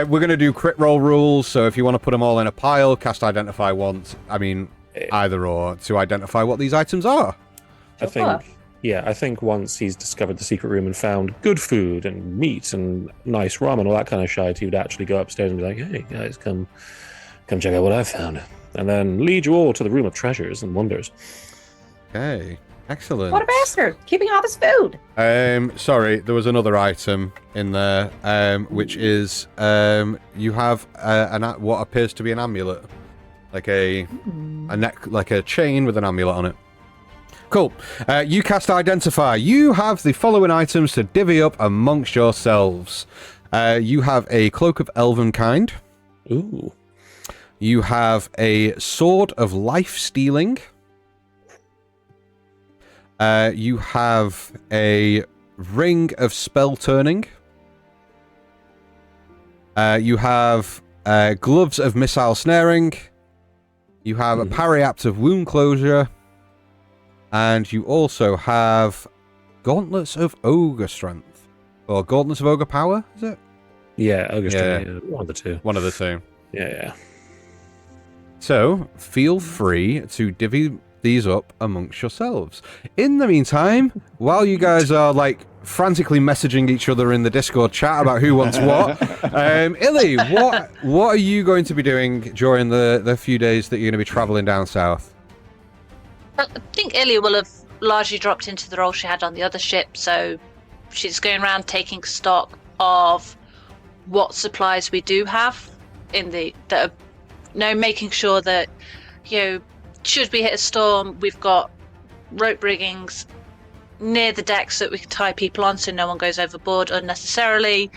going to do crit roll rules, so if you want to put them all in a pile, cast Identify once. I mean, either or, to identify what these items are. I think once he's discovered the secret room and found good food and meat and nice rum and all that kind of shit, he would actually go upstairs and be like, hey, guys, come check out what I've found. And then lead you all to the room of treasures and wonders. Okay, excellent. What a bastard! Keeping all this food. Sorry, there was another item in there, which is you have what appears to be an amulet, like a neck, like a chain with an amulet on it. Cool. You cast Identify. You have the following items to divvy up amongst yourselves. You have a cloak of elven kind. Ooh. You have a sword of life stealing. You have a ring of spell turning. You have gloves of missile snaring. You have a parry-apt of wound closure. And you also have gauntlets of ogre strength. Or gauntlets of ogre power, is it? Yeah, ogre strength. One of the two. One of the two. Yeah. So, feel free to divvy these up amongst yourselves. In the meantime, while you guys are like frantically messaging each other in the Discord chat about who wants what, Illy, what are you going to be doing during the few days that you're going to be traveling down south? I think Ilya will have largely dropped into the role she had on the other ship, so she's going around taking stock of what supplies we do have making sure that, should we hit a storm, we've got rope riggings near the decks that we can tie people on so no one goes overboard unnecessarily.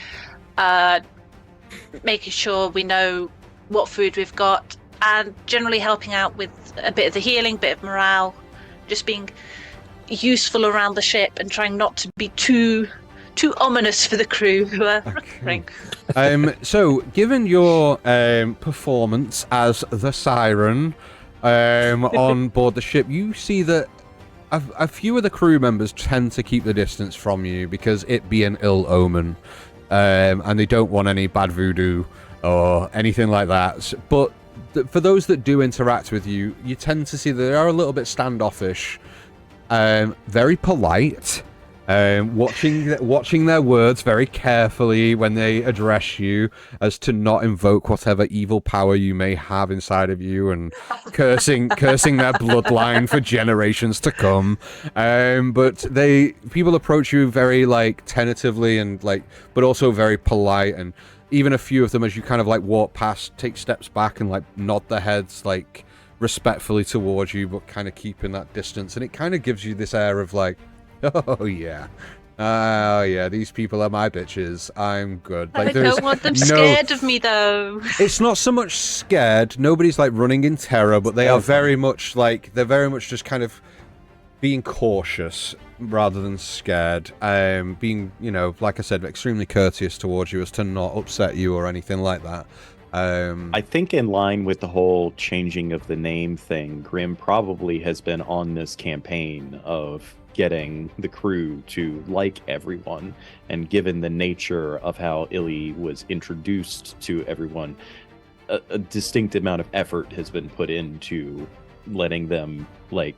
Making sure we know what food we've got, and generally helping out with a bit of the healing, bit of morale, just being useful around the ship and trying not to be too ominous for the crew who are recovering. So, given your performance as the Siren on board the ship, you see that a few of the crew members tend to keep the distance from you because it be an ill omen, and they don't want any bad voodoo or anything like that. But for those that do interact with you, you tend to see that they are a little bit standoffish, very polite, watching their words very carefully when they address you, as to not invoke whatever evil power you may have inside of you, and cursing their bloodline for generations to come. But people approach you very like tentatively and like, but also very polite, and even a few of them, as you kind of like walk past, take steps back and like nod their heads like respectfully towards you, but kind of keeping that distance. And it kind of gives you this air of like, oh yeah, these people are my bitches. I'm good. Like, I don't want them scared of me though. It's not so much scared. Nobody's like running in terror, but they are very much like, they're very much just kind of being cautious rather than scared. Being, like I said, extremely courteous towards you as to not upset you or anything like that. I think in line with the whole changing of the name thing, Grim probably has been on this campaign of getting the crew to like everyone, and given the nature of how Illy was introduced to everyone, a distinct amount of effort has been put into letting them like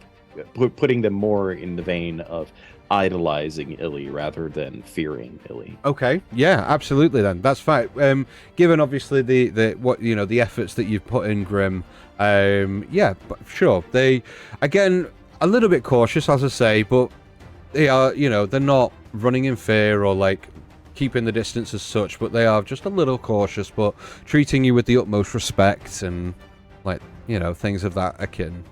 putting them more in the vein of idolizing Illy rather than fearing Illy. Okay, yeah, absolutely. Then that's fine. Given obviously the efforts that you've put in, Grim. Yeah, but sure. They again a little bit cautious, as I say, but they are, they're not running in fear or like keeping the distance as such, but they are just a little cautious, but treating you with the utmost respect and like things of that akin.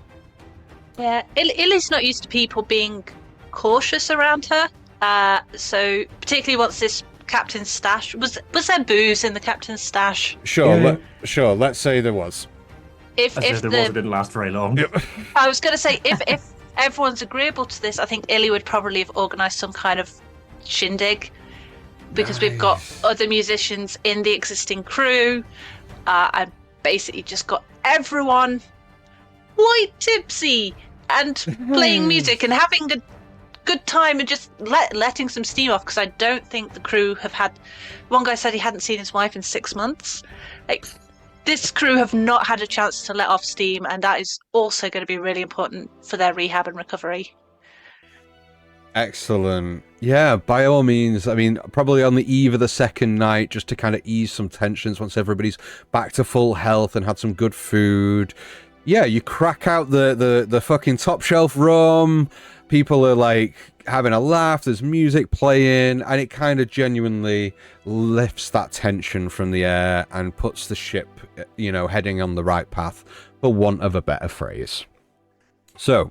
Yeah, Illy's not used to people being cautious around her, so particularly once this captain's stash was there booze in the captain's stash? Sure, sure. Let's say there was. If there was, it didn't last very long. I was going to say if everyone's agreeable to this, I think Illy would probably have organised some kind of shindig, because we've got other musicians in the existing crew. I basically just got everyone quite tipsy and playing music and having a good time and just letting some steam off, because I don't think the crew have had. One guy said he hadn't seen his wife in 6 months. Like, this crew have not had a chance to let off steam, and that is also going to be really important for their rehab and recovery. Excellent. Yeah, by all means. I mean, probably on the eve of the second night, just to kind of ease some tensions once everybody's back to full health and had some good food. Yeah, you crack out the fucking top shelf rum. People are like having a laugh. There's music playing, and it kind of genuinely lifts that tension from the air and puts the ship, heading on the right path, for want of a better phrase. So,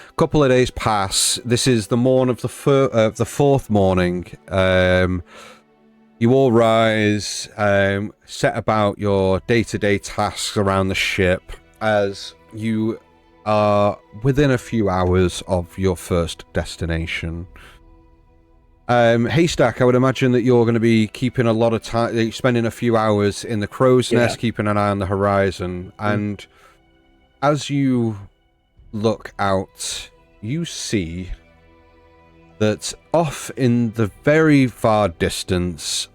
a couple of days pass. This is the morn of the fourth morning. You all rise, set about your day-to-day tasks around the ship, as you are within a few hours of your first destination. Haystack, I would imagine that you're going to be keeping a lot of time, spending a few hours in the crow's nest, keeping an eye on the horizon, and as you look out, you see that off in the very far distance,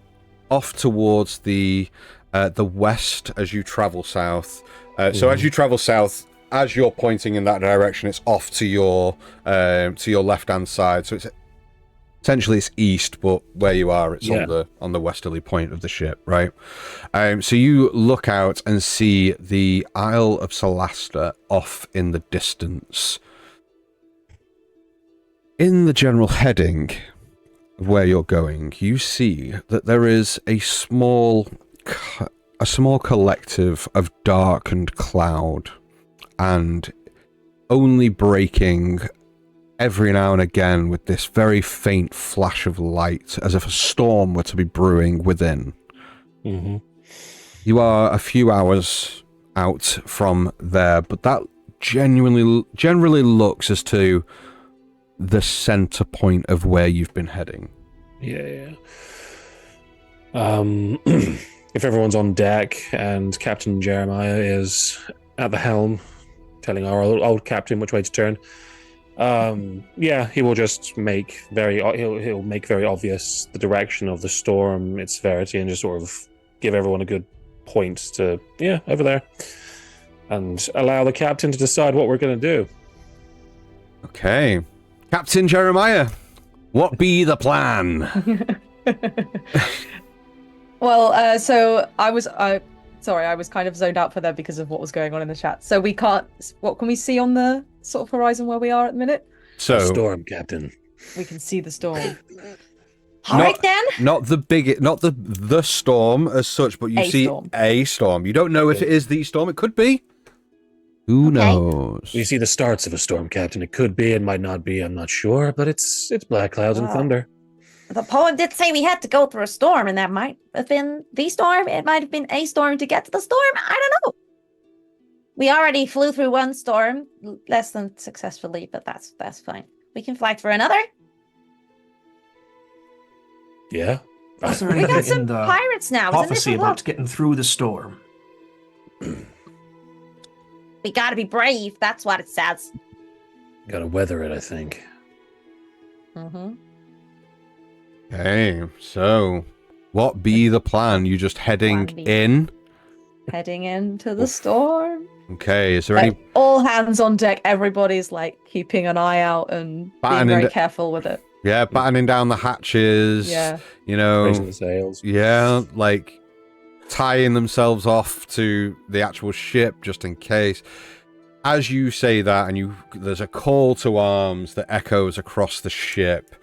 off towards the west as you travel south. So as you travel south, as you're pointing in that direction, it's off to your left-hand side. So it's essentially it's east, but where you are, it's on the westerly point of the ship, right? So you look out and see the Isle of Solasta off in the distance. In the general heading of where you're going, you see that there is a small collective of darkened cloud, and only breaking every now and again with this very faint flash of light, as if a storm were to be brewing within. Mm-hmm. You are a few hours out from there, but that generally looks as to the center point of where you've been heading. Yeah. If everyone's on deck and Captain Jeremiah is at the helm, telling our old captain which way to turn, he will just make he'll make very obvious the direction of the storm, its severity, and just sort of give everyone a good point to over there, and allow the captain to decide what we're going to do. Okay, Captain Jeremiah, what be the plan? Well, so I was kind of zoned out for that because of what was going on in the chat. So we can't. What can we see on the sort of horizon where we are at the minute? So storm, Captain. We can see the storm. All right then. Not the storm as such, but you see a storm. You don't know if it is the storm. It could be. Who knows? You see the starts of a storm, Captain. It could be, it might not be. I'm not sure, but it's black clouds and thunder. The poem did say we had to go through a storm, and that might have been the storm. It might have been a storm to get to the storm. I don't know. We already flew through one storm, less than successfully, but that's fine. We can fly through another. Yeah. Was there We got anything some in the pirates now. Isn't prophecy this a about lot? getting through the storm? We gotta be brave. That's what it says. Gotta weather it, I think. Mm-hmm. Okay, so what be the plan? You just heading in? Heading into the storm. Okay, is there any... all hands on deck. Everybody's like keeping an eye out and being very careful with it. Yeah, battening down the hatches. Yeah. You know... Raising the sails. Yeah, like tying themselves off to the actual ship just in case. As you say that, and there's a call to arms that echoes across the ship.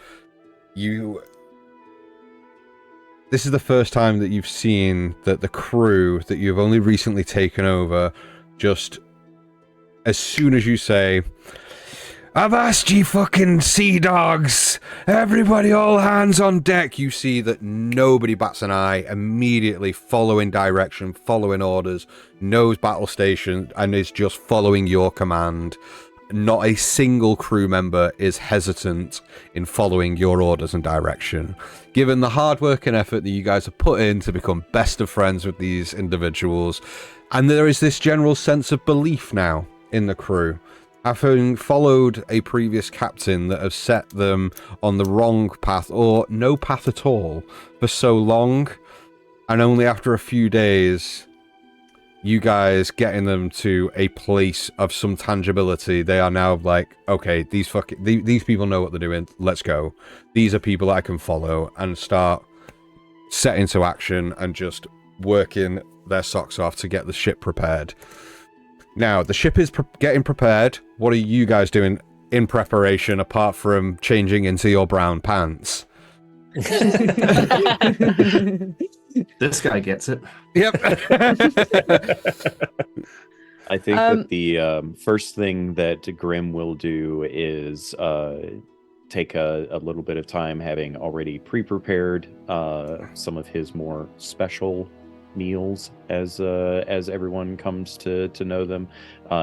This is the first time that you've seen that the crew that you've only recently taken over, just as soon as you say, "Avast ye fucking sea dogs! Everybody all hands on deck!" You see that nobody bats an eye, immediately following direction, following orders, knows battle station, and is just following your command. Not a single crew member is hesitant in following your orders and direction. Given the hard work and effort that you guys have put in to become best of friends with these individuals, and there is this general sense of belief now in the crew. Having followed a previous captain that have set them on the wrong path, or no path at all, for so long, and only after a few days, you guys getting them to a place of some tangibility, they are now like, okay, these people know what they're doing, let's go. These are people that I can follow, and start setting into action and just working their socks off to get the ship prepared. Now, the ship is getting prepared. What are you guys doing in preparation, apart from changing into your brown pants? This guy gets it. Yep. I think that the first thing that Grim will do is take a little bit of time, having already pre-prepared some of his more special meals as everyone comes to know them.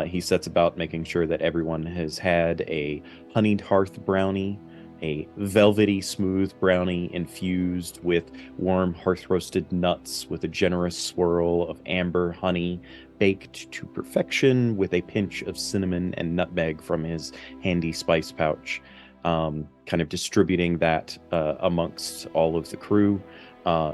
He sets about making sure that everyone has had a honeyed hearth brownie, a velvety smooth brownie infused with warm hearth roasted nuts with a generous swirl of amber honey, baked to perfection with a pinch of cinnamon and nutmeg from his handy spice pouch, kind of distributing that amongst all of the crew.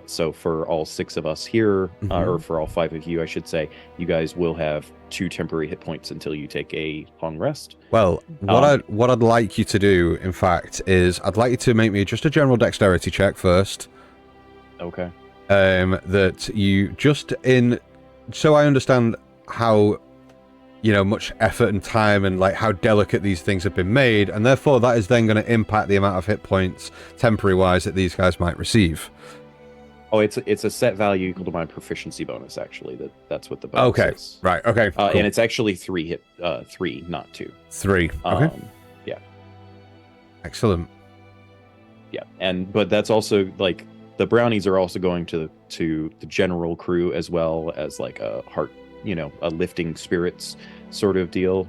So for all 6 of us here, or for all 5 of you, I should say, you guys will have 2 temporary hit points until you take a long rest. Well, what I'd like you to do, in fact, is I'd like you to make me just a general dexterity check first. Okay. That you just so I understand how, much effort and time and like how delicate these things have been made, and therefore that is then going to impact the amount of hit points temporary wise that these guys might receive. Oh, it's a set value equal to my proficiency bonus. Actually, that's what the bonus is. Right. Okay. Cool. And it's actually 3, not 2. 3. Okay. Yeah. Excellent. Yeah, but that's also like the brownies are also going to the general crew as well as like a heart, a lifting spirits sort of deal.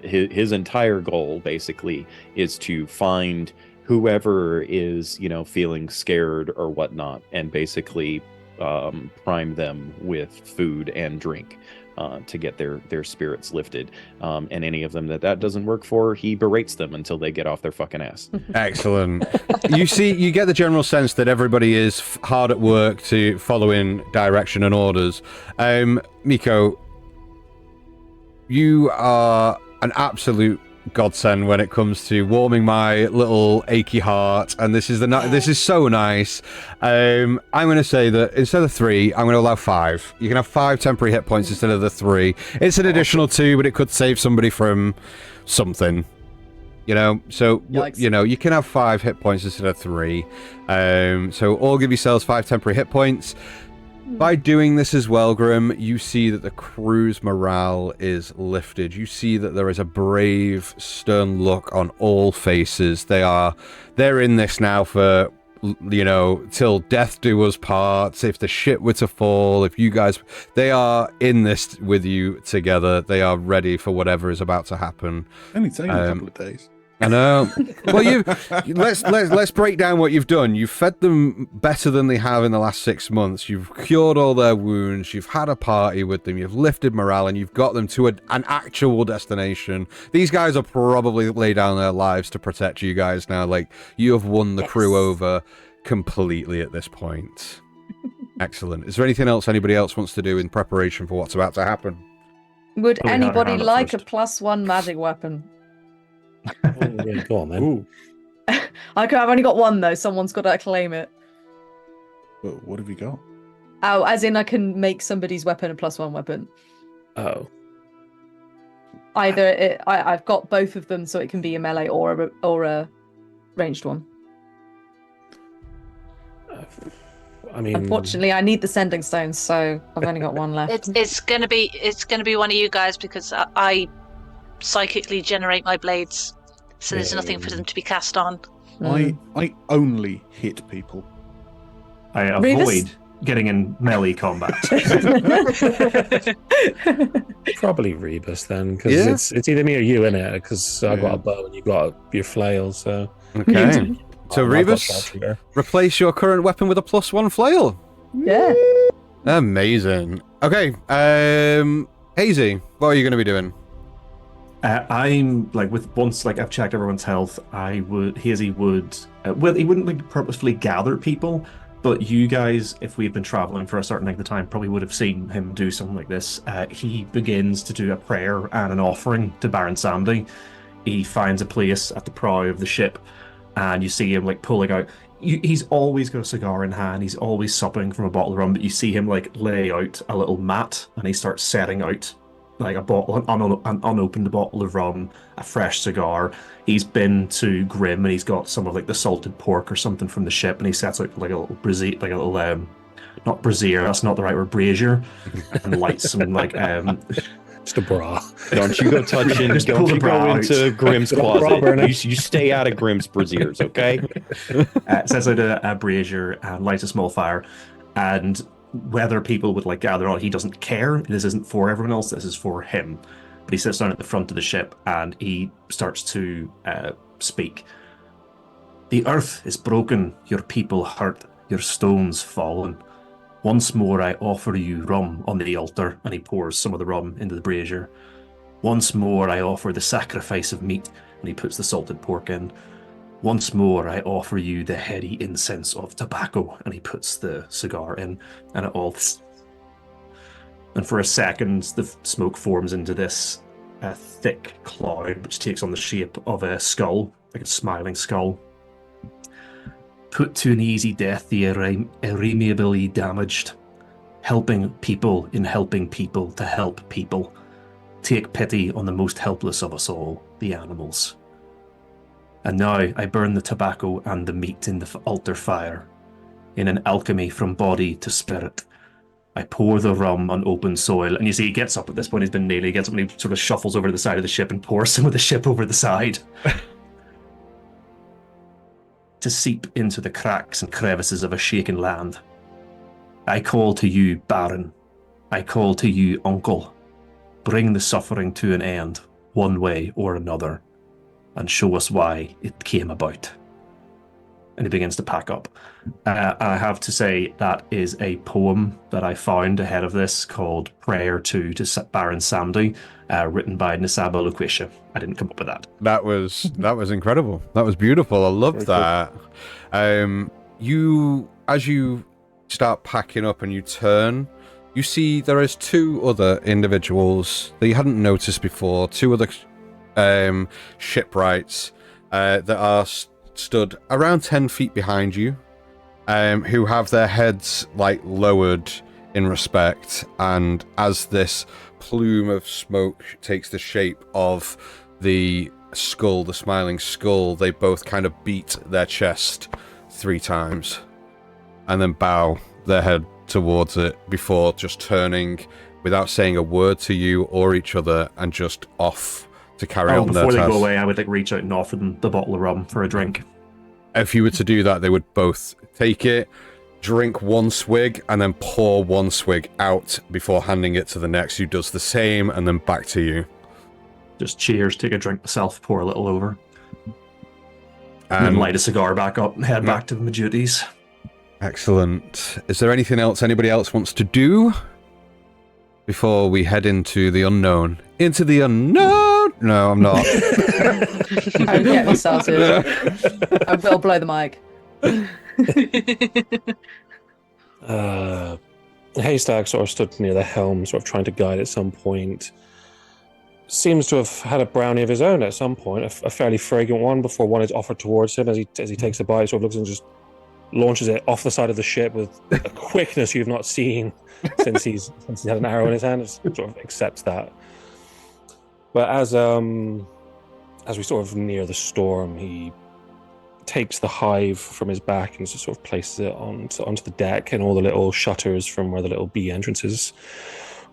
His entire goal basically is to find whoever is, feeling scared or whatnot, and basically prime them with food and drink to get their spirits lifted. And any of them that doesn't work for, he berates them until they get off their fucking ass. Excellent. You get the general sense that everybody is hard at work to following direction and orders. Miko, you are an absolute godsend when it comes to warming my little achy heart, and this is so nice. I'm going to say that instead of 3, I'm going to allow 5. You can have 5 temporary hit points instead of the 3. It's an additional 2, but it could save somebody from something. So you can have 5 hit points instead of 3. So all give yourselves 5 temporary hit points. By doing this as well, Grim, you see that the crew's morale is lifted. You see that there is a brave, stern look on all faces. They're in this now for, till death do us part. If the shit were to fall, they are in this with you together. They are ready for whatever is about to happen. Only taking a couple of days. I know. Well, let's break down what you've done. You've fed them better than they have in the last 6 months. You've cured all their wounds. You've had a party with them. You've lifted morale, and you've got them to an actual destination. These guys are probably lay down their lives to protect you guys now. Like, you have won the crew over completely at this point. Excellent. Is there anything else anybody else wants to do in preparation for what's about to happen? Would Probably not anybody around at like a first. +1 magic weapon? Yeah, go on, then. Ooh. I've only got 1 though. Someone's got to claim it. Well, what have you got? Oh, as in I can make somebody's weapon a +1 weapon. Oh. I've got both of them, so it can be a melee or a ranged one. I mean, Unfortunately, I need the sending stones, so I've only got 1 left. It's gonna be one of you guys, because I psychically generate my blades, so there's nothing for them to be cast on. I only hit people. I Revis? avoid getting in melee combat. probably Rebus then, because Yeah. it's either me or you, innit? Because I've got a bow and you've got your flail, so. Okay. So I've got Rebus, sharpshooter. replace your current weapon with a +1 flail. Yeah. Amazing. Okay. Hazy, what are you going to be doing? I'm once I've checked everyone's health, Hazy would he wouldn't purposefully gather people, but you guys, if we've been traveling for a certain length of time, probably would have seen him do something like this. He begins to do a prayer and an offering to Baron Samdi. He finds a place at the prow of the ship, and you see him pulling out. He's always got a cigar in hand. He's always supping from a bottle of rum, but you see him lay out a little mat, and he starts setting out a bottle, an unopened bottle of rum, a fresh cigar. He's been to Grim, and he's got some of the salted pork or something from the ship, and he sets out a little brazier, not brazier, that's not the right word, brazier, and lights some Just a bra. Don't you go touching, Just pull don't the you bra go out. into Grimm's Put a bra closet. burner. You stay out of Grimm's braziers, okay? sets out a brazier and lights a small fire, and whether people would gather on, he doesn't care. This isn't for everyone else, this is for him. But he sits down at the front of the ship and he starts to speak. The earth is broken, your people hurt, your stones fallen. Once more I offer you rum on the altar, and he pours some of the rum into the brazier. Once more I offer the sacrifice of meat, and he puts the salted pork in. Once more I offer you the heady incense of tobacco, and he puts the cigar in, and it all... And for a second, the smoke forms into this thick cloud, which takes on the shape of a skull, like a smiling skull. Put to an easy death the irremeably damaged, helping people in helping people to help people. Take pity on the most helpless of us all, the animals. And now I burn the tobacco and the meat in the altar fire. In an alchemy from body to spirit, I pour the rum on open soil. And you see he gets up at this point, he's been nearly, gets up and he sort of shuffles over to the side of the ship and pours some of the ship over the side. to seep into the cracks and crevices of a shaken land. I call to you, Baron. I call to you, Uncle. Bring the suffering to an end, one way or another, and show us why it came about. And he begins to pack up. I have to say that is a poem that I found ahead of this called Prayer to Baron Samdi, written by Nisaba Luquisha. I didn't come up with that. That was incredible. That was beautiful. I loved that. You, as you start packing up and you turn, you see there is two other individuals that you hadn't noticed before, two other shipwrights that are stood around 10 feet behind you, who have their heads like lowered in respect, and as this plume of smoke takes the shape of the skull, the smiling skull, they both kind of beat their chest 3 times and then bow their head towards it before just turning without saying a word to you or each other and just off to carry on their Before they task. go away, I would reach out and offer them the bottle of rum for a drink. If you were to do that, they would both take it, drink 1 swig, and then pour 1 swig out before handing it to the next, who does the same, and then back to you. Just cheers, take a drink myself, pour a little over. And then light a cigar back up and head back to my duties. Excellent. Is there anything else anybody else wants to do before we head into the unknown? Into the unknown? No, I'm not. I'm getting started. I will blow the mic. Haystack sort of stood near the helm, sort of trying to guide at some point. Seems to have had a brownie of his own at some point, a fairly fragrant one, before one is offered towards him. As he takes a bite, sort of looks and just launches it off the side of the ship with a quickness you've not seen since he's had an arrow in his hand. Just sort of accepts that. But as we sort of near the storm, he takes the hive from his back and just sort of places it onto the deck, and all the little shutters from where the little bee entrances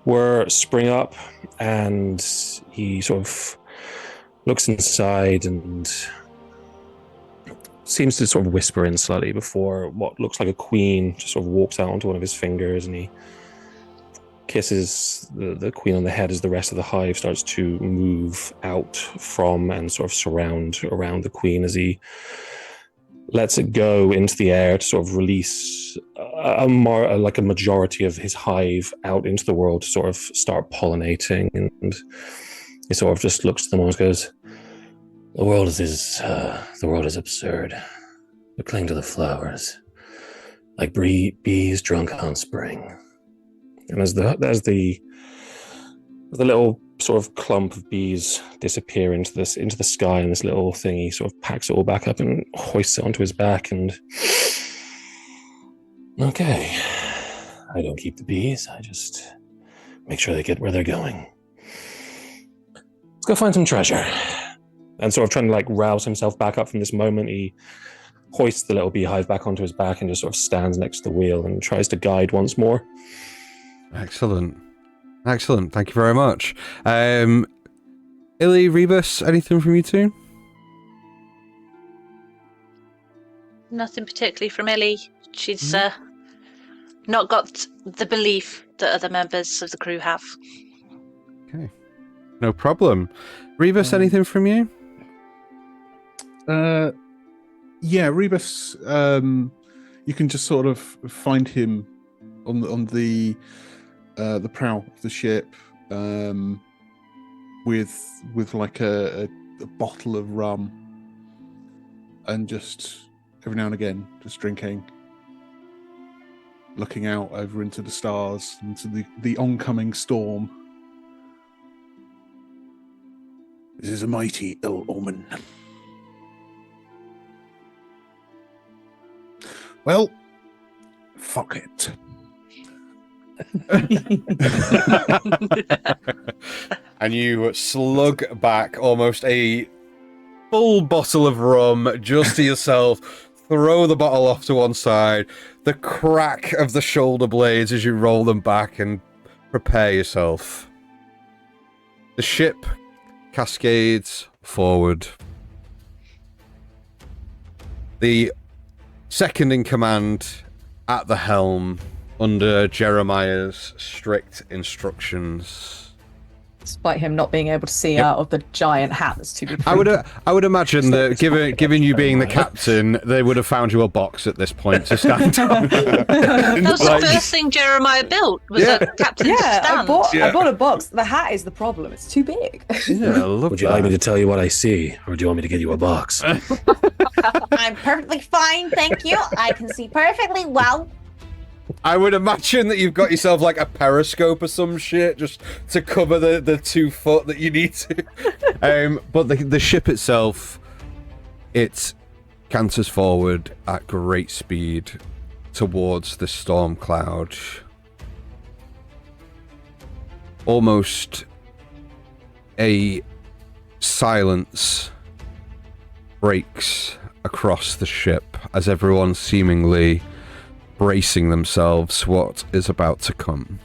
were spring up, and he sort of looks inside and seems to sort of whisper in slightly before what looks like a queen just sort of walks out onto one of his fingers, and he kisses the queen on the head as the rest of the hive starts to move out from and sort of surround around the queen as he lets it go into the air to sort of release a majority of his hive out into the world to sort of start pollinating. And he sort of just looks at them and goes, the world is absurd. We cling to the flowers like bees drunk on spring. And as the little sort of clump of bees disappear into the sky in this little thing, he sort of packs it all back up and hoists it onto his back. And okay, I don't keep the bees. I just make sure they get where they're going. Let's go find some treasure. And sort of trying to like rouse himself back up from this moment, he hoists the little beehive back onto his back and just sort of stands next to the wheel and tries to guide once more. Excellent. Thank you very much. Illy, Rebus, anything from you two? Nothing particularly from Ellie. She's not got the belief that other members of the crew have. Okay. No problem. Rebus, anything from you? Yeah, Rebus, you can just sort of find him on the prow of the ship, with like a bottle of rum, and just every now and again just drinking, looking out over into the stars, into the oncoming storm. This is a mighty ill omen. Well, fuck it. And you slug back almost a full bottle of rum just to yourself, throw the bottle off to one side, the crack of the shoulder blades as you roll them back and prepare yourself. The ship cascades forward. The second in command at the helm under Jeremiah's strict instructions. Despite him not being able to see out of the giant hat that's too big for I would imagine that given you being the Jeremiah. captain, they would have found you a box at this point to stand on. That was the first thing Jeremiah built, was a captain's Yeah, stand. I bought a box. The hat is the problem. It's too big. Yeah, I love Would you like me to tell you what I see, or do you want me to get you a box? I'm perfectly fine, thank you. I can see perfectly well. I would imagine that you've got yourself like a periscope or some shit just to cover the 2 foot that you need to. But the ship itself, it canters forward at great speed towards the storm cloud. Almost a silence breaks across the ship as everyone seemingly bracing themselves for what is about to come.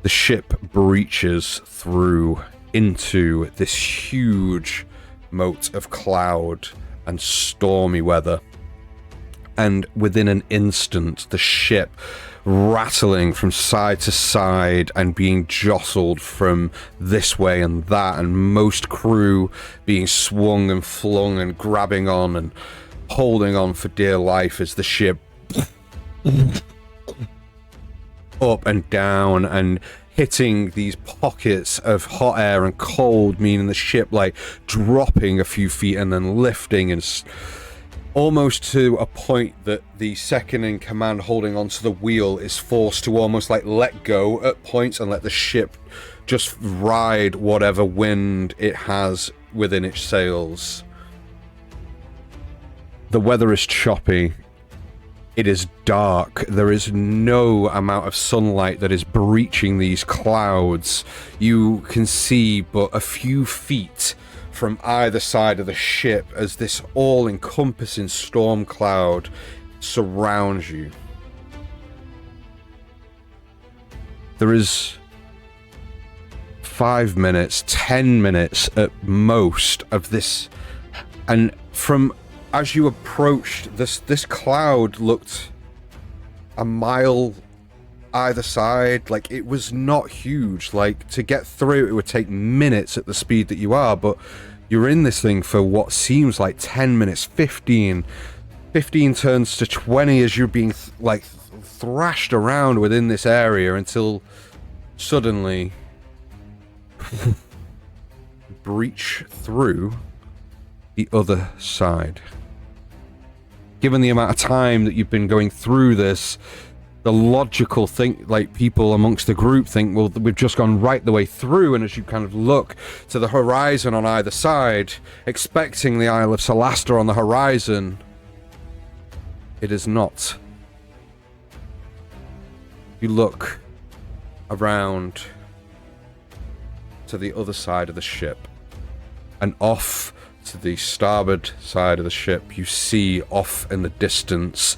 The ship breaches through into this huge moat of cloud and stormy weather, and within an instant the ship rattling from side to side and being jostled from this way and that, and most crew being swung and flung and grabbing on and holding on for dear life as the ship up and down and hitting these pockets of hot air and cold, meaning the ship like dropping a few feet and then lifting and almost to a point that the second in command holding onto the wheel is forced to almost like let go at points and let the ship just ride whatever wind it has within its sails. The weather is choppy. It is dark. There is no amount of sunlight that is breaching these clouds. You can see but a few feet from either side of the ship as this all-encompassing storm cloud surrounds you. There is 5 minutes, 10 minutes at most of this, and from as you approached, this cloud looked a mile either side. Like, it was not huge. Like, to get through it would take minutes at the speed that you are, but you're in this thing for what seems like 10 minutes, 15 turns to 20 as you're being thrashed around within this area until suddenly breach through the other side. Given the amount of time that you've been going through this, the logical thing, like people amongst the group think, well, we've just gone right the way through, and as you kind of look to the horizon on either side, expecting the Isle of Solasta on the horizon, it is not. You look around to the other side of the ship, and off to the starboard side of the ship, you see off in the distance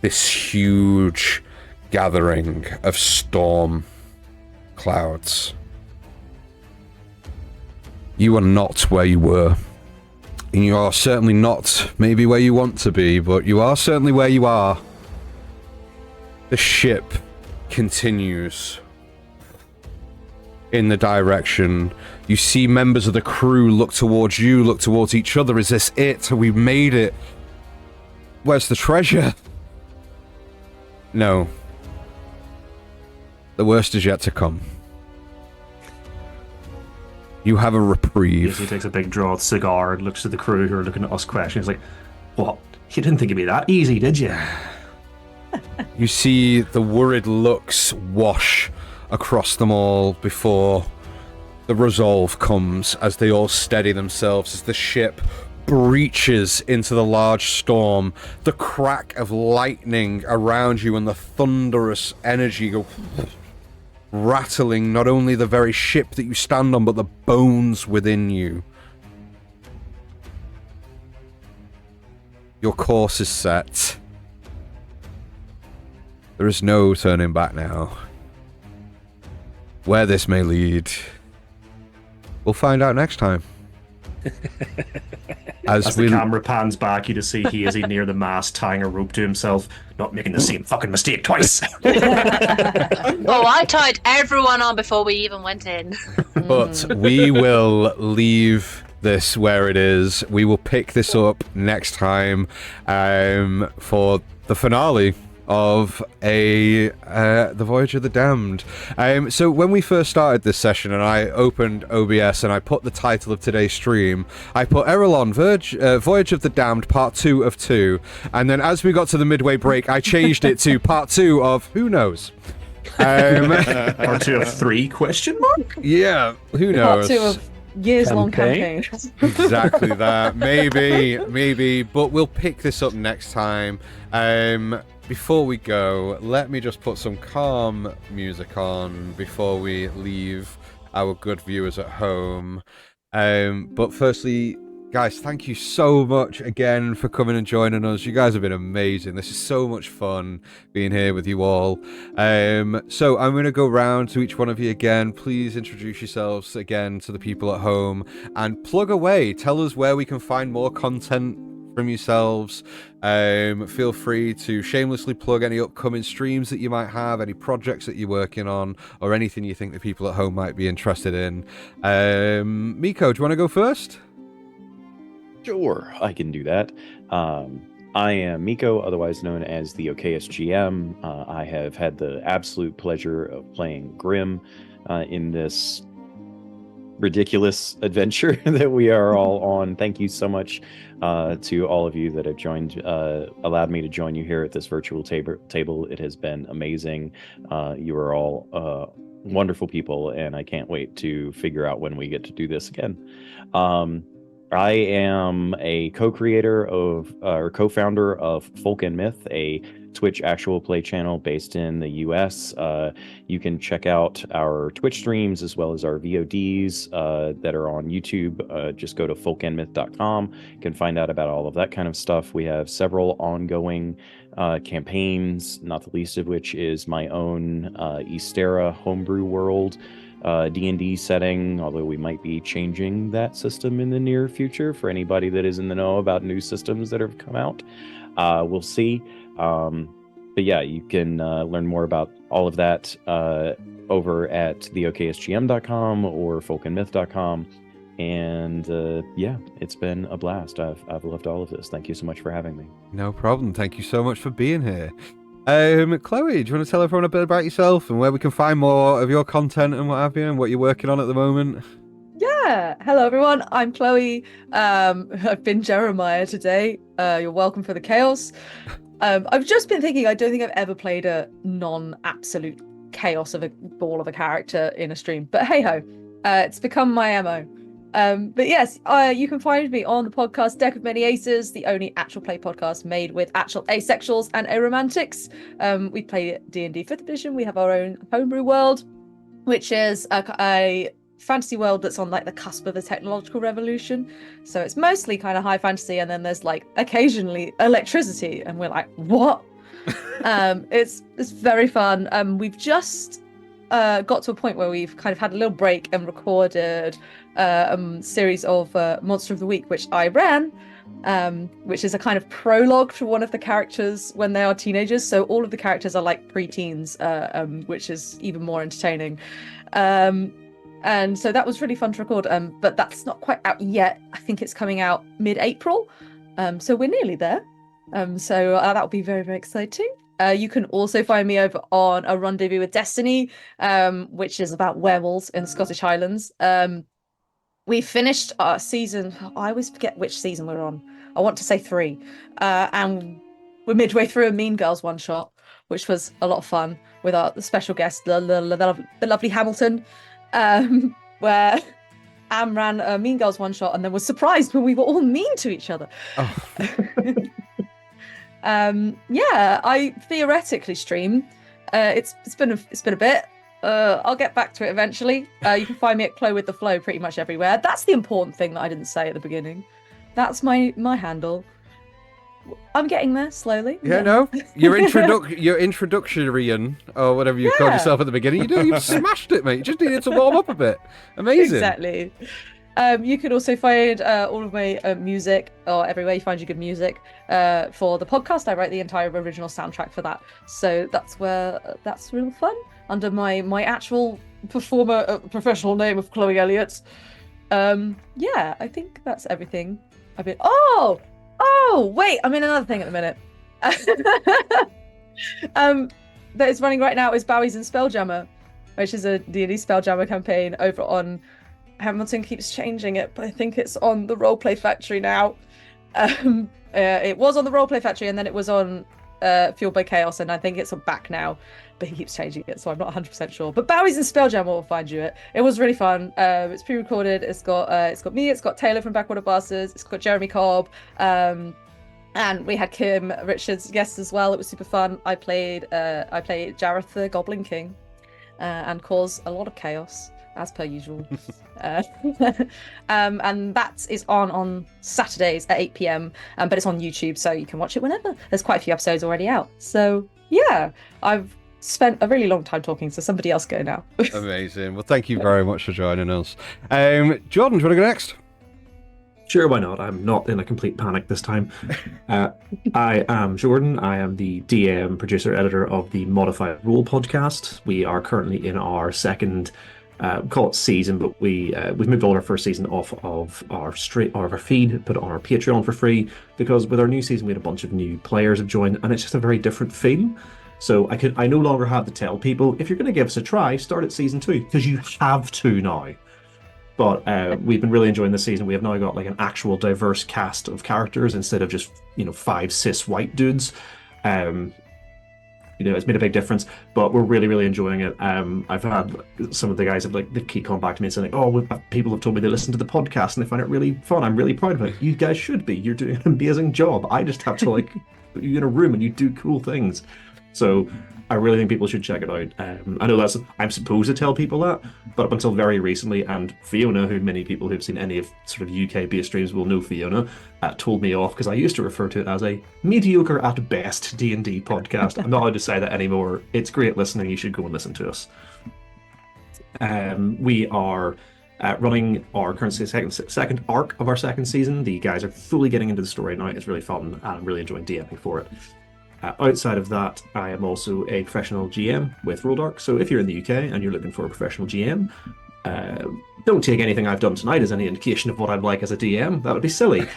this huge gathering of storm clouds. You are not where you were, and you are certainly not maybe where you want to be, but you are certainly where you are. The ship continues in the direction. You see members of the crew look towards you, look towards each other. Is this it? Have we made it? Where's the treasure? No. The worst is yet to come. You have a reprieve. He takes a big draw cigar and looks at the crew who are looking at us questions. He's like, what? You didn't think it'd be that easy, did you? You see the worried looks wash across them all before the resolve comes as they all steady themselves as the ship breaches into the large storm. The crack of lightning around you and the thunderous energy go rattling not only the very ship that you stand on, but the bones within you. Your course is set. There is no turning back now. Where this may lead, we'll find out next time As the camera pans back, you just see he is near the mast, tying a rope to himself, not making the same fucking mistake twice. Oh, I tied everyone on before we even went in. But we will leave this where it is. We will pick this up next time for the finale of the Voyage of the Damned. So when we first started this session and I opened OBS and I put the title of today's stream, I put Erelon, Voyage of the Damned, Part 2 of 2. And then as we got to the midway break, I changed it to Part 2 of Who Knows? Part 2 of 3, question mark? Yeah, who knows? Part 2 of years-long campaign. Exactly that. Maybe. But we'll pick this up next time. Before we go, let me just put some calm music on before we leave our good viewers at home. But firstly, guys, thank you so much again for coming and joining us. You guys have been amazing. This is so much fun being here with you all. So I'm going to go round to each one of you again. Please introduce yourselves again to the people at home and plug away. Tell us where we can find more content from yourselves. Feel free to shamelessly plug any upcoming streams that you might have, any projects that you're working on, or anything you think the people at home might be interested in. Miko, do you want to go first? Sure, I can do that. I am Miko, otherwise known as the OKSGM. I have had the absolute pleasure of playing Grim in this ridiculous adventure that we are all on. Thank you so much to all of you that have joined, allowed me to join you here at this virtual table. It has been amazing. You are all wonderful people, and I can't wait to figure out when we get to do this again. I am a co-creator of, or co-founder of Folk and Myth, a Twitch actual play channel based in the US. You can check out our Twitch streams as well as our VODs that are on YouTube. Just go to folkandmyth.com. You can find out about all of that kind of stuff. We have several ongoing campaigns, not the least of which is my own Ystera homebrew world D&D setting, although we might be changing that system in the near future for anybody that is in the know about new systems that have come out. We'll see. But yeah, you can learn more about all of that over at theoksgm.com or folkandmyth.com. And yeah, it's been a blast. I've loved all of this. Thank you so much for having me. No problem. Thank you so much for being here. Chloe, do you want to tell everyone a bit about yourself and where we can find more of your content and what have you, and what you're working on at the moment? Yeah. Hello, everyone. I'm Chloe. I've been Jeremiah today. You're welcome for the chaos. I've just been thinking, I don't think I've ever played a non-absolute chaos of a ball of a character in a stream, but hey-ho, it's become my MO. But yes, you can find me on the podcast Deck of Many Aces, the only actual play podcast made with actual asexuals and aromantics. We play D&D 5th edition. We have our own homebrew world, which is a fantasy world that's on like the cusp of the technological revolution. So it's mostly kind of high fantasy, and then there's like occasionally electricity, and we're like, what? It's very fun. We've just got to a point where we've kind of had a little break and recorded a series of Monster of the Week, which I ran, which is a kind of prologue to one of the characters when they are teenagers. So all of the characters are like pre-teens, which is even more entertaining. And so that was really fun to record, but that's not quite out yet. I think it's coming out mid-April, so we're nearly there. So that'll be very, very exciting. You can also find me over on A Rendezvous with Destiny, which is about werewolves in the Scottish Highlands. We finished our season, I always forget which season we're on. I want to say 3. And we're midway through a Mean Girls one-shot, which was a lot of fun with our special guest, the lovely Hamilton, where Am ran a Mean Girls one-shot and then was surprised when we were all mean to each other. Oh. Yeah, I theoretically stream. It's been a bit. I'll get back to it eventually. You can find me at Chloe with the Flow pretty much everywhere. That's the important thing that I didn't say at the beginning. That's my handle. I'm getting there slowly. Yeah, no, your introductorian or whatever you called yourself at the beginning. You've smashed it, mate. You just needed to warm up a bit. Amazing. Exactly. You can also find all of my music, or everywhere you find your good music, for the podcast. I write the entire original soundtrack for that, so that's real fun under my actual professional name of Chloe Elliott. Yeah, I think that's everything. Wait, I'm in another thing at the minute. That is running right now is Bowies and Spelljammer, which is a D&D Spelljammer campaign over on. Hamilton keeps changing it, but I think it's on the Roleplay Factory now. It was on the Roleplay Factory, and then it was on Fueled by Chaos, and I think it's back now. But he keeps changing it, so I'm not 100% sure. But Bowies and Spelljammer will find you it. It was really fun. It's pre-recorded. It's got me. It's got Taylor from Backwater Bastards. It's got Jeremy Cobb. And we had Kim Richards guests as well. It was super fun. I played Jareth the Goblin King, and caused a lot of chaos, as per usual. And that is on Saturdays at 8 p.m. But it's on YouTube, so you can watch it whenever. There's quite a few episodes already out. So yeah, I've spent a really long time talking, so somebody else go now. Amazing. Well, thank you very much for joining us. Jordan, do you want to go next? Sure, why not? I'm not in a complete panic this time. I am Jordan. I am the DM, producer, editor of the Modified Role podcast. We are currently in our second, call it season, but we've moved all our first season off of our feed, put it on our Patreon for free, because with our new season we had a bunch of new players have joined, and it's just a very different feel. So I no longer have to tell people, if you're going to give us a try, start at season 2, because you have to now. But we've been really enjoying this season. We have now got like an actual diverse cast of characters instead of just 5 cis white dudes. It's made a big difference, but we're really, really enjoying it. I've had some of the guys they keep coming back to me and saying, people have told me they listen to the podcast and they find it really fun. I'm really proud of it. You guys should be. You're doing an amazing job. I just have to put you in a room and you do cool things. So I really think people should check it out. I know I'm supposed to tell people that, but up until very recently, and Fiona, who many people who've seen any of sort of UK-based streams will know Fiona, told me off because I used to refer to it as a mediocre at best D&D podcast. I'm not allowed to say that anymore. It's great listening. You should go and listen to us. We are running our current second arc of our second season. The guys are fully getting into the story now. It's really fun, and I'm really enjoying DMing for it. Outside of that, I am also a professional GM with Rolldark. So if you're in the UK and you're looking for a professional GM, don't take anything I've done tonight as any indication of what I'm like as a DM. That would be silly.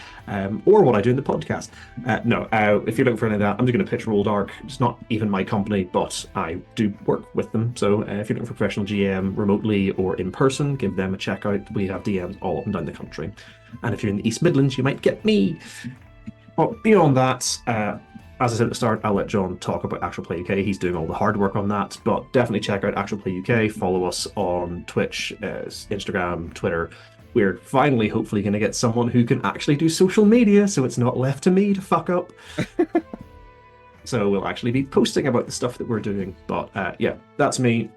Or what I do in the podcast. If you're looking for any of that, I'm just going to pitch Rolldark. It's not even my company, but I do work with them. So if you're looking for a professional GM remotely or in person, give them a check out. We have DMs all up and down the country. And if you're in the East Midlands, you might get me. But beyond that, as I said at the start, I'll let John talk about Actual Play UK. He's doing all the hard work on that, but definitely check out Actual Play UK. Follow us on Twitch, Instagram, Twitter. We're finally, hopefully, going to get someone who can actually do social media, so it's not left to me to fuck up. So we'll actually be posting about the stuff that we're doing. But yeah, that's me.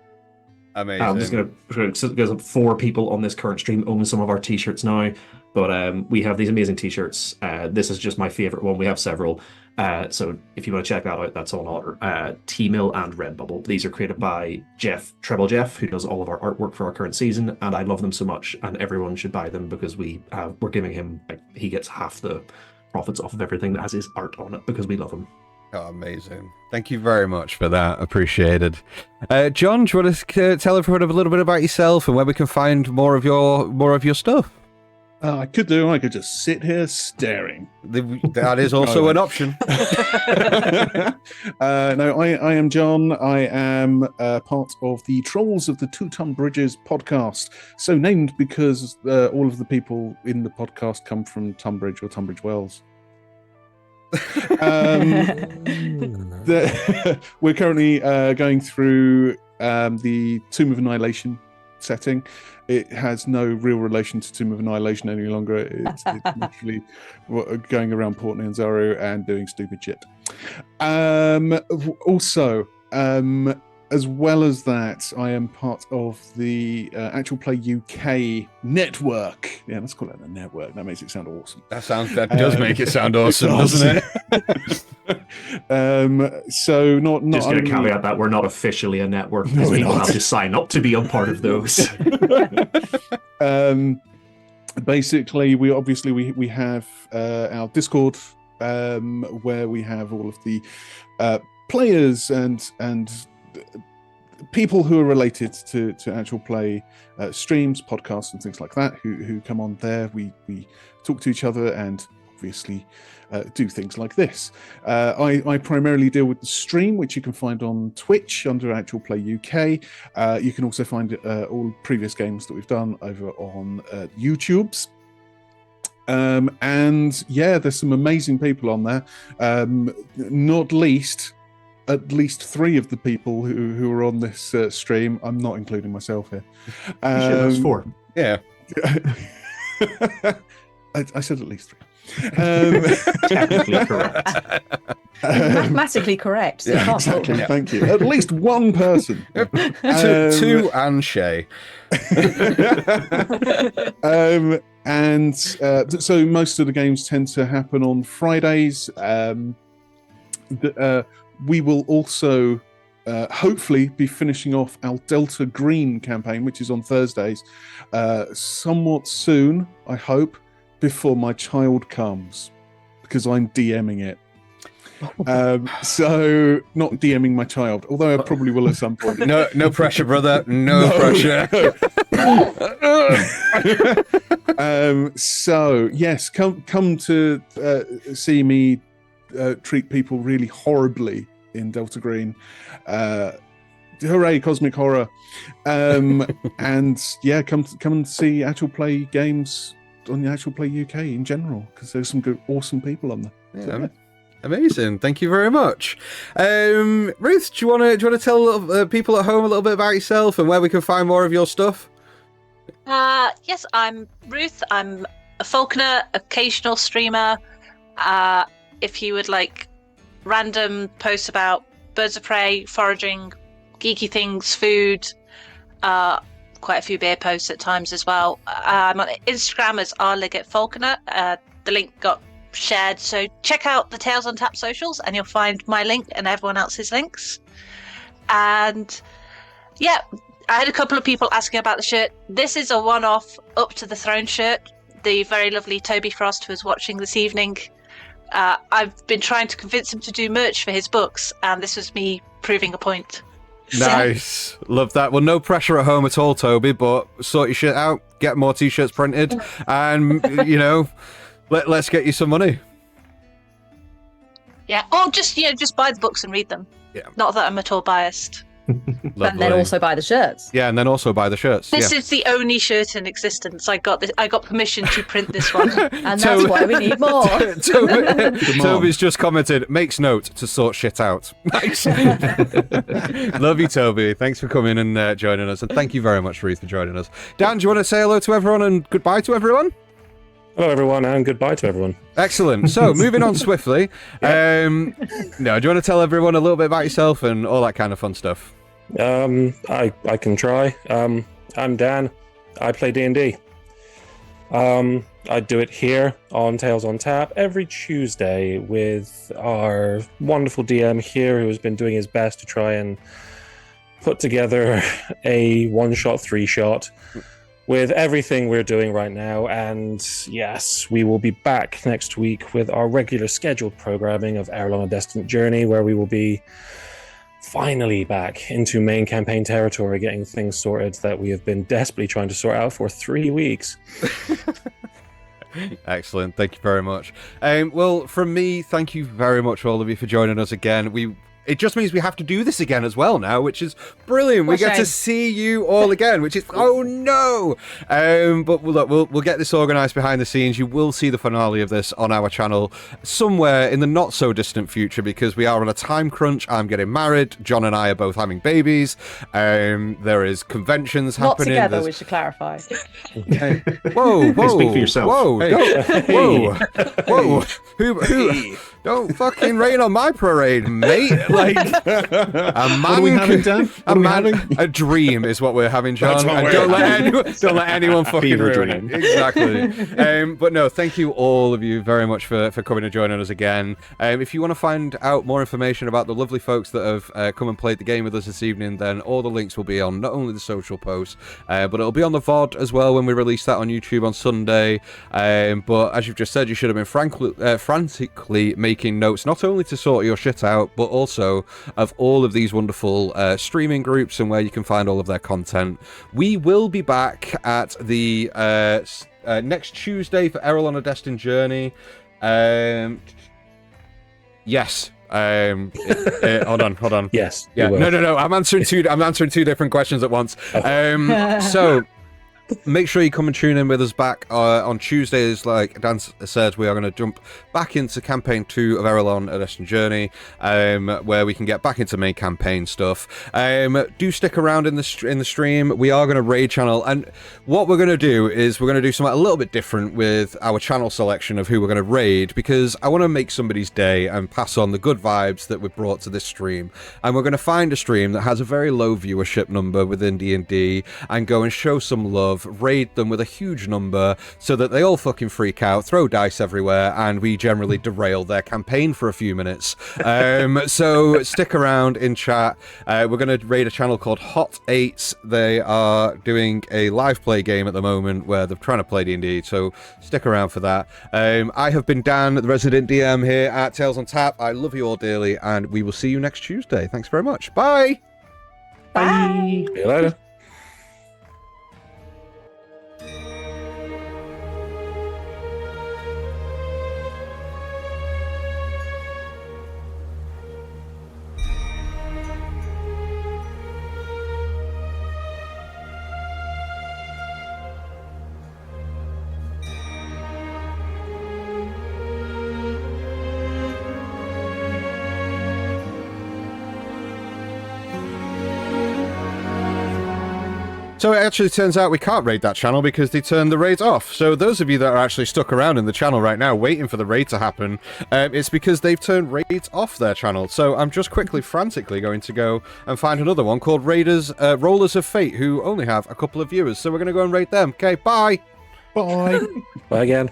Amazing. I'm just going to, because 4 people on this current stream own some of our t-shirts now, but we have these amazing t-shirts. This is just my favorite one. We have several. So if you want to check that out, that's on our T-Mill and Redbubble. These are created by Treble Jeff, who does all of our artwork for our current season, and I love them so much, and everyone should buy them because we're giving him, he gets half the profits off of everything that has his art on it because we love him. Oh, amazing. Thank you very much for that. Appreciated. John, do you want to tell everyone a little bit about yourself and where we can find more of your stuff? I could do. I could just sit here staring. That is also an option. No, I am John. I am part of the Trolls of the Two Ton Bridges podcast. So named because all of the people in the podcast come from Tunbridge or Tunbridge Wells. We're currently going through the Tomb of Annihilation setting. It has no real relation to Tomb of Annihilation any longer. It's literally going around Port Nyanzaru and doing stupid shit. Also, as well as that, I am part of the Actual Play UK network. Yeah, let's call it a network. That makes it sound awesome. That does make it sound awesome, doesn't it? So not just going to caveat that we're not officially a network because people have to sign up to be a part of those. basically, we have our Discord, where we have all of the players and people who are related to actual play streams, podcasts, and things like that, who come on there. We talk to each other and obviously do things like this. I primarily deal with the stream, which you can find on Twitch under Actual Play UK. You can also find all previous games that we've done over on YouTube's. And yeah, there's some amazing people on there. Not least, at least 3 of the people who are on this stream. I'm not including myself here. You sure that's 4? Yeah. I said at least 3. Technically correct. Mathematically correct. So you can't fault Exactly. me. Thank you. At least one person. Two and Shay. And so most of the games tend to happen on Fridays. We will also hopefully be finishing off our Delta Green campaign, which is on Thursdays, somewhat soon, I hope, before my child comes, because I'm DMing it. So not DMing my child, although I probably will at some point. No pressure, brother. No pressure. So yes, come to see me treat people really horribly in Delta Green. Hooray, cosmic horror. And yeah, come and see Actual Play games on the Actual Play UK in general, because there's some good, awesome people on there. Yeah, amazing. Thank you very much. Ruth, do you want to tell people at home a little bit about yourself and where we can find more of your stuff? Yes, I'm Ruth. I'm a falconer, occasional streamer. If you would like random posts about birds of prey, foraging, geeky things, food, quite a few beer posts at times as well. I'm on Instagram as rligetfalconer. The link got shared, so check out the Tales on Tap socials and you'll find my link and everyone else's links. And yeah, I had a couple of people asking about the shirt. This is a one-off Up to the Throne shirt. The very lovely Toby Frost, who is watching this evening, I've been trying to convince him to do merch for his books, and this was me proving a point. Nice. Love that. Well, no pressure at home at all, Toby, but sort your shit out, get more t-shirts printed, and, you know, let's get you some money. Yeah, or just buy the books and read them. Yeah. Not that I'm at all biased. And then also buy the shirts. Yeah, and then also buy the shirts. This is the only shirt in existence. I got permission to print this one. And that's why we need more. Toby's just commented, makes note to sort shit out. Nice. Love you, Toby. Thanks for coming and joining us. And thank you very much, Ruth, for joining us. Dan, do you want to say hello to everyone and goodbye to everyone? Hello, everyone, and goodbye to everyone. Excellent. So, moving on swiftly. No, do you want to tell everyone a little bit about yourself and all that kind of fun stuff? I can try. I'm Dan. I play D&D. I do it here on Tales on Tap every Tuesday with our wonderful DM here, who has been doing his best to try and put together a one-shot, three-shot with everything we're doing right now. And yes, we will be back next week with our regular scheduled programming of Hour Long A Destined Journey, where we will be finally back into main campaign territory, getting things sorted that we have been desperately trying to sort out for 3 weeks. Excellent. Thank you very much. Well, from me, thank you very much, all of you, for joining us again. It just means we have to do this again as well now, which is brilliant. We get to see you all again, which is, oh no! But look, we'll get this organised behind the scenes. You will see the finale of this on our channel somewhere in the not so distant future, because we are on a time crunch. I'm getting married. John and I are both having babies. There is conventions happening. Not together, we should clarify. Whoa! Speak for yourself. Whoa! Hey. Whoa! Who? Don't fucking rain on my parade, mate. Like a man, What are we having, Dan? What are we having? a dream is what we're having, John. That's what And we're don't let anyone fucking Fever ruin dream. it. Exactly. But no, thank you all of you very much for coming and joining us again. If you want to find out more information about the lovely folks that have come and played the game with us this evening, then all the links will be on not only the social posts, but it'll be on the VOD as well when we release that on YouTube on Sunday. But as you've just said, you should have been frantically making notes, not only to sort your shit out, but also of all of these wonderful streaming groups and where you can find all of their content. We will be back at the next Tuesday for Errol on a Destined Journey. Yes. Hold on. Yes. Yeah. we will. No. I'm answering two different questions at once. So make sure you come and tune in with us back on Tuesdays. Like Dan said, we are going to jump back into campaign 2 of Errol on a Destined Journey, where we can get back into main campaign stuff. Do stick around in the stream. We are going to raid channel, and what we're going to do is we're going to do something a little bit different with our channel selection of who we're going to raid, because I want to make somebody's day and pass on the good vibes that we've brought to this stream. And we're going to find a stream that has a very low viewership number within D&D and go and show some love, raid them with a huge number so that they all fucking freak out, throw dice everywhere, and we generally derail their campaign for a few minutes. So stick around in chat. We're going to raid a channel called Hot 8. They are doing a live play game at the moment where they're trying to play D&D, so stick around for that. I have been Dan, the resident DM here at Tales on Tap. I love you all dearly, and we will see you next Tuesday. Thanks very much. Bye. Bye. See you later. So it actually turns out we can't raid that channel because they turned the raids off. So those of you that are actually stuck around in the channel right now waiting for the raid to happen, it's because they've turned raids off their channel. So I'm just frantically going to go and find another one called Rollers of Fate, who only have a couple of viewers. So we're going to go and raid them. Okay, bye! Bye. Bye again.